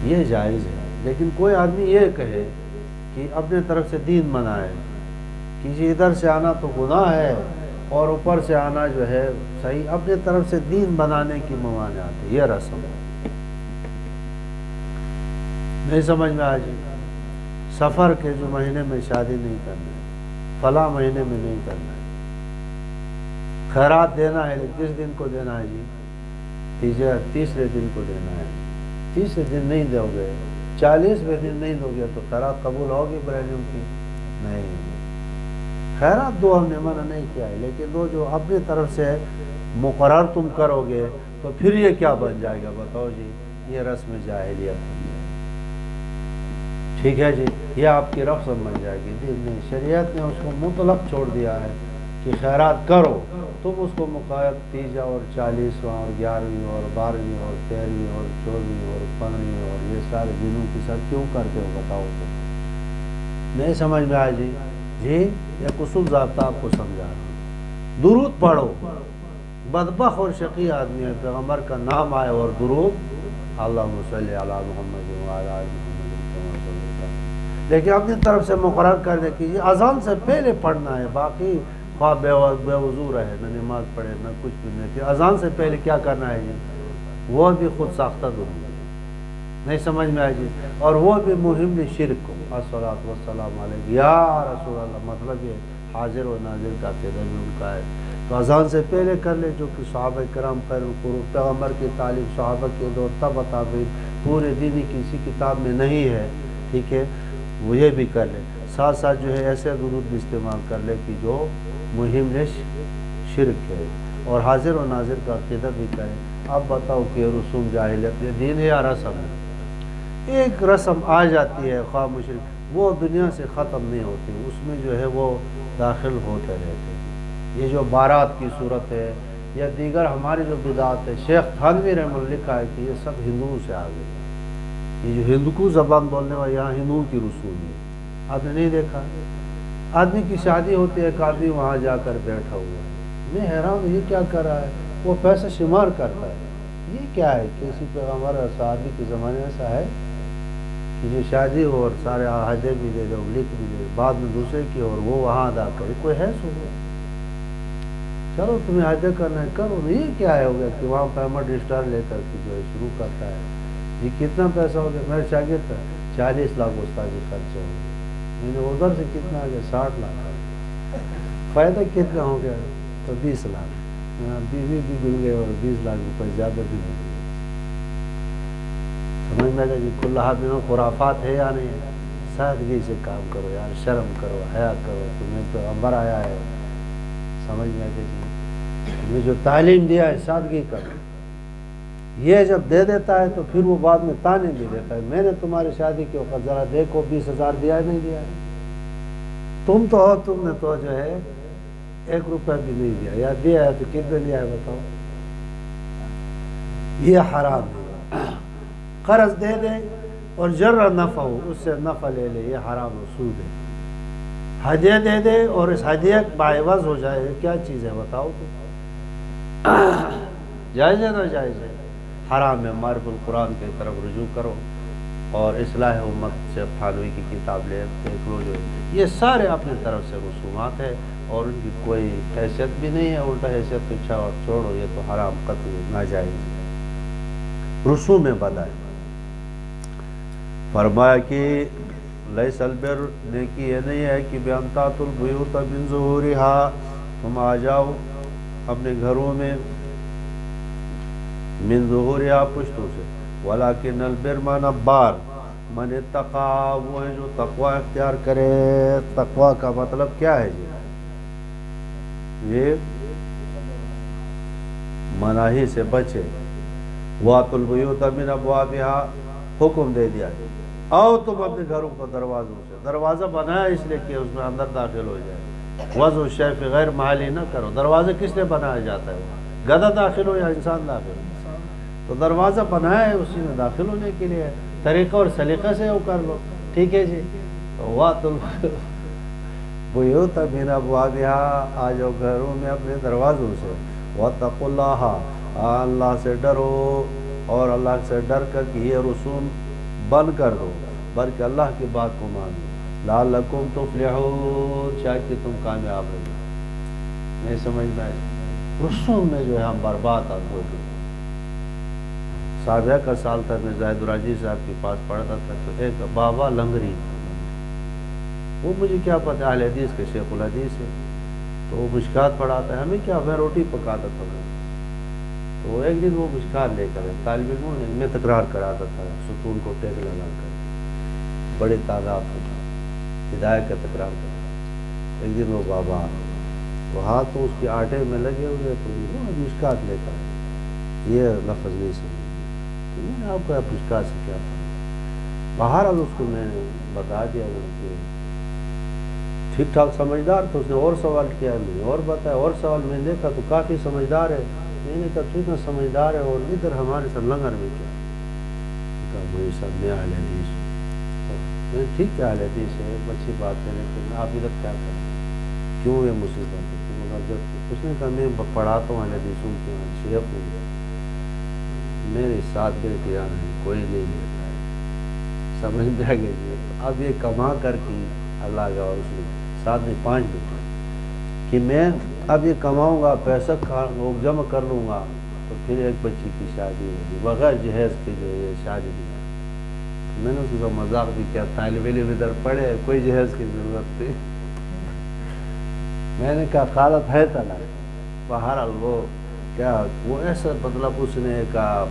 یہ جائز ہے. لیکن کوئی آدمی یہ کہے کہ اپنے طرف سے دین منائے کہ جی ادھر سے آنا تو گناہ ہے اور اوپر سے آنا جو ہے صحیح، اپنے طرف سے دین بنانے کی ممانعت ہے. یہ رسم ہے. نہیں سمجھ میں آج؟ سفر کے جو مہینے میں شادی نہیں کرنا ہے، فلاں مہینے میں نہیں کرنا ہے. خیرات دینا ہے کس دن کو دینا ہے جی؟ تیسرے دن کو دینا ہے. تیسرے دن نہیں دو گے، 40ویں دن نہیں دو گے تو خیرات قبول ہوگی برہنوں کی؟ نہیں. خیرات دو ہم نے منع نہیں کیا ہے، لیکن وہ جو اپنی طرف سے مقرر تم کرو گے تو پھر یہ کیا بن جائے گا بتاؤ جی؟ یہ رسم جاہلیت بن جائے گی. ٹھیک ہے جی. یہ آپ کی رسم بن جائے گی. نہیں، شریعت نے اس کو مطلق چھوڑ دیا ہے کہ خیرات کرو. تم اس کو مقاعد 30 اور 40واں اور 11ویں اور 12ویں اور 13ویں اور 14ویں اور 15ویں اور یہ سارے دنوں کے ساتھ کیوں کرتے ہو بتاؤ تو؟ نہیں سمجھ میں آئے جی؟ جی یہ اصول ضابطہ آپ کو سمجھا رہا ہوں. درود پڑھو. بدبخت اور شقی آدمی ہے پیغمبر کا نام آئے اور درود اللہم صلی علی محمد وعلی آل محمد، لیکن اپنی طرف سے مقرر کر دے کہ یہ اذان سے پہلے پڑھنا ہے، باقی خواہ بے وضو رہے، نہ نماز پڑھے، نہ کچھ بھی نہیں، کہ اذان سے پہلے کیا کرنا ہے جی؟ وہ بھی خود ساختہ درود. نہیں سمجھ میں آئے جی؟ اور وہ بھی مہم شرک کو الصلاۃ والسلام علیک یا رسول اللہ. مطلب یہ حاضر و ناظر کا عقیدہ بھی ان کا ہے تو اذان سے پہلے کر لے، جو کہ صحابہ کرام خیر القرون پیغمبر کی تعلیم صحابہ کے دور تب تابعین پورے دینی کسی کتاب میں نہیں ہے، ٹھیک ہے، وہ یہ بھی کر لے۔ ساتھ ساتھ جو ہے ایسے درود بھی استعمال کر لے کہ جو مہم شرک ہے، اور حاضر و ناظر کا عقیدہ بھی کرے۔ اب بتاؤ کہ رسوم جاہلیت یہ دین ہے یا رسم ہے؟ ایک رسم آ جاتی ہے خواہ مشرک، وہ دنیا سے ختم نہیں ہوتی، اس میں جو ہے وہ داخل ہوتے رہتے ہیں۔ یہ جو بارات کی صورت ہے یا دیگر ہماری جو بدعات ہے، شیخ تھانوی رحمہ اللہ لکھا ہے کہ یہ سب ہندوؤں سے آ گئی۔ یہ جو ہندو زبان بولنے والے یہاں ہندوؤں کی رسوم ہے، آپ نے نہیں دیکھا؟ آدمی کی شادی ہوتی ہے، ایک آدمی وہاں جا کر بیٹھا ہوا ہے، میں حیران ہوں یہ کیا کر رہا ہے، وہ پیسہ شمار کرتا ہے۔ یہ کیا ہے؟ کسی پیغمبر اور صحابی کے زمانے ایسا ہے کہ جو شادی ہو اور سارے عہدے بھی دے دو، لکھ بھی دے، بعد میں دوسرے کی اور وہ وہاں ادا کرے، کوئی ہے صبح؟ چلو تمہیں عہدے کرنا ہے کرو۔ یہ کیا ہے ہو گیا کہ وہاں پیمنٹ رجسٹر لے کر کے جو ہے شروع کرتا ہے۔ یہ کتنا پیسہ ہو گیا؟ میرے شاگرد کا 40 لاکھ استادی خرچ ہو گیا، میں نے ادھر سے کتنا آ گیا؟ 60 لاکھ، فائدہ کتنا ہو گیا؟ تو 20 لاکھ، بیوی بھی مل گئے اور 20 لاکھ روپئے زیادہ بھی مل گئے۔ سمجھ میں آ گیا کہ کلہ میں خرافات ہے یا نہیں ہے؟ سادگی سے کام کرو یار، شرم کرو، حیا کرو، تمہیں پیغمبر آیا ہے، سمجھ میں آ گیا جی، تمہیں جو تعلیم دیا ہے سادگی کرو۔ یہ جب دے دیتا ہے تو پھر وہ بعد میں تانے بھی دیتا ہے، میں نے تمہاری شادی کے وقت ذرا دیکھو 20,000 دیا ہے نہیں دیا ہے؟ تم تو ہو، تم نے تو جو ہے 1 روپیہ بھی نہیں دیا، یا دیا ہے تو کتنے دیا ہے بتاؤ؟ یہ حرام ہے۔ قرض دے دے اور جرہ نفع ہو، اس سے نفع لے لے، یہ حرام و سود ہے۔ ہدیہ دے دے اور اس ہدیہ باعوض ہو جائے، یہ کیا چیز ہے بتاؤ تو؟ جائز ہے نہ جائز ہے؟ حرام ہے۔ معرف القرآن کی طرف رجوع کرو اور اصلاح امت سے تھانوی کی کتاب لے دیکھ لو، جو یہ سارے اپنی طرف سے رسومات ہے اور ان کی کوئی حیثیت بھی نہیں ہے، الٹا حیثیت تو چھوڑو، یہ تو حرام قطعی ناجائز رسوم میں بدا ہے۔ فرمایا کہ لیس البر، نیکی یہ نہیں ہے کہ بان تأتوا البیوت من ظہورہا، تم آ جاؤ اپنے گھروں میں من ظہورہا پشتوں سے، ولکن البر معنی بار، من اتقا وہ ہے جو تقوی اختیار کرے۔ تقوی کا مطلب کیا ہے جی؟ یہ مناہی سے بچے۔ وَأْتُوا الْبُيُوتَ مِنْ أَبْوَابِهَا، حکم دے دیا آؤ تم اپنے گھروں کو دروازوں سے۔ دروازہ بنایا اس لیے کہ اس میں اندر داخل ہو جائے۔ وضع الشیء فی غیر محلی نہ کرو۔ دروازہ کس لیے بنایا جاتا ہے؟ گدھا داخل ہو یا انسان داخل ہو؟ تو دروازہ بنایا ہے اسی میں داخل ہونے کے لیے، طریقہ اور سلیقہ سے وہ کر لو، ٹھیک ہے جی۔ وَأْتُوا الْبُيُوتَ مِنْ أَبْوَابِهَا، آ جاؤ گھروں میں اپنے دروازوں سے۔ وَاتَّقُوا اللَّهَ، اللہ سے ڈرو، اور اللہ سے ڈر کر کے یہ رسوم بند کر دو، بلکہ اللہ کی بات کو مان لو۔ لعلکم تفلحون، شاید کہ تم کامیاب ہو۔ نہیں سمجھ میں آئے؟ رسوم میں جو ہے ہم برباد ہو گئے۔ سابعہ کا سال تھا، میں زاہد الراجی صاحب کے پاس پڑھتا تھا، تو ایک بابا لنگری، وہ مجھے کیا پتہ اہل حدیث کے شیخ الحدیث ہے، تو وہ مشکات پڑھاتا ہے، ہمیں کیا، میں روٹی پکاتا تھا۔ تو ایک دن وہ مشکات لے کر طالب علموں نے، میں تکرار کراتا تھا ستون کو ٹیک لگا کر، بڑے تعداد میں ہدایت کا تکرار کرتا۔ ایک دن وہ بابا وہاں تو اس کے آٹے میں لگے ہوئے، تو وہ مشکات لے کر یہ لفظ نہیں سمجھ، تو میں نے آپ کو مشکات سے کیا پڑھا؟ بہرحال اس کو میں نے بتا دیا، کہ ٹھیک ٹھاک سمجھدار تو اس نے اور سوال کیا، میں نے اور بتایا، اور سوال میں نے دیکھا تو کافی سمجھدار ہے، میں نے کہا تو اتنا سمجھدار ہے اور ادھر ہمارے ساتھ لنگر میں کیا؟ کہا میری صاحب میں اہل حدیث ہوں۔ میں ٹھیک ہے اہل حدیث ہے، اچھی بات ہے، لیکن آپ ادھر کیا کریں، کیوں یہ مصیبت ہے؟ اس نے کہا میں پڑھاتا ہوں اہل حدیثوں کے شیخ ہوں، میرے ساتھ بیٹیاں ہیں، کوئی نہیں لیتا ہے، سمجھ میں آ گیا جی۔ اب یہ کما کر کے اللہ کا اس میں ساتھ میں 5 بیٹے، کہ میں اب یہ کماؤں گا، پیسہ جمع کر لوں گا، تو پھر ایک بچی کی شادی ہوگی بغیر جہیز کے، جو ہے شادی بھی۔ میں نے اس کو مذاق بھی کیا، طالب علم ادھر پڑھے، کوئی جہیز کی ضرورت نہیں۔ میں نے کہا خالت ہے طلاق، بہرحال وہ کیا وہ ایسا مطلب اس نے کہا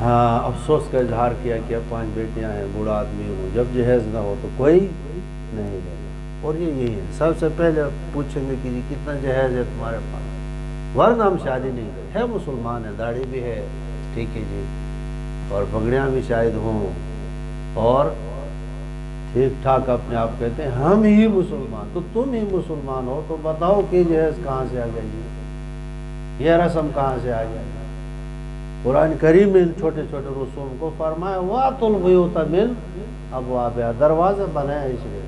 ہاں افسوس کا اظہار کیا کہ اب 5 بیٹیاں ہیں، بوڑھا آدمی ہوں، جب جہیز نہ ہو تو کوئی نہیں لے گا۔ اور یہ یہی ہے، سب سے پہلے پوچھیں گے کہ جی کتنا جہیز ہے تمہارے پاس، ورنہ ہم شادی نہیں کریں۔ ہے مسلمان ہے، داڑھی بھی ہے، ٹھیک ہے جی، اور پگڑیاں بھی شاید ہوں، اور ٹھیک ٹھاک اپنے آپ کہتے ہیں ہم ہی مسلمان، تو تم ہی مسلمان ہو تو بتاؤ کہ جہیز کہاں سے آ گیا جی، یہ رسم کہاں سے آ گیا؟ قرآن کریم میں ان چھوٹے چھوٹے رسوم کو فرمایا وَأْتُوا الْبُيُوتَ مِنْ أَبْوَابِهَا، دروازے بنائے اس لیے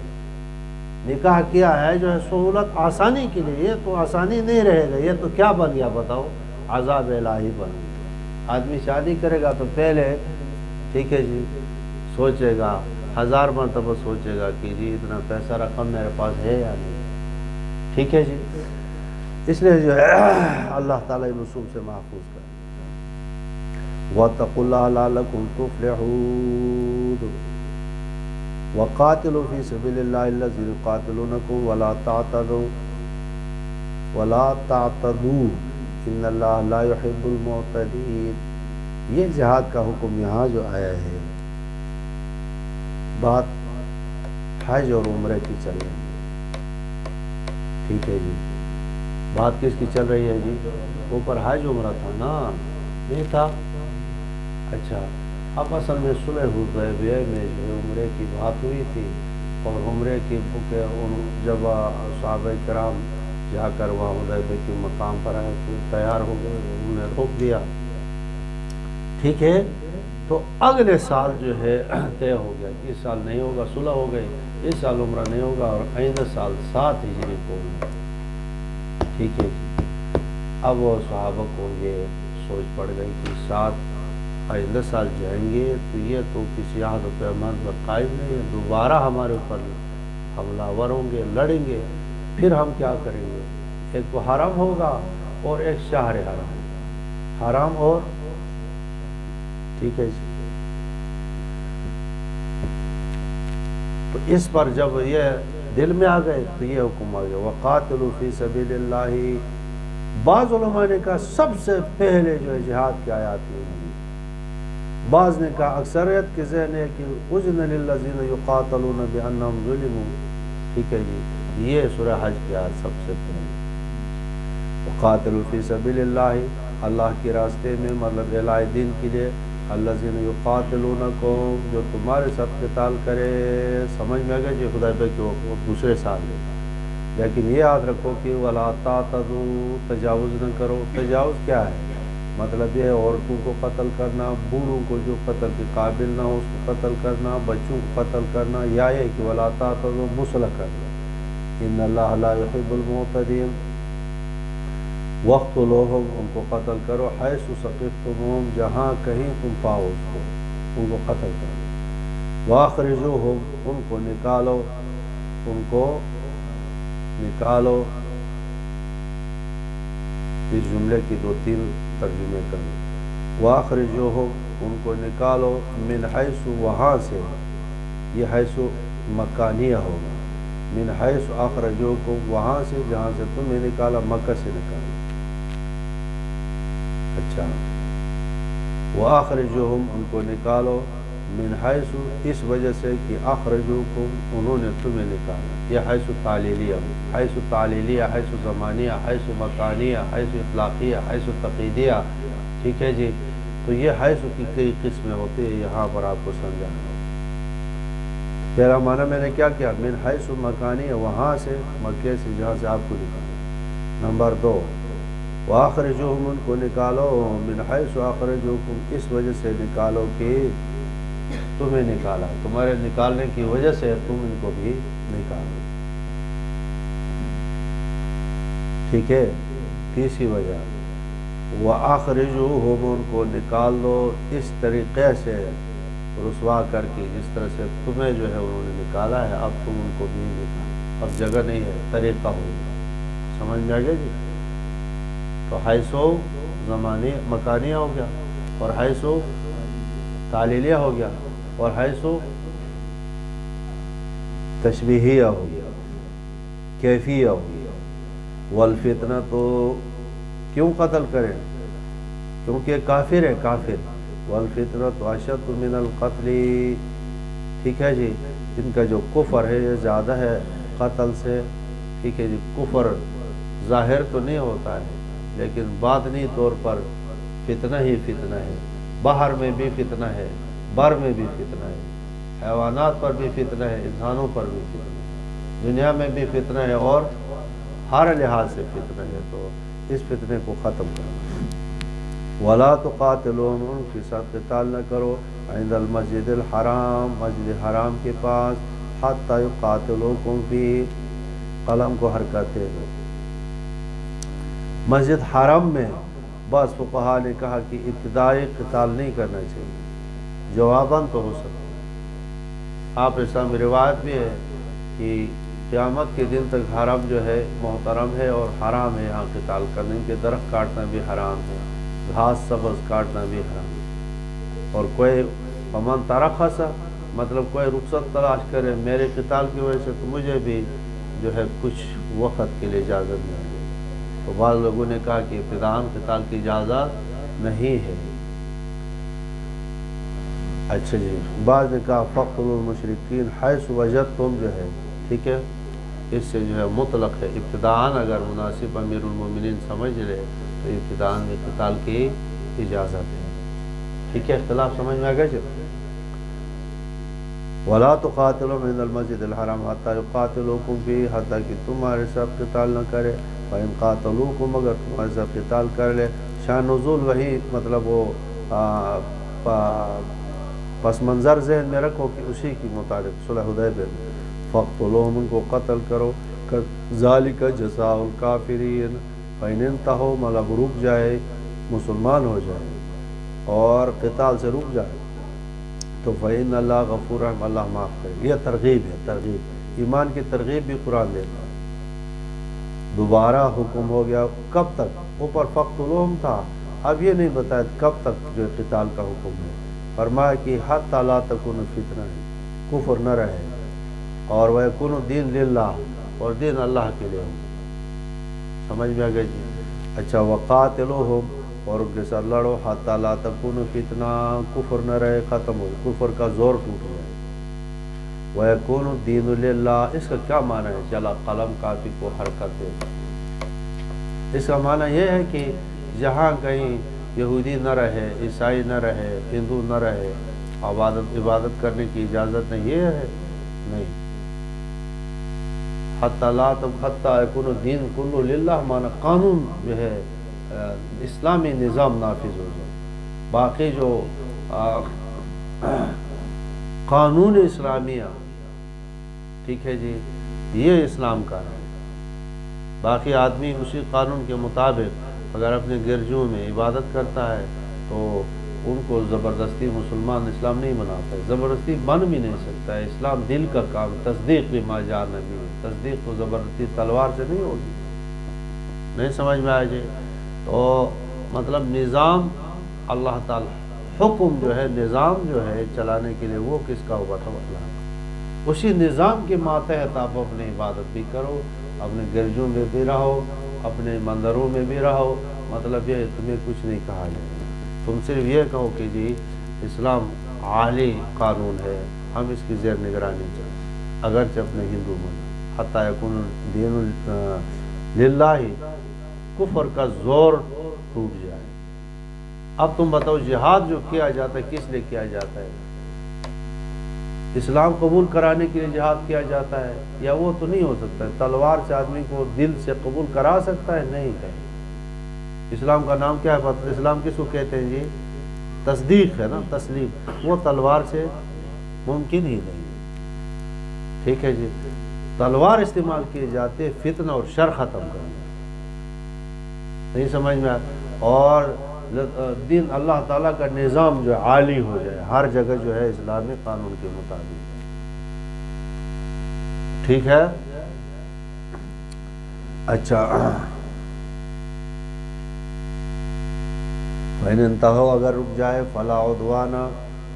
نکاح کیا ہے جو ہے سہولت آسانی کے لیے، یہ تو آسانی نہیں رہے گا، یہ تو کیا بن گیا بتاؤ، عذاب الہی بن گیا۔ آدمی شادی کرے گا تو پہلے ٹھیک ہے جی سوچے گا، 1000 مرتبہ سوچے گا کہ جی اتنا پیسہ رقم میرے پاس ہے یا نہیں، ٹھیک ہے جی۔ اس لیے جو ہے اللہ تعالیٰ ان رسوم سے محفوظ کرے۔ وَاتَّقُوا اللَّهَ لَعَلَّكُمْ تُفْلِحُونَ وَقَاتِلُوا فِي سَبِيلِ اللَّهِ الَّذِينَ يُقَاتِلُونَكُمْ وَلَا تَعْتَدُوا إِنَّ اللَّهَ لَا يُحِبُّ الْمُعْتَدِينَ۔ یہ جہاد کا حکم یہاں جو آیا ہے، بات حج اور عمرے کی چل رہی ہے، ٹھیک ہے جی، بات کس کی چل رہی ہے جی؟ اوپر حج عمرہ تھا نا، نہیں تھا؟ اچھا، اب اصل میں صلح حدیبیہ میں جو ہے عمرے کی بات ہوئی تھی، اور عمرے کی جب صحابہ کرام جا کر وہاں حدیبیہ کے مقام پر آئے تو تیار ہو گئے، انہوں نے روک دیا، ٹھیک ہے، تو اگلے سال جو ہے طے ہو گیا کہ اس سال نہیں ہوگا، صلح ہو گئی، اس سال عمرہ نہیں ہوگا، اور آئندہ سال 7 ہجری کو ہوگا، ٹھیک ہے جی۔ اب وہ صحابہ کو یہ سوچ پڑ گئی کہ 7 آئندہ سال جائیں گے تو یہ تو کسی عہد و پیمان پر قائم نہیں ہے، دوبارہ ہمارے اوپر حملہ ور ہوں گے، لڑیں گے، پھر ہم کیا کریں گے؟ ایک تو حرم ہوگا اور ایک شہر حرام اور ٹھیک ہے جی۔ تو اس پر جب یہ دل میں آ گئے تو یہ حکم آ گیا وَقَاتِلُوا فِي سَبِيلِ اللَّهِ۔ بعض علماء نے کہا سب سے پہلے جو ہے جہاد کی آیات میں، بعض نے کہا اکثریت کے ذہن ہے کہ اذن للذین یقاتلون بانہم ظلموا، ٹھیک ہے جی، یہ سورہ حج کی آیت سب سے پہلے وقاتلوا فی سبیل اللہ، اللہ کے راستے میں، مطلب الہ دین کے لیے، الذین یقاتلونکم، جو تمہارے ساتھ قتال کرے، سمجھ میں آگیا جی، حدیبیہ کے وہ دوسرے سال ہے، لیکن یہ یاد رکھو کہ ولا تعتدوا، تجاوز نہ کرو۔ تجاوز کیا ہے؟ مطلب یہ ہے عورتوں کو قتل کرنا، بوڑھوں کو جو قتل کے قابل نہ ہو اس کو قتل کرنا، بچوں کو قتل کرنا، یا یہ کہ ولا تعتدوا مصلح کرنا، ان اللہ لا يحب المعتدین، واقتلوہم، ان کو قتل کرو، حیث ثقفتموہم، جہاں کہیں تم پاؤ اس کو، ان کو قتل کرو، واخرجوہم، ان کو نکالو، ان کو نکالو۔ اس جملے کی 2-3 ترجمے کرو، واخرجوہم، ان کو نکالو، من حیث، وہاں سے، یہ حیث مکانیہ ہوگا، من حیث اخرجوکم، وہاں سے جہاں سے تمہیں نکالا، مکہ سے نکالا، اچھا، واخرجوہم، ان کو نکالو، من حیث، اس وجہ سے کہ اخرجوکم، انہوں نے تمہیں نکالا، یہ حیث تعلیلیہ، حیث تعلیلیہ، حیث زمانیہ، حیث مکانیہ، حیث اطلاقیہ، حیث تقییدیہ، ٹھیک ہے جی۔ تو یہ حیث کی کئی قسمیں ہوتی ہیں، یہاں پر آپ کو سمجھانا ہوگا۔ پہلا معنی میں نے کیا کیا؟ من حیث مکانیہ، وہاں سے، مکے سے، جہاں سے آپ کو نکالا۔ نمبر 2، واخرجوہم، ان کو نکالو، من حیث اخرجوکم، اس وجہ سے نکالو کہ تمہیں نکالا، تمہارے نکالنے کی وجہ سے تم ان کو بھی نکالو، ٹھیک ہے، تیسری وجہ، وَأَخْرِجُوهُمْ، ان کو نکال دو اس طریقے سے رسوا کر کے جس طرح سے تمہیں جو ہے انہوں نے نکالا ہے، اب تم ان کو بھی نکالو، اب جگہ نہیں ہے، طریقہ ہوگا، سمجھ میں آ گیا جی۔ تو حیثو زمانی مکانیہ ہو گیا، اور حیثو تعلیلیہ ہو گیا، اور حیثو تشبیہیہ ہو گیا، کیفیہ ہو گیا، والفتنہ تو کیوں قتل کریں؟ کیونکہ کافر ہے، کافر. والفتنہ تو اشد من القتل، ٹھیک ہے جی. ان کا جو کفر ہے یہ زیادہ ہے قتل سے. ٹھیک ہے جی. کفر ظاہر تو نہیں ہوتا ہے لیکن باطنی طور پر فتنہ ہی فتنہ ہے. باہر میں بھی فتنہ ہے، بر میں بھی فتنہ ہے، حیوانات پر بھی فتنہ ہے، انسانوں پر بھی فتنہ ہے، دنیا میں بھی فتنہ ہے اور ہر لحاظ سے فتنہ ہے. تو اس فتنے کو ختم کرو. وَلَا تُقَاتِلُوهُمْ، ان کے ساتھ قتال نہ کرو، عند المسجد الحرام، مسجد حرام کے پاس، حَتَّى يُقَاتِلُوكُمْ فِيهِ، قلم کو حرکت دے دو. مسجد حرام میں بعض فقہا نے کہا کہ ابتدائی قتال نہیں کرنا چاہیے، جواباً تو ہو سکتا ہے. آپ اسلام میں روایت بھی ہے کہ قیامت کے دن تک حرم جو ہے محترم ہے اور حرام ہے یہا't قتال کرنے کے. درخت کاٹنا بھی حرام ہے، گھاس سبز کاٹنا بھی حرام ہے. اور کوئی فمن ترخص، مطلب کوئی رخصت تلاش کرے میرے قتال کی وجہ سے تو مجھے بھی جو ہے کچھ وقت کے لیے اجازت مل جائے. تو بعض لوگوں نے کہا کہ ابتداءً قتال کی اجازت نہیں ہے. اچھا جی. بعض نے کہا فَقْتُلُوا الْمُشْرِكِينَ حَيْثُ وَجَدْتُمْ، جو ہے ٹھیک ہے، اس سے جو ہے مطلق ہے. ابتداءً اگر مناسب امیر المومنین سمجھ لے تو ابتداءً میں قتال کی اجازت ہے. ٹھیک ہے. اختلاف سمجھ میں آ گیا جی. وَلَا تُقَاتِلُوهُمْ عِندَ الْمَسْجِدِ الْحَرَامِ حَتَّى يُقَاتِلُوكُمْ فِيهِ، حتیٰ کہ تمہارے ساتھ قتال نہ کرے. فَإِنْ قَاتَلُوكُمْ، اگر تمہارے ساتھ قتال کر لے. شان نزول وہی مطلب وہ پس منظر ذہن میں رکھو کہ اسی کی مطابق صلح حدیبیہ میں. فَاقْتُلُوهُمْ، ان کو قتل کرو. ذَلِكَ جَزَاءُ الْكَافِرِينَ، فَإِنْ انْتَهُوا، مطلب رک جائے، مسلمان ہو جائے اور قتال سے رک جائے تو فَإِنَّ اللَّهَ غَفُورٌ رَحِيمٌ، اللہ معاف کرے. یہ ترغیب ہے، ترغیب، ایمان کی ترغیب بھی قرآن دیتا ہے. دوبارہ حکم ہو گیا. کب تک؟ اوپر فَاقْتُلُوهُمْ تھا، اب یہ نہیں بتایا کب تک جو قتال کا حکم ہے. فرمایا کہ حَتَّى لَا تَكُونَ فِتْنَةٌ، کفر نہ رہے، اور وَيَكُونُ الدِّينُ لِلَّهِ، اور دین اللہ کے لیے ہو. سمجھ میں آ گئی جی. اچھا. وَقَاتِلُوهُمْ، اور ان کے ساتھ لڑو. حَتَّى لَا تَكُونُ فِتْنَةٌ، کفر نہ رہے، ختم ہو، کفر کا زور ٹوٹ جائے. وَيَكُونُ الدِّينُ لِلَّهِ، اس کا کیا معنی ہے؟ چلا قلم کافی کو حرکت دے. اس کا معنی یہ ہے کہ جہاں کہیں یہودی نہ رہے، عیسائی نہ رہے، ہندو نہ رہے، عبادت کرنے کی اجازت نہیں. یہ ہے نہیں. حَتَّى لَا حَتَّى يَكُونُ الدِّينُ كُلُّهُ لِلَّهِ، معنی قانون جو ہے اسلامی نظام نافذ ہو جائے. باقی جو قانون اسلامیہ، ٹھیک ہے جی، یہ اسلام کا ہے. باقی آدمی اسی قانون کے مطابق اگر اپنے گرجوں میں عبادت کرتا ہے تو ان کو زبردستی مسلمان اسلام نہیں بناتا ہے، زبردستی بن بھی نہیں سکتا ہے. اسلام دل کا کام، تصدیق بما جاء نبی، تصدیق تو زبردستی تلوار سے نہیں ہوگی. نہیں سمجھ میں آئے جی. تو مطلب نظام اللہ تعالی، حکم جو ہے، نظام جو ہے چلانے کے لیے وہ کس کا ہوا تھا؟ اللہ. اسی نظام کے ماتحت آپ اپنی عبادت بھی کرو، اپنے گرجوں میں بھی رہو، اپنے مندروں میں بھی رہو. مطلب یہ تمہیں کچھ نہیں کہا جائے. تم صرف یہ کہو کہ جی اسلام عالی قانون ہے، ہم اس کی زیر نگرانی چاہتے، اگرچہ اپنے ہندو مذہب. حَتَّى يَكُونُ الدِّينُ لِلَّهِ، کفر کا زور ٹوٹ جائے. اب تم بتاؤ جہاد جو کیا جاتا ہے کس لیے کیا جاتا ہے؟ اسلام قبول کرانے کے لیے جہاد کیا جاتا ہے، یا وہ تو نہیں ہو سکتا ہے. تلوار سے آدمی کو دل سے قبول کرا سکتا ہے؟ نہیں ہے. اسلام کا نام کیا ہے؟ اسلام کس کو کہتے ہیں جی؟ تصدیق ہے نا، تسلیم. وہ تلوار سے ممکن ہی نہیں. ٹھیک ہے جی. تلوار استعمال کیے جاتے فتنہ اور شر ختم کرنے. نہیں سمجھ میں آیا؟ اور دین اللہ تعالیٰ کا نظام جو عالی ہو جائے ہر جگہ جو ہے اسلامی قانون کے مطابق. ٹھیک ہے. اچھا. فَإِنِ انْتَهَوْا، اگر رک جائے، فَلَا عُدْوَانَ،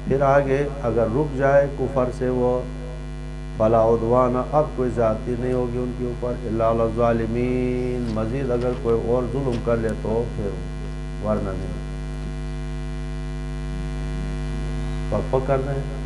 پھر آگے اگر رک جائے کفر سے وہ، فلا عدوان، اب کوئی زیادتی نہیں ہوگی ان کے اوپر، الا علی الظالمین، مزید اگر کوئی اور ظلم کر لے تو پھر ورنہ نہیں۔ وقفہ کر رہے ہیں۔